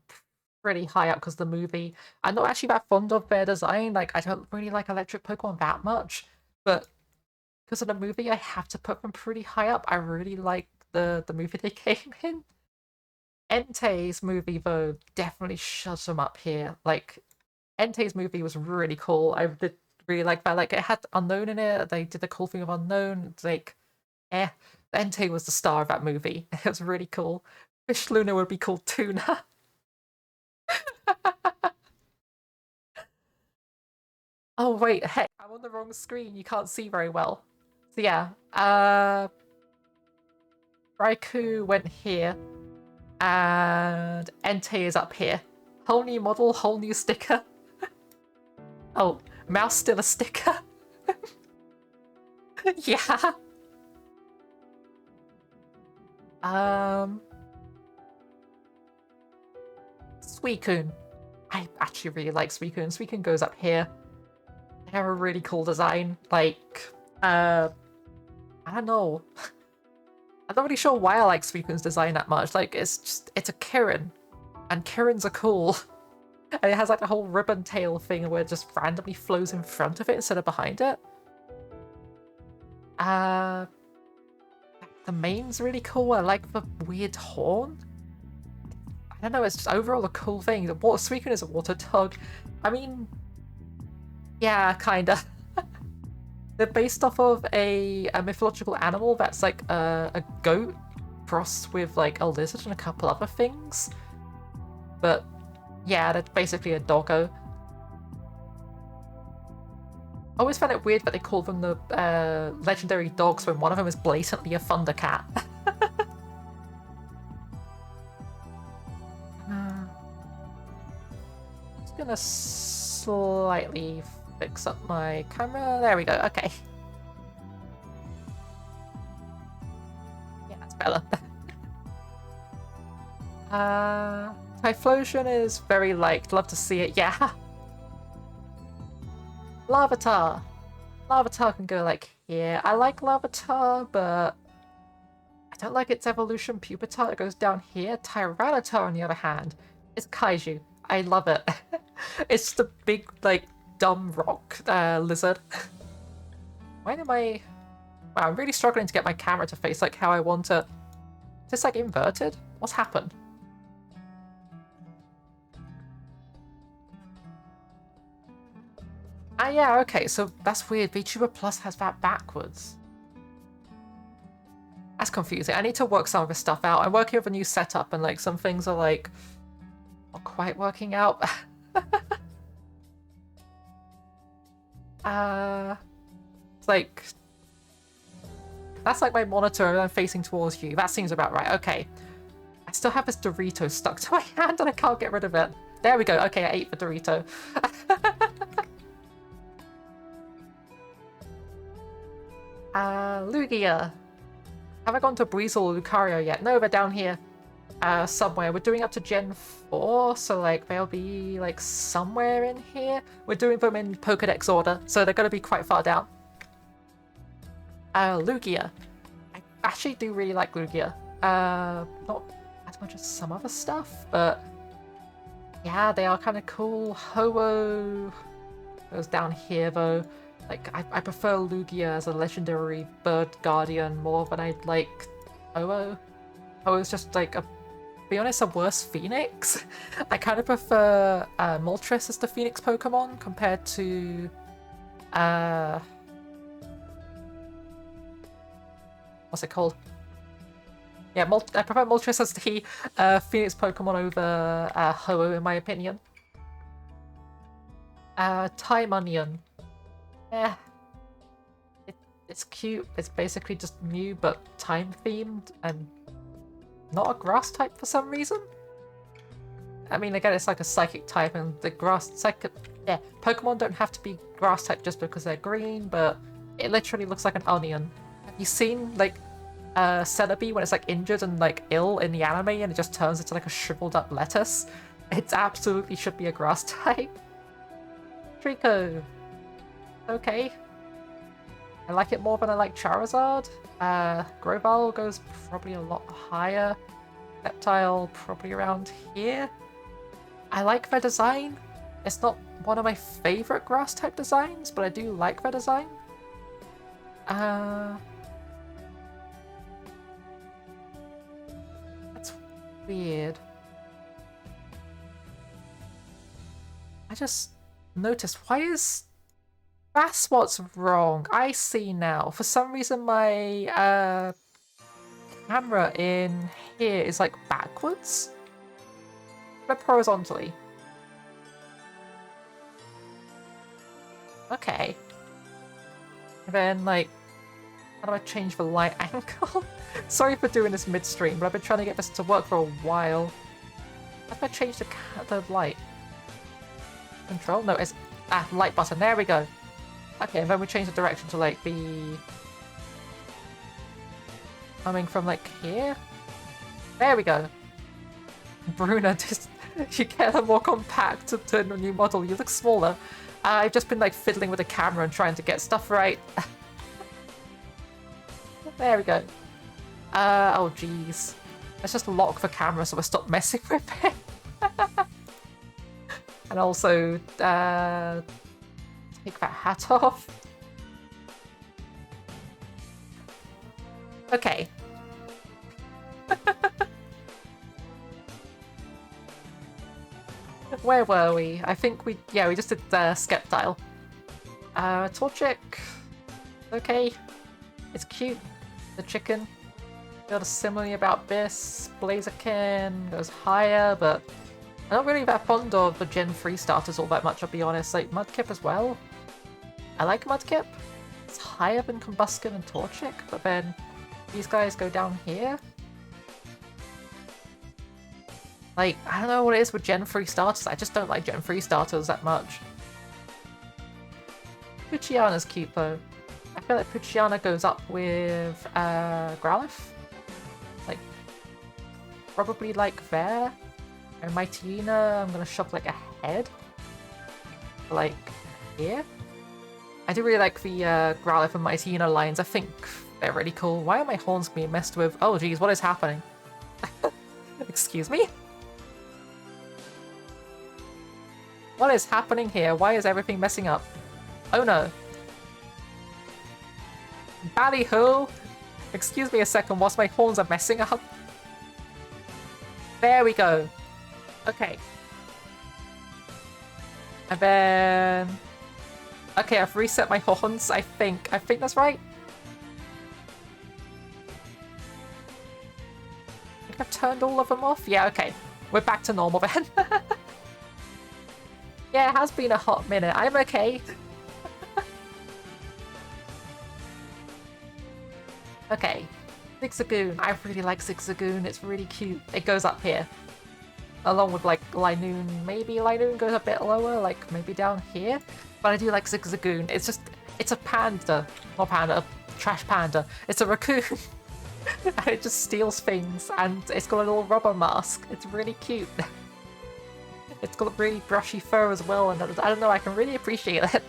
pretty high up because of the movie. I'm not actually that fond of their design. Like, I don't really like electric Pokemon that much, but because of the movie, I have to put them pretty high up. I really like the movie they came in. Entei's movie, though, definitely shoves them up here. Like, Entei's movie was really cool. I did really like that. Like, it had Unknown in it. They did the cool thing of Unknown. It's like, Entei was the star of that movie. It was really cool. Wish Luna would be called Tuna. Oh wait, heck, I'm on the wrong screen. You can't see very well. So yeah, Raikou went here, and Entei is up here. Whole new model, whole new sticker. Oh, mouse still a sticker. Yeah. Suicune. I actually really like Suicune. Suicune goes up here. They have a really cool design. Like, I don't know. I'm not really sure why I like Suicune's design that much. Like, it's a Kirin. And Kirins are cool. And it has like a whole ribbon tail thing where it just randomly flows in front of it instead of behind it. The main's really cool. I like the weird horn. I don't know, it's just overall a cool thing. The water Suicune is a water dog. I mean, yeah, kinda. They're based off of a mythological animal that's like a goat crossed with like a lizard and a couple other things. But yeah, that's basically a doggo. I always found it weird that they call them the legendary dogs when one of them is blatantly a Thundercat. gonna slightly fix up my camera. There we go. Okay. Yeah, that's better. Typhlosion is very liked. Love to see it. Yeah. Larvitar. Larvitar can go like here. I like Larvitar, but I don't like its evolution. Pupitar that goes down here. Tyranitar, on the other hand, is kaiju. I love it. It's the big, like, dumb rock lizard. Why am I... Wow, I'm really struggling to get my camera to face like how I want it. Is this like inverted? What's happened? Ah, yeah, okay, so that's weird. VTuber Plus has that backwards. That's confusing. I need to work some of this stuff out. I'm working with a new setup and like some things are like not quite working out. It's like that's like my monitor and I'm facing towards you. That seems about right. Okay. I still have this Dorito stuck to my hand and I can't get rid of it. There we go. Okay, I ate the Dorito. Lugia. Have I gone to Breezel or Lucario yet? No, they're down here. Somewhere. We're doing up to Gen 4, so like they'll be like somewhere in here. We're doing them in Pokedex order, so they're gonna be quite far down. Lugia. I actually do really like Lugia. Not as much as some other stuff, but yeah, they are kind of cool. Ho-Oh goes down here though. Like, I prefer Lugia as a legendary bird guardian more than I like Ho-Oh. Ho-Oh's just like to be honest, a worse Phoenix. I kind of prefer Moltres as the Phoenix Pokemon compared to what's it called? Yeah, I prefer Moltres as the Phoenix Pokemon over Ho-Oh in my opinion. Time Onion. Yeah. It's cute. It's basically just Mew but time themed and not a grass type for some reason. I mean, again, it's like a psychic type and the grass psychic. Yeah, Pokemon don't have to be grass type just because they're green, but it literally looks like an onion. Have you seen like Celebi when it's like injured and like ill in the anime and it just turns into like a shriveled up lettuce? It absolutely should be a grass type. Trico. Okay. I like it more than I like Charizard. Grovyle goes probably a lot higher. Reptile probably around here. I like their design. It's not one of my favorite grass type designs, but I do like their design. That's weird. I just noticed, why is... That's what's wrong. I see now. For some reason my camera in here is like backwards. But horizontally. Okay. And then like, how do I change the light angle? Sorry for doing this midstream, but I've been trying to get this to work for a while. How do I change the light? Control? No, it's light button. There we go. Okay, and then we change the direction to like be coming from like here. There we go. Bruna, just you get a more compact to turn a new model. You look smaller. I've just been like fiddling with the camera and trying to get stuff right. There we go. Oh jeez. Let's just lock the camera so I stop messing with it. And also, take that hat off. Okay. Where were we? I think we just did Sceptile. Torchic. Okay. It's cute. The chicken. Feel similarly about this. Blaziken goes higher, but I'm not really that fond of the Gen 3 starters all that much, I'll be honest. Like, Mudkip as well. I like Mudkip. It's higher than Combusken and Torchic, but then these guys go down here. Like, I don't know what it is with Gen 3 starters. I just don't like Gen 3 starters that much. Poochyana's cute though. I feel like Poochyana goes up with Growlithe. Like, probably like there. And Mightyena, I'm gonna shove like a head. Like, here. I do really like the Growlithe and Mightyena lines. I think they're really cool. Why are my horns being messed with? Oh geez, what is happening? Excuse me? What is happening here? Why is everything messing up? Oh no. Ballyhoo! Excuse me a second whilst my horns are messing up. There we go. Okay. And then... Okay, I've reset my horns, I think. I think that's right. I think I've turned all of them off. Yeah, okay. We're back to normal then. Yeah, it has been a hot minute. I'm okay. Okay. Zigzagoon. I really like Zigzagoon. It's really cute. It goes up here. Along with, like, Linoon. Maybe Linoon goes a bit lower, like, maybe down here. But I do like Zigzagoon. It's just... It's a panda. Not panda. A trash panda. It's a raccoon. And it just steals things. And it's got a little rubber mask. It's really cute. It's got really brushy fur as well. And I don't know, I can really appreciate it.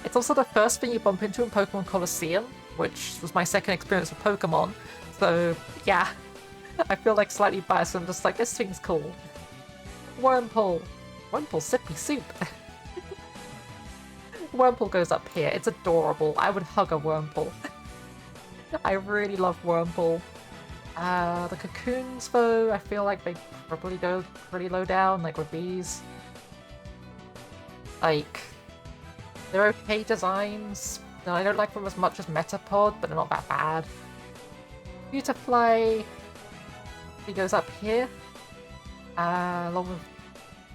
It's also the first thing you bump into in Pokemon Colosseum, which was my second experience with Pokemon. So, yeah. I feel like slightly biased. I'm just like, this thing's cool. Wurmple. Wurmple sippy soup. Wurmple goes up here. It's adorable. I would hug a Wurmple. I really love Wurmple. The Cocoons, though, I feel like they probably go pretty low down, like with these. Like, they're okay designs. No, I don't like them as much as Metapod, but they're not that bad. Beautifly. He goes up here. Along with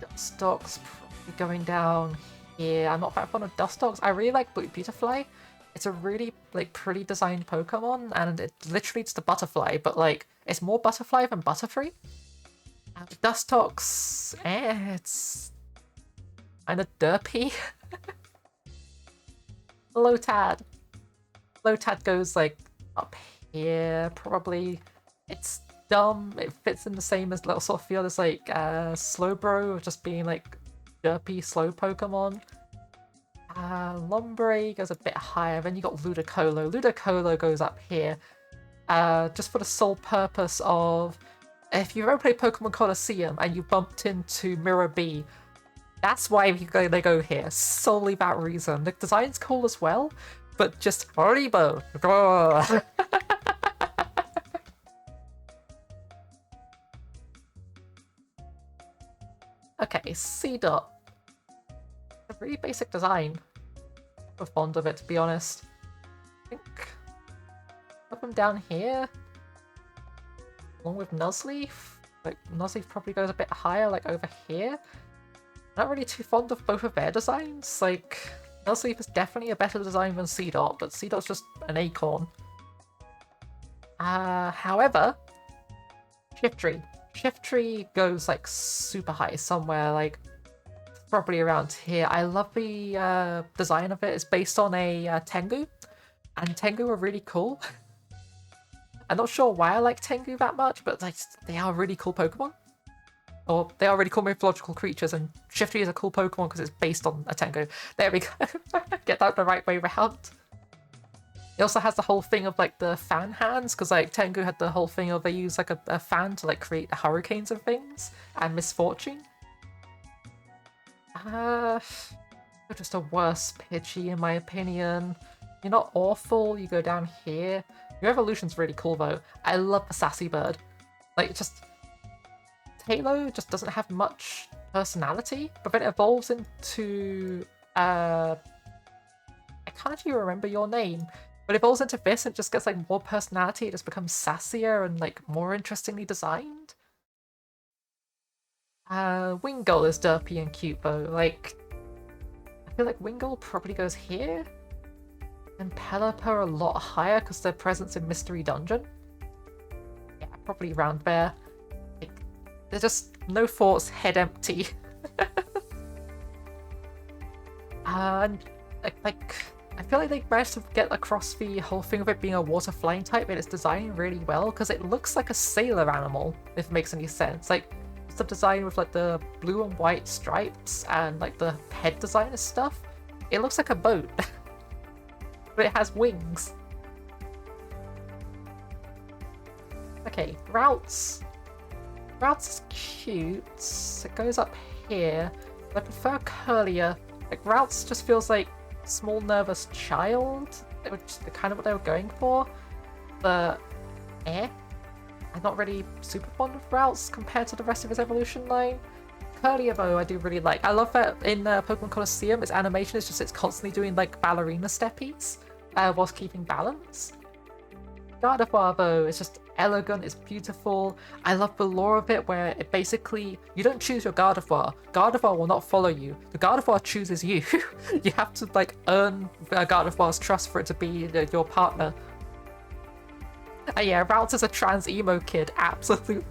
Dustox probably going down here. I'm not that fond of Dustox. I really like Beautifly. It's a really, like, pretty designed Pokemon, and it's literally just a butterfly, but, like, it's more butterfly than Butterfree. Dustox, it's kind of derpy. Lotad. Lotad goes, like, up here, probably. It's dumb. It fits in the same as little sort of feel as, like, Slowbro, just being, like, derpy, slow Pokemon. Lombre goes a bit higher, then you got Ludicolo. Ludicolo goes up here, just for the sole purpose of, if you've ever played Pokemon Colosseum and you bumped into Mirror B, that's why they go here, solely that reason. The design's cool as well, but just Haribo. Okay, Seedot. A really basic design. I'm fond of it, to be honest. I think put them down here, along with Nuzleaf. Like, Nuzleaf probably goes a bit higher, like over here. Not really too fond of both of their designs. Like, Nuzleaf is definitely a better design than Seedot, but Seedot's just an acorn. However, Shiftry. Shiftry goes, like, super high somewhere, like, probably around here. I love the design of it. It's based on a Tengu, and Tengu are really cool. I'm not sure why I like Tengu that much, but like, they are really cool Pokemon. Or they are really cool mythological creatures, and Shiftry is a cool Pokemon because it's based on a Tengu. There we go. Get that the right way around. It also has the whole thing of like the fan hands, because like Tengu had the whole thing of they use like a fan to like create hurricanes and things, and misfortune. You're just a worse Pidgey in my opinion. You're not awful, you go down here. Your evolution's really cool though. I love the Sassy Bird. Like, just... Halo just doesn't have much personality, but then it evolves into... I can't actually remember your name, but it evolves into this and just gets like more personality. It just becomes sassier and like more interestingly designed. Wingull is derpy and cute though. Like, I feel like Wingull probably goes here, and Pelipper a lot higher because their presence in Mystery Dungeon. Yeah, probably around there. Like, They're just no thoughts, head empty. And I feel like they managed to get across the whole thing of it being a water flying type in its design really well, because it looks like a sailor animal, if it makes any sense. Like, the design with like the blue and white stripes and like the head design and stuff, it looks like a boat. But it has wings. Okay, Routes. Routes is cute. It goes up here. I prefer Curlier. Like, Routes just feels like small nervous child, which is kind of what they were going for. But I'm not really super fond of Routes compared to the rest of his evolution line. Curlier though, I do really like. I love that in Pokemon Colosseum, its animation is just it's constantly doing like ballerina steppies whilst keeping balance. Gardevoir though, it's just elegant, it's beautiful. I love the lore of it where it basically, you don't choose your Gardevoir. Gardevoir will not follow you. The Gardevoir chooses you. You have to like earn Gardevoir's trust for it to be your partner. Yeah, Routes is a trans emo kid, absolutely.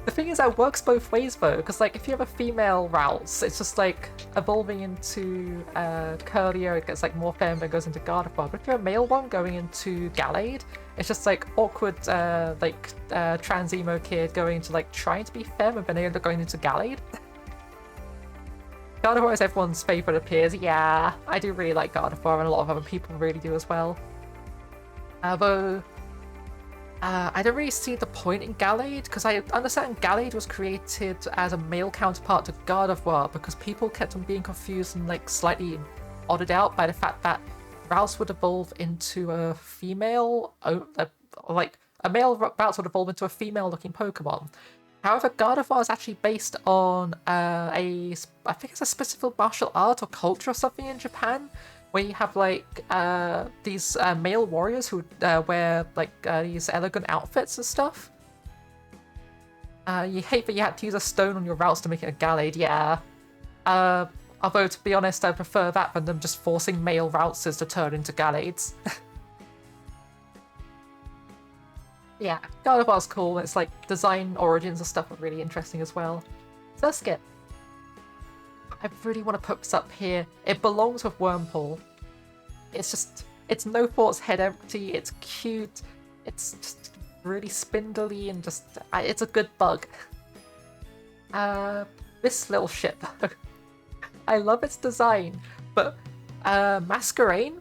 The thing is that works both ways though, because like if you have a female Routes, it's just like evolving into Curlier, it gets like more feminine and goes into Gardevoir. But if you're a male one going into Gallade, it's just like awkward trans emo kid going into like trying to be femme and then they end up going into Gallade. Gardevoir is everyone's favourite appears. Yeah, I do really like Gardevoir and a lot of other people really do as well. Though I don't really see the point in Gallade, because I understand Gallade was created as a male counterpart to Gardevoir because people kept on being confused and like slightly odded out by the fact that Routes would evolve into a female, like a male Routes would evolve into a female-looking Pokemon. However, Gardevoir is actually based on I think it's a specific martial art or culture or something in Japan, where you have like these male warriors who wear like these elegant outfits and stuff. You hate that you had to use a stone on your Routes to make it a Gallade, yeah. Although, to be honest, I prefer that than them just forcing male Routses to turn into Gallades. Yeah, Gardevoir's cool. It's like design origins and stuff are really interesting as well. Surskit. I really want to put this up here. It belongs with Wurmple. It's no thoughts, head empty, it's cute, it's just really spindly and just, it's a good bug. This little shit though. I love its design, but Masquerain,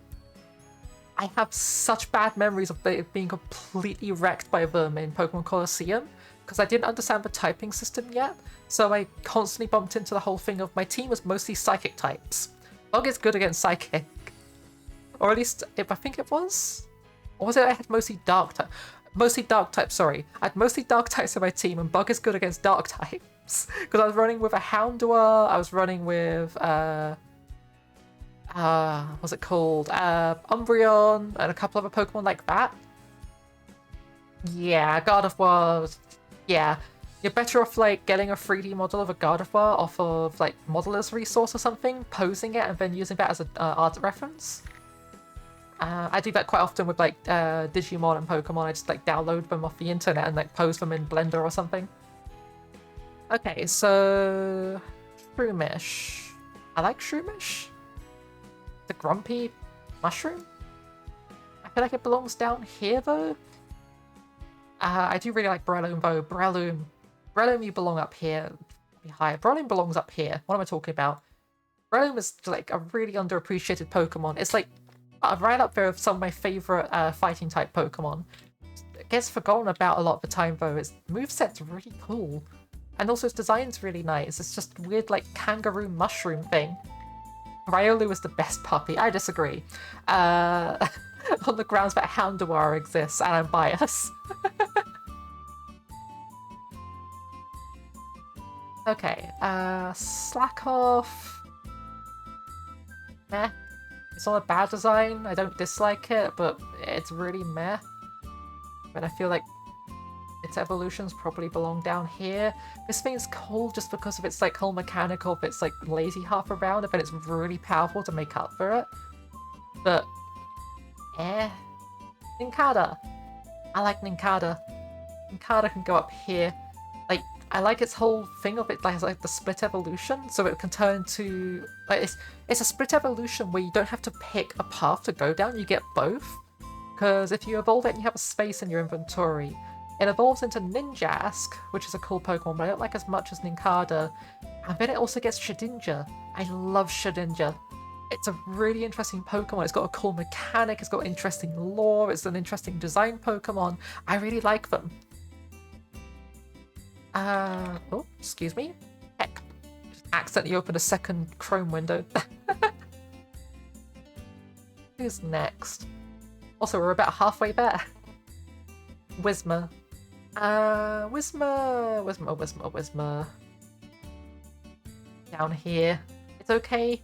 I have such bad memories of it being completely wrecked by Vermin in Pokemon Colosseum, because I didn't understand the typing system yet, so I constantly bumped into the whole thing of my team was mostly Psychic types. Bug is good against Psychic. Or at least, I think it was? Or was it I had mostly Dark type? Mostly Dark types, sorry. I had mostly Dark types in my team, and Bug is good against Dark types. Because I was running with a Houndour, I was running with, what's it called? Umbreon, and a couple other Pokemon like that. Yeah, Gardevoir, yeah. You're better off, like, getting a 3D model of a Gardevoir off of, like, Modeler's Resource or something, posing it, and then using that as an art reference. I do that quite often with, like, Digimon and Pokemon. I just, like, download them off the internet and, like, pose them in Blender or something. Okay, so... Shroomish. I like Shroomish. The Grumpy Mushroom? I feel like it belongs down here, though. I do really like Breloom, though. Breloom, you belong up here. Higher. Breloom belongs up here. What am I talking about? Breloom is, like, a really underappreciated Pokemon. It's, like, right up there with some of my favourite fighting-type Pokemon. It gets forgotten about a lot of the time, though. Its moveset's really cool. And also its design's really nice. It's just weird, like, kangaroo mushroom thing. Riolu is the best puppy. I disagree. On the grounds that Houndour exists, and I'm biased. Okay, slack off. Meh. It's not a bad design, I don't dislike it, but it's really meh. But I feel like its evolutions probably belong down here. This thing's cool just because of its like whole mechanical of its like lazy half around, but it's really powerful to make up for it. But Nincada. I like Nincada. Nincada can go up here. Like, I like its whole thing of it, like the split evolution, so it can turn to like it's a split evolution where you don't have to pick a path to go down. You get both, because if you evolve it and you have a space in your inventory, it evolves into Ninjask, which is a cool Pokemon, but I don't like as much as Nincada. And then it also gets Shedinja. I love Shedinja. It's a really interesting Pokemon. It's got a cool mechanic, it's got interesting lore, it's an interesting design Pokemon. I really like them. Oh, excuse me. Heck. Just accidentally opened a second Chrome window. Who's next? Also, we're about halfway there. Whismur. Whismur. Down here. It's okay.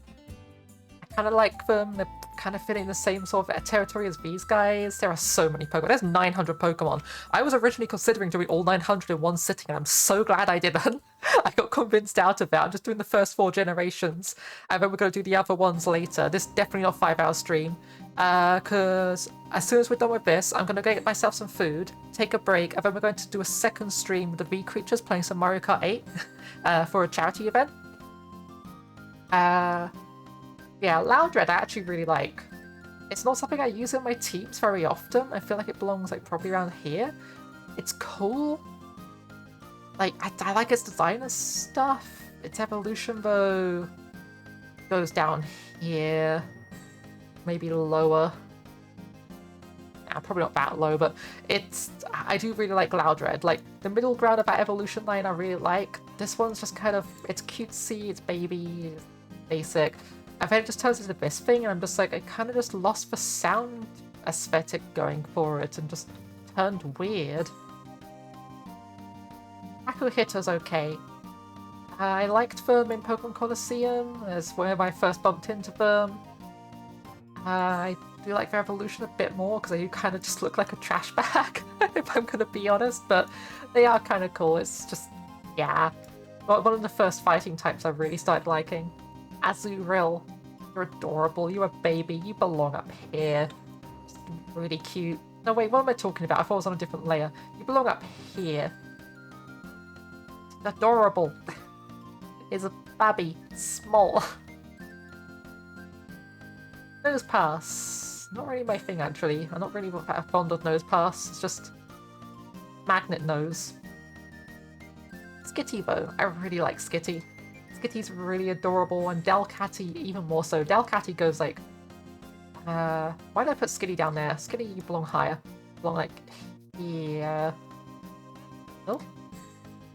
I kind of like them. They're kind of fitting the same sort of territory as these guys. There are so many Pokemon. There's 900 Pokemon. I was originally considering doing all 900 in one sitting, and I'm so glad I didn't. I got convinced out of that. I'm just doing the first 4 generations, and then we're going to do the other ones later. This is definitely not a 5-hour stream, because as soon as we're done with this, I'm going to go get myself some food, take a break, and then we're going to do a second stream with the V Creatures playing some Mario Kart 8 for a charity event. Yeah, Loudred I actually really like. It's not something I use in my teams very often. I feel like it belongs like probably around here. It's cool. Like, I like its design and stuff. Its evolution though goes down here. Maybe lower. Nah, probably not that low, but I do really like Loudred. Like, the middle ground of that evolution line I really like. This one's just kind of, it's cutesy, it's baby, it's basic. And then it just turns into this thing, and I'm just like, I kind of just lost the sound aesthetic going for it and just turned weird. Aku Hitter's okay. I liked them in Pokemon Colosseum, as where I first bumped into them. I do like their evolution a bit more, because they do kind of just look like a trash bag, if I'm going to be honest, but they are kind of cool. It's just, yeah. One of the first fighting types I really started liking. Azurill, you're adorable, you're a baby, you belong up here. Just really cute. No wait, what am I talking about? I thought I was on a different layer. You belong up here. Adorable. Is a babby. Small. Nosepass. Not really my thing actually. I'm not really fond of Nosepass. It's just magnet nose. Skitty though. I really like Skitty. Skitty's really adorable, and Delcatty even more so. Delcatty goes like... why did I put Skitty down there? Skitty, you belong higher. You belong like... here. Oh?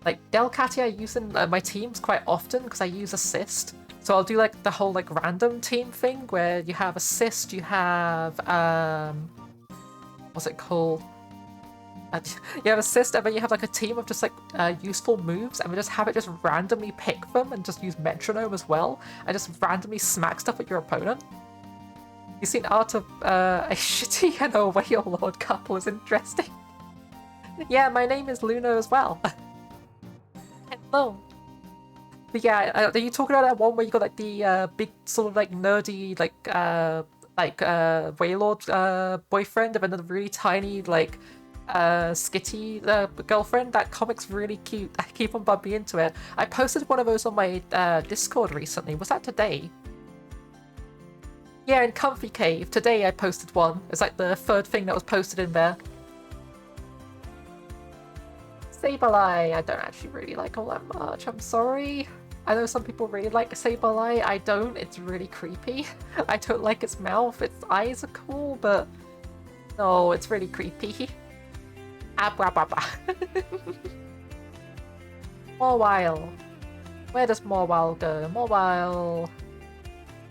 Like, Delcatty I use in my teams quite often, because I use Assist. So I'll do like the whole like random team thing, where you have Assist, you have... what's it called? You have Assist, and then you have like a team of just like useful moves, and we just have it just randomly pick them and just use Metronome as well, and just randomly smack stuff at your opponent. You've seen art of a shitty and a whale lord couple is interesting. Yeah, my name is Luna as well. Hello. But yeah, are you talking about that one where you got like the big sort of like nerdy like Wailord boyfriend, and then the really tiny like Skitty girlfriend? That comic's really cute. I keep on bumping into it. I posted one of those on my Discord recently. Was that today? Yeah, in Comfy Cave. Today I posted one. It's like the third thing that was posted in there. Sableye, I don't actually really like all that much. I'm sorry. I know some people really like Sableye. I don't. It's really creepy. I don't like its mouth. Its eyes are cool, but no, it's really creepy. Mawile. Where does Mawile go? Mawile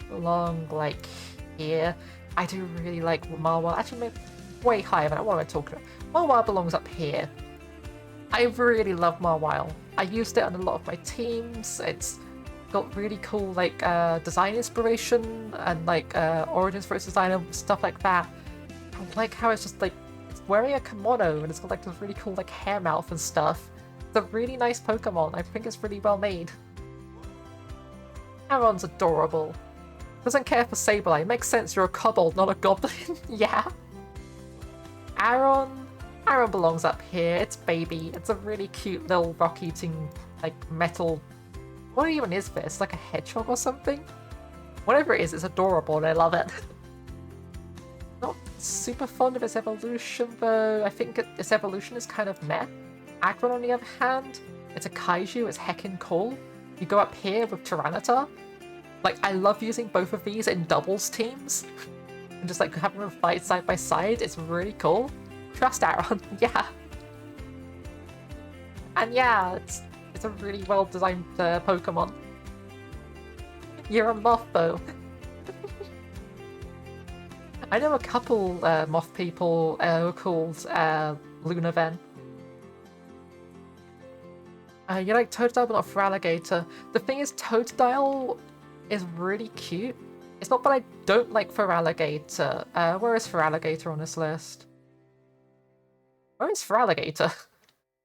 belong like here. I do really like Mawile. Actually, maybe way higher than what am I talking about? Mawile belongs up here. I really love Mawile. I used it on a lot of my teams. It's got really cool like design inspiration and like origins for its design and stuff like that. I like how it's just like it's wearing a kimono and it's got like this really cool like hair mouth and stuff. It's a really nice Pokemon. I think it's really well made. Aron's adorable. Doesn't care for Sableye. It makes sense, you're a kobold, not a goblin. Yeah. Aron Aaron belongs up here. It's baby. It's a really cute little rock-eating, like, metal... What even is this? Like a hedgehog or something? Whatever it is, it's adorable and I love it. Not super fond of its evolution, though. I think its evolution is kind of meh. Aggron, on the other hand, it's a kaiju, it's heckin' cool. You go up here with Tyranitar. Like, I love using both of these in doubles teams. And just, like, having them fight side by side. It's really cool. Trust Aaron, yeah. And yeah, it's a really well-designed Pokemon. You're a moth, though. I know a couple moth people who are called Lunaven. You like Totodile, but not Feraligatr. The thing is, Totodile is really cute. It's not that I don't like Feraligatr. Where is Feraligatr on this list? Where is Feraligatr?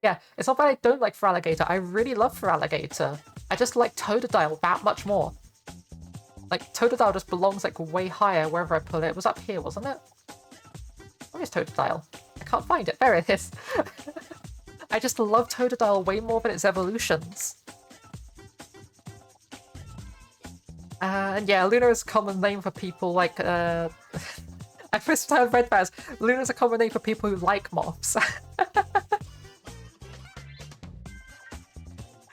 Yeah, it's not that I don't like Feraligatr. I really love Feraligatr. I just like Totodile that much more. Like, Totodile just belongs, like, way higher wherever I put it. It was up here, wasn't it? Where is Totodile? I can't find it. There it is. I just love Totodile way more than its evolutions. And yeah, Luna is a common name for people like, I first time read that as, Luna's a common name for people who like moths.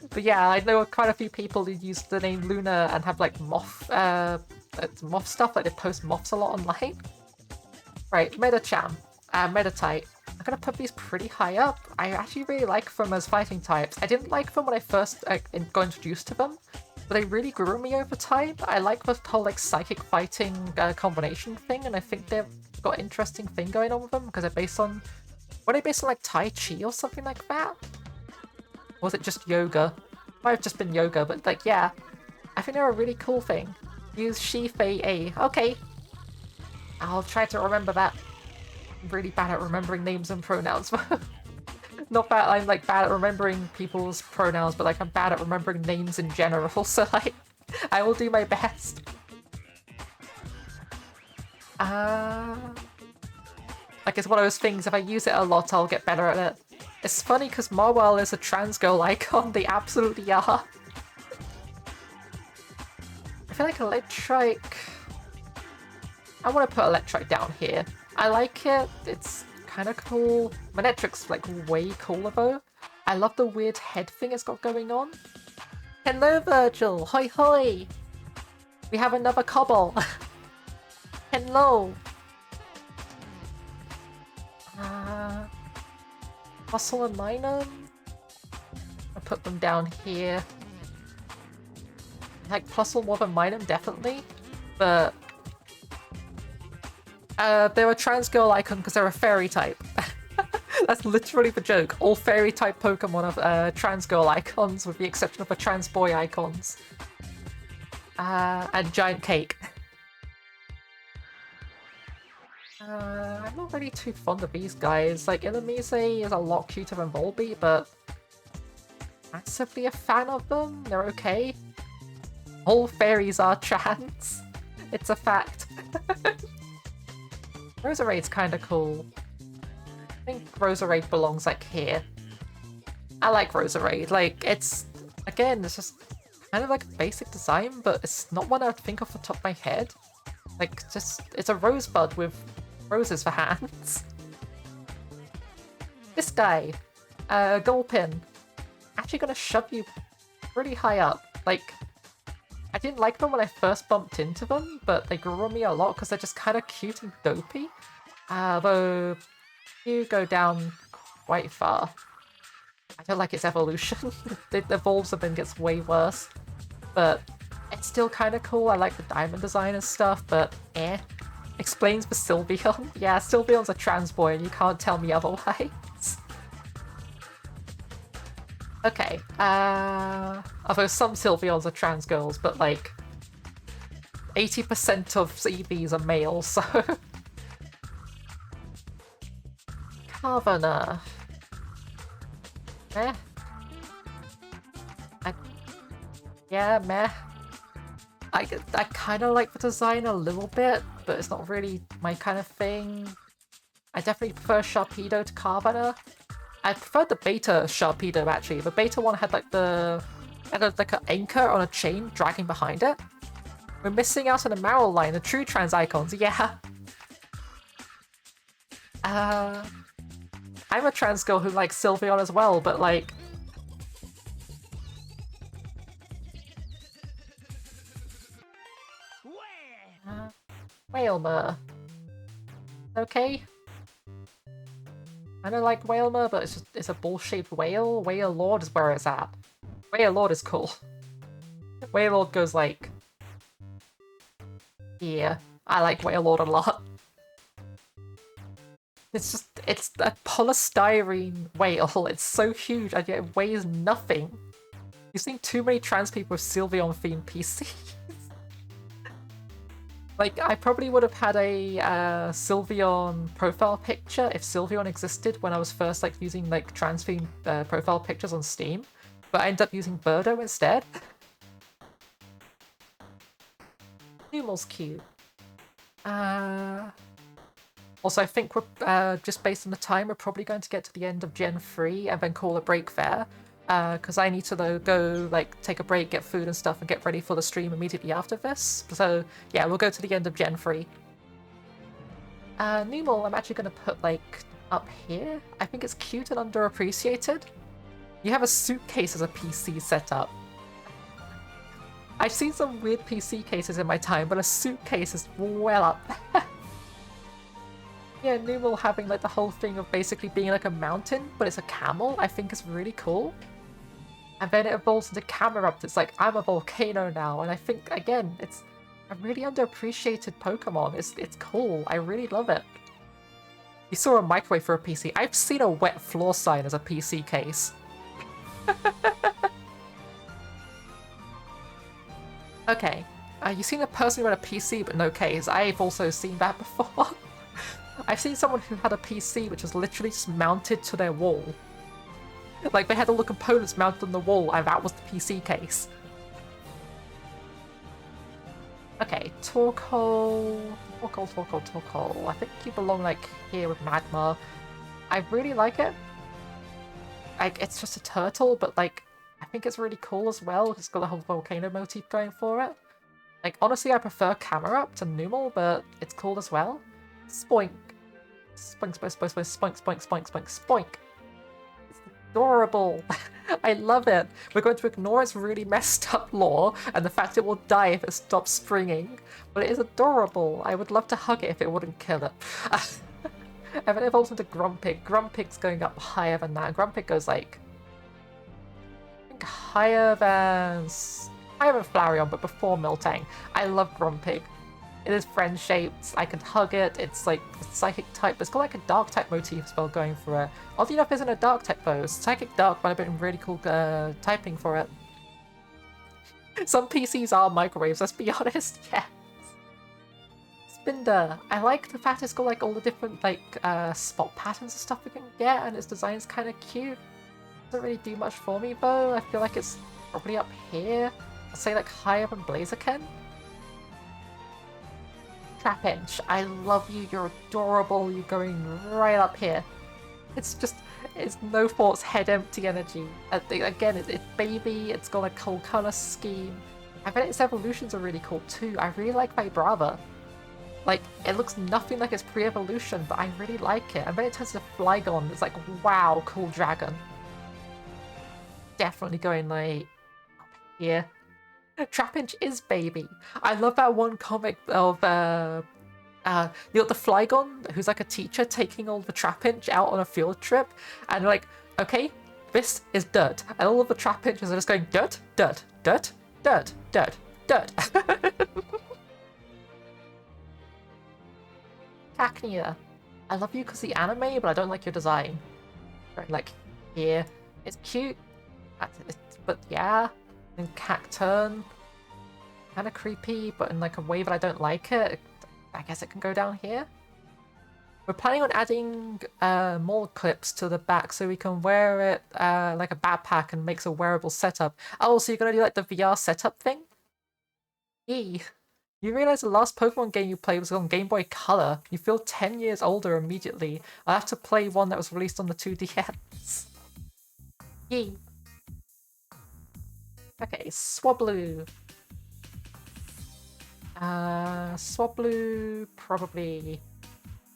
But yeah, I know quite a few people who use the name Luna and have like moth stuff, like they post moths a lot online. Right, Medicham, Meditite. I'm gonna put these pretty high up. I actually really like them as fighting types. I didn't like them when I first got introduced to them, but they really grew on me over time. I like the whole like psychic fighting combination thing, and I think they've got an interesting thing going on with them because they're based on... Were they based on like Tai Chi or something like that? Or was it just yoga? Might have just been yoga, but like, yeah. I think they're a really cool thing. Use she, fei, a. Okay. I'll try to remember that. I'm really bad at remembering names and pronouns. Not that I'm like bad at remembering people's pronouns, but like I'm bad at remembering names in general, so like, I will do my best. Like it's one of those things, if I use it a lot, I'll get better at it. It's funny because Marwell is a trans girl icon, they absolutely are. I feel like Electrike... I want to put Electrike down here. I like it, it's kind of cool. Manectric's like way cooler though. I love the weird head thing it's got going on. Hello Virgil, hoi hoi! We have another Cobble. Hello! Fossil and Minun? I'll put them down here. Like Fossil more than Minun, definitely. But they're a trans girl icon because they're a fairy type. That's literally the joke. All fairy type Pokemon are trans girl icons with the exception of the trans boy icons. And Giant Cake. I'm not really too fond of these guys. Like, Illumise is a lot cuter than Volbeat, but massively a fan of them. They're okay. All fairies are trans. It's a fact. Roserade's kinda cool. I think Roserade belongs like here. I like Roserade. Like, it's... Again, it's just kind of like a basic design, but it's not one I would think off the top of my head. Like, just... It's a rosebud with roses for hands. This guy, Gulpin, actually gonna shove you pretty high up. Like, I didn't like them when I first bumped into them, but they grew on me a lot because they're just kind of cute and dopey. Though, you go down quite far. I don't like its evolution. It evolves and then gets way worse. But it's still kind of cool. I like the diamond design and stuff, but eh. Explains for Sylveon. Yeah, Sylveon's a trans boy and you can't tell me otherwise. Okay, although some Sylveons are trans girls, but like 80% of EVs are male, so... Carvener. Meh. Yeah, meh. I kind of like the design a little bit, but it's not really my kind of thing. I definitely prefer Sharpedo to Carvanha. I prefer the beta Sharpedo actually. The beta one had like like an anchor on a chain dragging behind it. We're missing out on the Marill line, the true trans icons, yeah. I'm a trans girl who likes Sylveon as well, but like... Wailmer. Okay. I don't like Wailmer, but it's a ball-shaped whale. Wailord is where it's at. Wailord is cool. Wailord goes like... Yeah, I like Wailord a lot. It's a polystyrene whale. It's so huge and yet it weighs nothing. You've seen too many trans people with Sylveon-themed PCs. Like, I probably would have had a Sylveon profile picture if Sylveon existed when I was first like using like trans-themed profile pictures on Steam, but I ended up using Birdo instead. Numel's cute. Also, I think we're, just based on the time, we're probably going to get to the end of Gen 3 and then call a break there. Because I need to go, like, take a break, get food and stuff, and get ready for the stream immediately after this. So, yeah, we'll go to the end of Gen 3. Numel, I'm actually going to put, like, up here. I think it's cute and underappreciated. You have a suitcase as a PC setup. I've seen some weird PC cases in my time, but a suitcase is well up there. Yeah, Numel having like the whole thing of basically being like a mountain, but it's a camel, I think is really cool. And then it evolves into Camerupt. It's like, I'm a volcano now, and I think, again, it's a really underappreciated Pokemon. It's cool. I really love it. You saw a microwave for a PC. I've seen a wet floor sign as a PC case. Okay. You've seen a person who had a PC but no case. I've also seen that before. I've seen someone who had a PC which was literally just mounted to their wall. Like, they had all the components mounted on the wall, and that was the PC case. Okay, Torkoal. I think you belong, like, here with Magma. I really like it. Like, it's just a turtle, but, like, I think it's really cool as well. It's got the whole volcano motif going for it. Like, honestly, I prefer Camerupt to Numel, but it's cool as well. Spoink. Spoink, spoink, spoink, spoink, spoink, spoink, spoink, spoink. It's adorable. I love it. We're going to ignore its really messed up lore and the fact it will die if it stops springing. But it is adorable. I would love to hug it if it wouldn't kill it. And then it evolves into Grumpig. Grumpig's going up higher than that. Grumpig goes like... I think higher than Flareon, but before Miltank. I love Grumpig. It is friend-shaped, I can hug it, it's like psychic type, but it's got like a dark type motif as well going for it. Oddly enough, isn't a dark type though. Psychic dark might have been really cool typing for it. Some PCs are microwaves, let's be honest, yes. Spinder. I like the fact it's got like all the different like spot patterns and stuff we can get, and its design's kind of cute. Doesn't really do much for me though. I feel like it's probably up here. I'd say like higher than Blaziken. Trapinch, I love you, you're adorable, you're going right up here. It's no thoughts, head empty energy. Again, it's baby, it's got a cool colour scheme. I bet its evolutions are really cool too. I really like Vibrava. Like, it looks nothing like its pre-evolution, but I really like it. I bet it turns into Flygon, it's like, wow, cool dragon. Definitely going like, here. Trapinch is baby. I love that one comic of you know, the Flygon, who's like a teacher taking all the Trapinch out on a field trip, and like, okay, this is dirt, and all of the Trapinches are just going dirt, dirt, dirt, dirt, dirt, dirt. Cacnea, I love you because the anime, but I don't like your design. Like, here, it's cute, but yeah. And Cacturn, kind of creepy, but in like a way that I don't like it. I guess it can go down here. We're planning on adding more clips to the back so we can wear it like a backpack and makes a wearable setup. Oh, so you're gonna do like the VR setup thing? Yee. You realize the last Pokemon game you played was on Game Boy Color. You feel 10 years older immediately. I have to play one that was released on the 2DS. Yee. Okay, Swablu. Swablu probably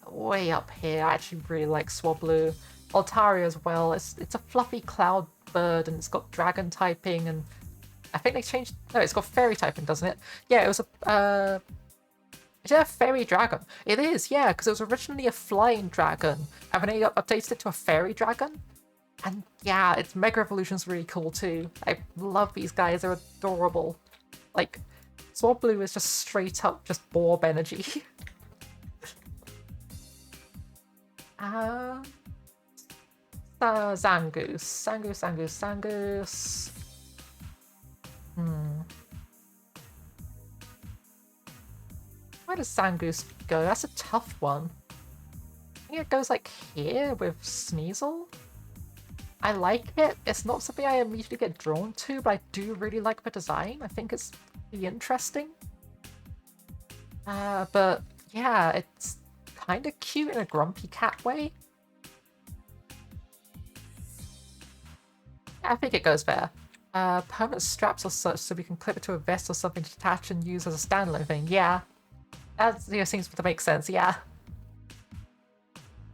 way up here. I actually really like Swablu. Altaria as well. It's a fluffy cloud bird and it's got dragon typing, and I think they changed. No, it's got fairy typing, doesn't it? Yeah, it was a. Is it a fairy dragon? It is, yeah, because it was originally a flying dragon, and then they updated it to a fairy dragon. And yeah, its Mega Evolution's really cool too. I love these guys, they're adorable. Like, Swablu is just straight up just Borb energy. Zangoose. Zangoose. Where does Zangoose go? That's a tough one. I think it goes like here with Sneasel. I like it. It's not something I immediately get drawn to, but I do really like the design. I think it's really interesting. But yeah, it's kind of cute in a grumpy cat way. I think it goes there. Permanent straps or such so we can clip it to a vest or something to attach and use as a standalone thing. Yeah. That seems to make sense, yeah.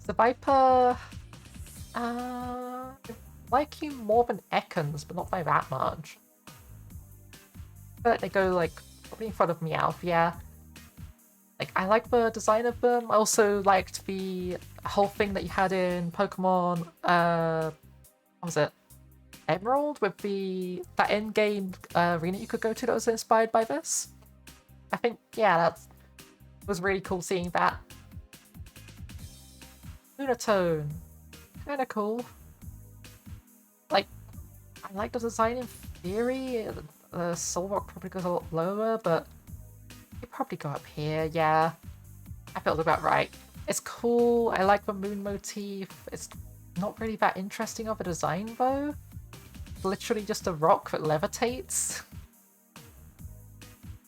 The Viper... I like you more than Ekans, but not by that much. I feel like they go, like, probably in front of Meowth, yeah. Like, I like the design of them. I also liked the whole thing that you had in Pokemon, what was it? Emerald, with that in-game arena you could go to that was inspired by this. I think, yeah, that was really cool seeing that. Lunatone. Kinda cool. Like, I like the design in theory. The Solrock probably goes a lot lower, but it probably go up here, yeah. I felt about right. It's cool, I like the moon motif. It's not really that interesting of a design though. Literally just a rock that levitates.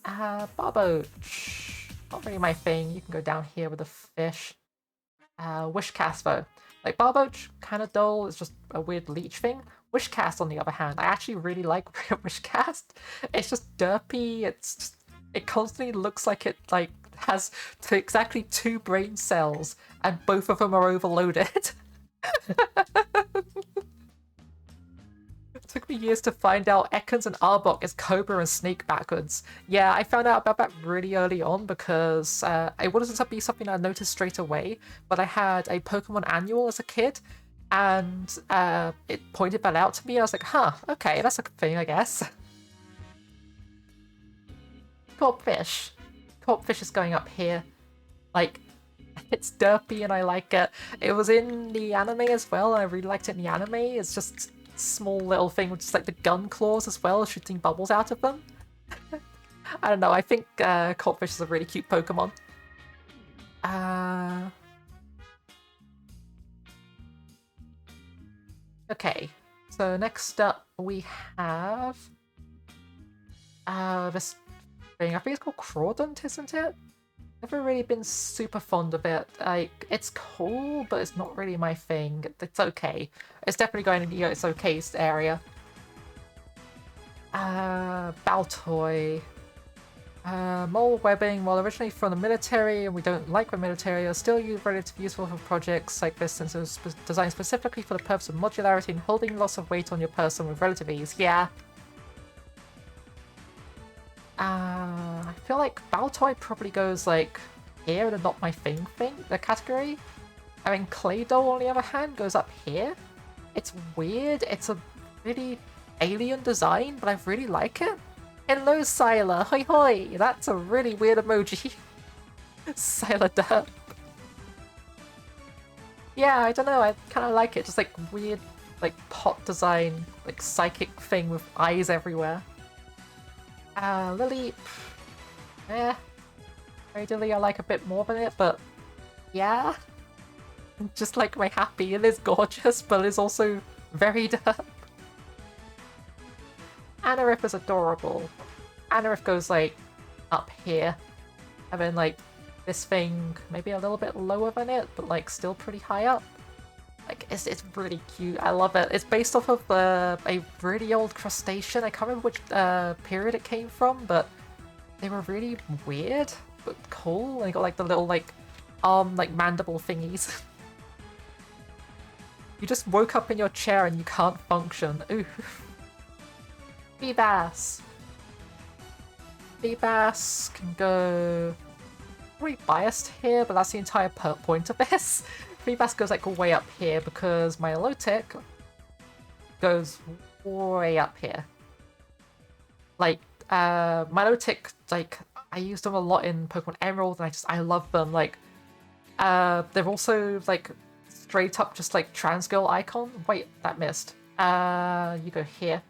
Barboach. Not really my thing. You can go down here with a fish. Wishcast though. Like Barboach, kind of dull. It's just a weird leech thing. Wishcast on the other hand, I actually really like Wishcast. It's just derpy. It constantly looks like it has exactly 2 brain cells and both of them are overloaded. It took me years to find out Ekans and Arbok is Cobra and Snake backwards. Yeah, I found out about that really early on because it wasn't be something I noticed straight away, but I had a Pokemon Annual as a kid, and it pointed that out to me. I was like, huh, okay, that's a thing, I guess. Corphish. Corphish is going up here. Like, it's derpy and I like it. It was in the anime as well, and I really liked it in the anime. It's just small little thing with just like the gun claws as well, shooting bubbles out of them. I don't know, I think Corphish is a really cute Pokemon. Okay, so next up we have this thing. I think it's called Crawdont, isn't it? Never really been super fond of it. Like, it's cool, but it's not really my thing. It's okay. It's definitely going in the it's okay area. Baltoy. Mole webbing, while originally from the military, and we don't like the military, are still relatively useful for projects like this since it was designed specifically for the purpose of modularity and holding lots of weight on your person with relative ease. Yeah. I feel like Baltoy probably goes like here and not my thing, the category. I mean, Claydol on the other hand goes up here. It's weird, it's a really alien design, but I really like it. Hello, Sylar, hoi hoi! That's a really weird emoji. Sylar derp. Yeah, I don't know, I kind of like it, just like weird, like pot design, like psychic thing with eyes everywhere. Lily, Lily I like a bit more than it, but yeah. Just like my Happy, it is gorgeous, but it's also very derp. Anorith is adorable. Anorith goes like up here. having like this thing maybe a little bit lower than it, but like still pretty high up. Like it's really cute. I love it. It's based off of a really old crustacean. I can't remember which period it came from, but they were really weird but cool. And they got like the little like like mandible thingies. You just woke up in your chair and you can't function. Ooh. Feebas. Feebas can go pretty biased here, but that's the entire point of this. Feebas goes like way up here because Milotic goes way up here. Like, Milotic, like, I used them a lot in Pokemon Emerald, and I love them. Like, they're also like straight up just like trans girl icon. Wait, that missed. You go here.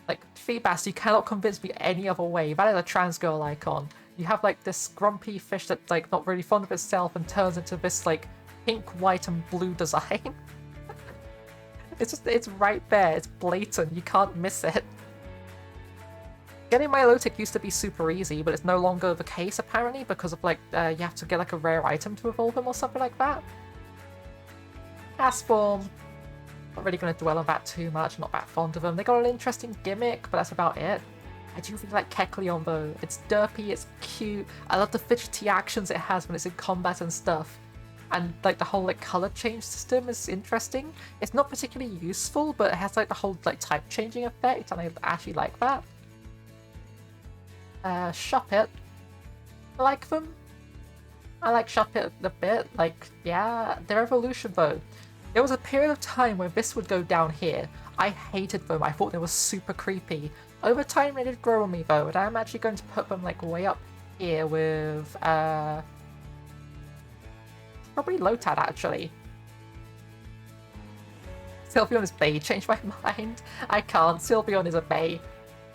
Like, Feebas, you cannot convince me any other way. That is a trans girl icon. You have like this grumpy fish that's like not really fond of itself and turns into this like pink, white, and blue design. It's right there. It's blatant. You can't miss it. Getting Milotic used to be super easy, but it's no longer the case apparently because of like you have to get like a rare item to evolve him or something like that. Castform. Not really going to dwell on that too much. Not that fond of them. They got an interesting gimmick, but that's about it. I do really like Kecleon though. It's derpy, it's cute. I love the fidgety actions it has when it's in combat and stuff. And like the whole like color change system is interesting. It's not particularly useful, but it has like the whole like type changing effect, and I actually like that. Shuppet. I like them. I like Shuppet a bit. Like, yeah, their evolution though. There was a period of time where this would go down here. I hated them. I thought they were super creepy. Over time, they did grow on me though, and I'm actually going to put them like way up here with probably Lotad actually. Sylveon is Bay. Changed my mind. I can't. Sylveon is a Bay.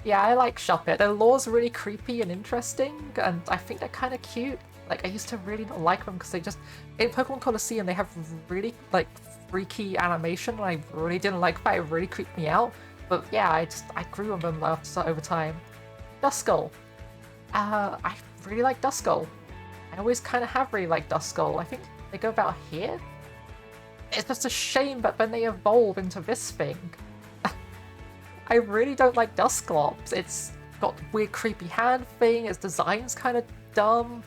Yeah, I like Shuppet. Their lore's really creepy and interesting, and I think they're kind of cute. Like, I used to really not like them because they just... In Pokemon Colosseum, they have really, like, freaky animation, and I really didn't like that. It really creeped me out. But yeah, I grew on them over time. Duskull. I really like Duskull. I always kind of have really liked Duskull. I think they go about here? It's just a shame that when they evolve into this thing... I really don't like Dusclops. It's got weird creepy hand thing, its design's kind of dumb.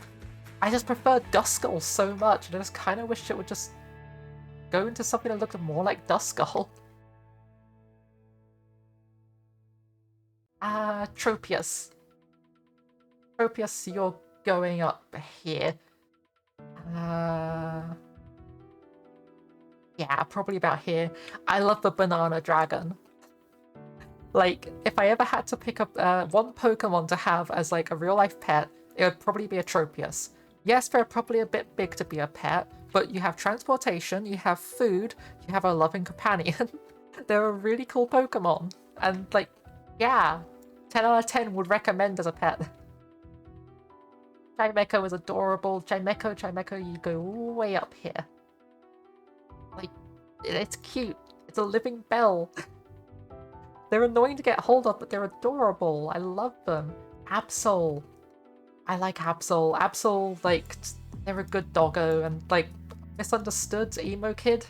I just prefer Duskull so much, and I just kind of wish it would just go into something that looked more like Duskull. Tropius. Tropius, you're going up here. Yeah, probably about here. I love the Banana Dragon. Like, if I ever had to pick up one Pokemon to have as like a real-life pet, it would probably be a Tropius. Yes, they're probably a bit big to be a pet, but you have transportation, you have food, you have a loving companion. They're a really cool Pokemon. And like, yeah, 10 out of 10 would recommend as a pet. Chimecho is adorable. Chimecho, you go way up here. Like, it's cute. It's a living bell. They're annoying to get hold of, but they're adorable. I love them. Absol. I like Absol. Absol, like, they're a good doggo, and, like, misunderstood emo kid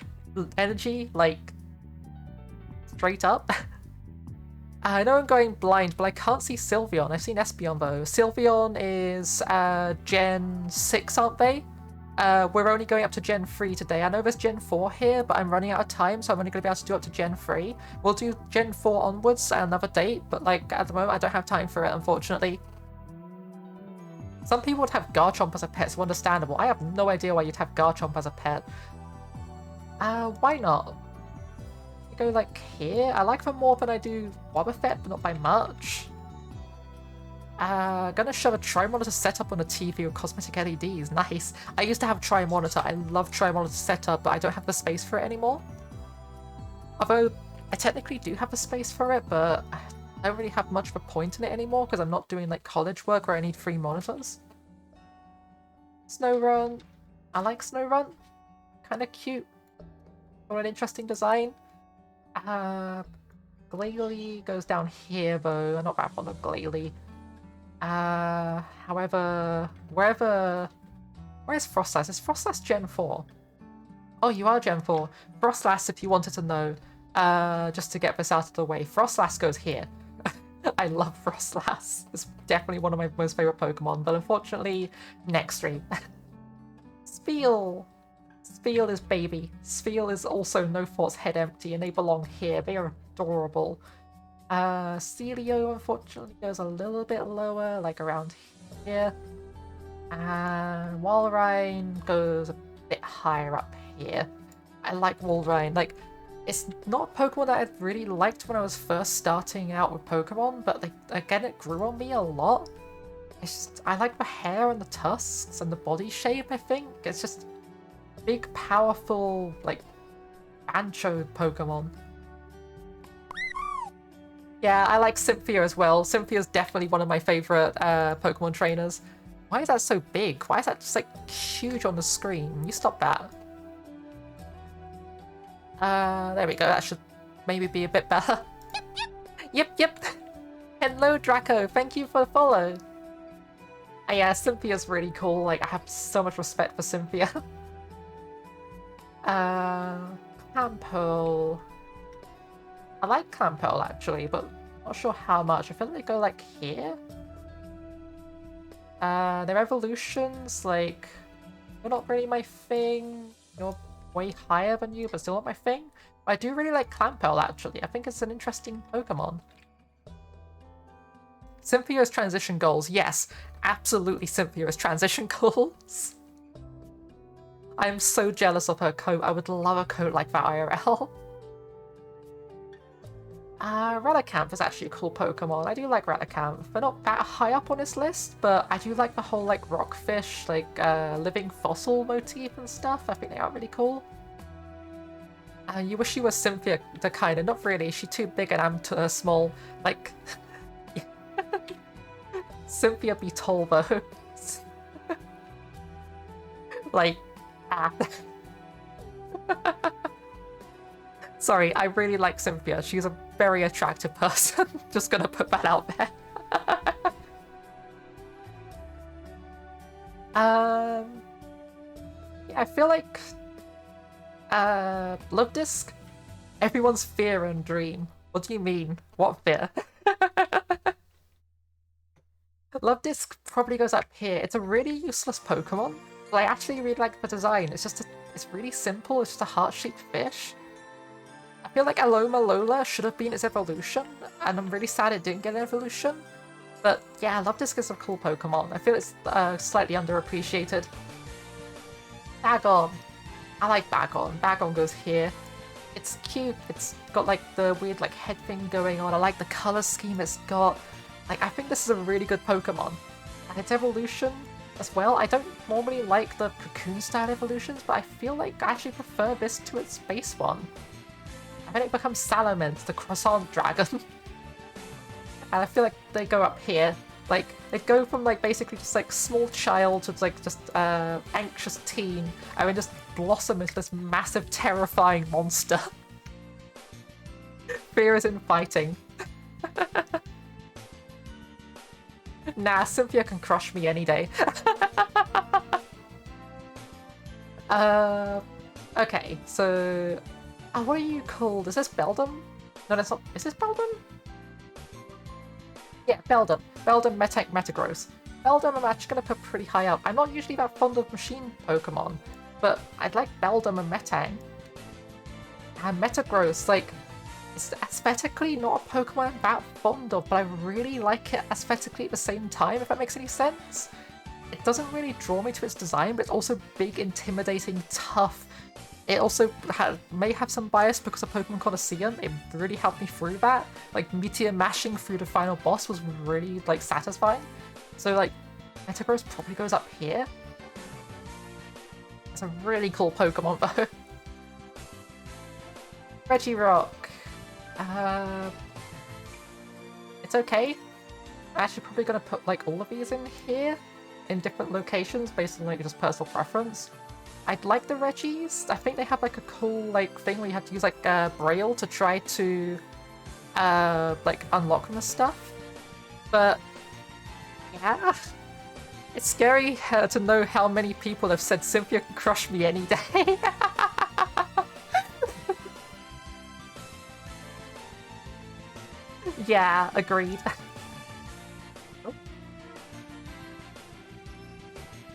energy, like, straight up. I know I'm going blind, but I can't see Sylveon. I've seen Espeon, though. Sylveon is, Gen 6, aren't they? We're only going up to Gen 3 today. I know there's Gen 4 here, but I'm running out of time, so I'm only going to be able to do up to Gen 3. We'll do Gen 4 onwards at another date, but like at the moment I don't have time for it, unfortunately. Some people would have Garchomp as a pet, so understandable. I have no idea why you'd have Garchomp as a pet. Why not? I go like here? I like them more than I do Wobbuffet, but not by much. Gonna shove a Tri-Monitor setup on a TV with cosmetic LEDs. Nice. I used to have Tri-Monitor. I love Tri-Monitor setup, but I don't have the space for it anymore. Although, I technically do have the space for it, but I don't really have much of a point in it anymore because I'm not doing like college work where I need 3 monitors. Snorunt. I like Snorunt. Kinda cute. Got an interesting design. Glalie goes down here though. I'm not that fond of Glalie. However, where's Frostlass? Is Frostlass Gen 4? Oh, you are Gen 4. Frostlass, if you wanted to know, just to get this out of the way, Frostlass goes here. I love Frostlass. It's definitely one of my most favorite Pokemon, but unfortunately, next stream. Spheal! Spheal is baby. Spheal is also No Thought's Head Empty, and they belong here. They are adorable. Celio, unfortunately, goes a little bit lower, like around here. And Walrein goes a bit higher up here. I like Walrein. Like, it's not a Pokemon that I really liked when I was first starting out with Pokemon, but like, again, it grew on me a lot. It's just, I like the hair and the tusks and the body shape, I think. It's just big, powerful, like, Bancho Pokemon. Yeah, I like Cynthia as well. Cynthia's definitely one of my favorite Pokemon trainers. Why is that so big? Why is that just like huge on the screen? You stop that. There we go. That should maybe be a bit better. Yep. Hello, Draco. Thank you for the follow. Yeah, Cynthia's really cool. Like, I have so much respect for Cynthia. Clamperl. I like Clamperl actually, but not sure how much. I feel like they go like here. Their evolutions, like, they're not really my thing. You're way higher than you, but still not my thing. But I do really like Clamperl actually. I think it's an interesting Pokemon. Cynthia's transition goals, yes, absolutely Cynthia's transition goals. I am so jealous of her coat. I would love a coat like that IRL. Relicanth is actually a cool Pokemon. I do like Relicanth. They're not that high up on this list, but I do like the whole like rockfish, like living fossil motif and stuff. I think they are really cool. You wish you were Cynthia the kind of, not really. She's too big and I'm too small. Like, Cynthia be tall though. Like, Sorry, I really like Cynthia. She's a very attractive person. Just gonna put that out there. Yeah, I feel like Love Disc, everyone's fear and dream. What do you mean? What fear? Love Disc probably goes up here. It's a really useless Pokemon, but I actually really like the design. It's just it's really simple. It's just a heart-shaped fish. I feel like Alola should have been its evolution, and I'm really sad it didn't get an evolution. But yeah, Love Disc is a cool Pokemon. I feel it's slightly underappreciated. Bagon. I like Bagon. Bagon goes here. It's cute. It's got like the weird like head thing going on. I like the color scheme it's got. Like, I think this is a really good Pokemon. And its evolution as well. I don't normally like the Cocoon style evolutions, but I feel like I actually prefer this to its base one. And then it becomes Salamence, the croissant dragon. And I feel like they go up here. Like, they go from like basically just like small child to like just anxious teen, and then just blossom into this massive terrifying monster. Fear is in fighting. Nah, Cynthia can crush me any day. Okay, so... Oh, what are you called? Is this Beldum? No, that's not... Is this Beldum? Yeah, Beldum. Beldum, Metech, Metagross. Beldum I'm actually going to put pretty high up. I'm not usually that fond of machine Pokemon, but I'd like Beldum and Metang. And Metagross, like... It's aesthetically not a Pokemon I'm that fond of, but I really like it aesthetically at the same time, if that makes any sense. It doesn't really draw me to its design, but it's also big, intimidating, tough. It also may have some bias because of Pokemon Colosseum. It really helped me through that. Like, Meteor mashing through the final boss was really, like, satisfying. So, like, Metagross probably goes up here. It's a really cool Pokemon, though. Regirock. It's okay. I'm actually probably gonna put like all of these in here in different locations based on like just personal preference. I'd like the Regis. I think they have like a cool like thing where you have to use like Braille to try to like unlock them and stuff. But Yeah. It's scary to know how many people have said Cynthia can crush me any day. Yeah, agreed. Oh,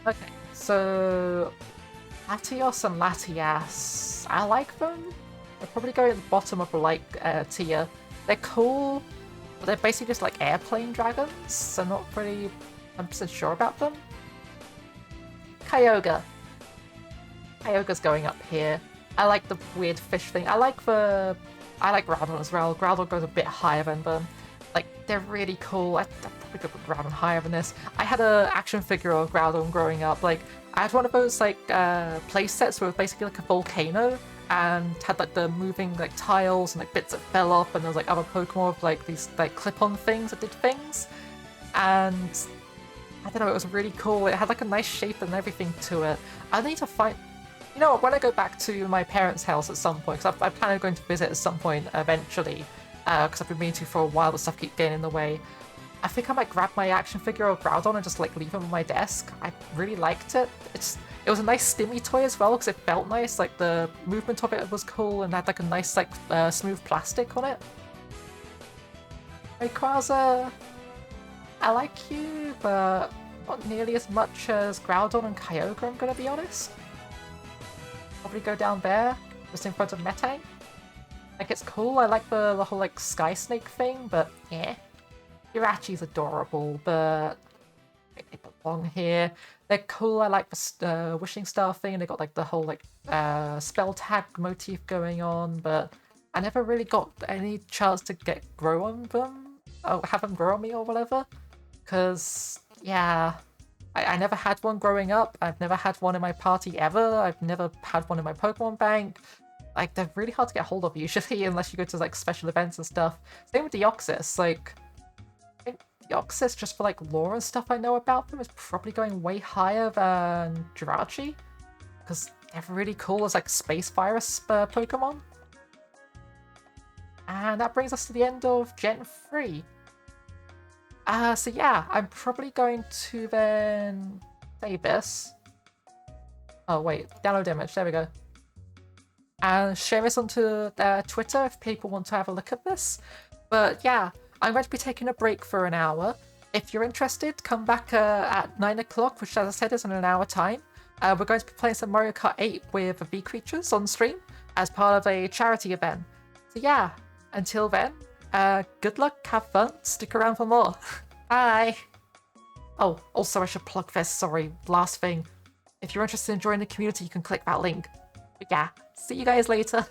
okay, so Latios and Latias, I like them. They're probably going at the bottom of the tier. They're cool, but they're basically just like airplane dragons, so not really 100% sure about them. Kyogre. Kyogre's going up here. I like the weird fish thing. I like Groudon as well. Groudon goes a bit higher than them. Like, they're really cool. I'd probably go with Groudon higher than this. I had an action figure of Groudon growing up. Like, I had one of those, like, play sets where it was basically like a volcano and had, like, the moving, like, tiles and, like, bits that fell off, and there was, like, other Pokemon with, like, these, like, clip-on things that did things. And I don't know, it was really cool. It had, like, a nice shape and everything to it. I need to find... You know what, when I go back to my parents' house at some point, because I plan on going to visit at some point eventually, because I've been meaning to for a while, but stuff keeps getting in the way, I think I might grab my action figure of Groudon and just like leave him on my desk. I really liked it. It was a nice stimmy toy as well, because it felt nice, like the movement of it was cool and had like a nice like smooth plastic on it. Rayquaza, I like you, but not nearly as much as Groudon and Kyogre, I'm gonna be honest. Probably go down there, just in front of Metang. Like, it's cool, I like the whole, like, Sky Snake thing, but yeah. Jirachi's adorable, but they belong here. They're cool, I like the Wishing Star thing, and they got, like, the whole, like, spell tag motif going on, but I never really got any chance to grow on them, or have them grow on me or whatever, because, yeah... I never had one growing up. I've never had one in my party ever. I've never had one in my Pokemon bank. Like, they're really hard to get hold of usually, unless you go to, like, special events and stuff. Same with Deoxys. Like, I think Deoxys, just for, like, lore and stuff I know about them, is probably going way higher than Jirachi. Because they're really cool as, like, space virus Pokemon. And that brings us to the end of Gen 3. So yeah, I'm probably going to then say this. Oh wait, download image, there we go. And share this onto Twitter if people want to have a look at this. But yeah, I'm going to be taking a break for an hour. If you're interested, come back at 9 o'clock, which as I said is in an hour time. We're going to be playing some Mario Kart 8 with the V-Creatures on stream as part of a charity event. So yeah, until then, good luck, have fun, stick around for more. Bye! Oh, also I should plug this, sorry, last thing. If you're interested in joining the community, you can click that link. But yeah, see you guys later.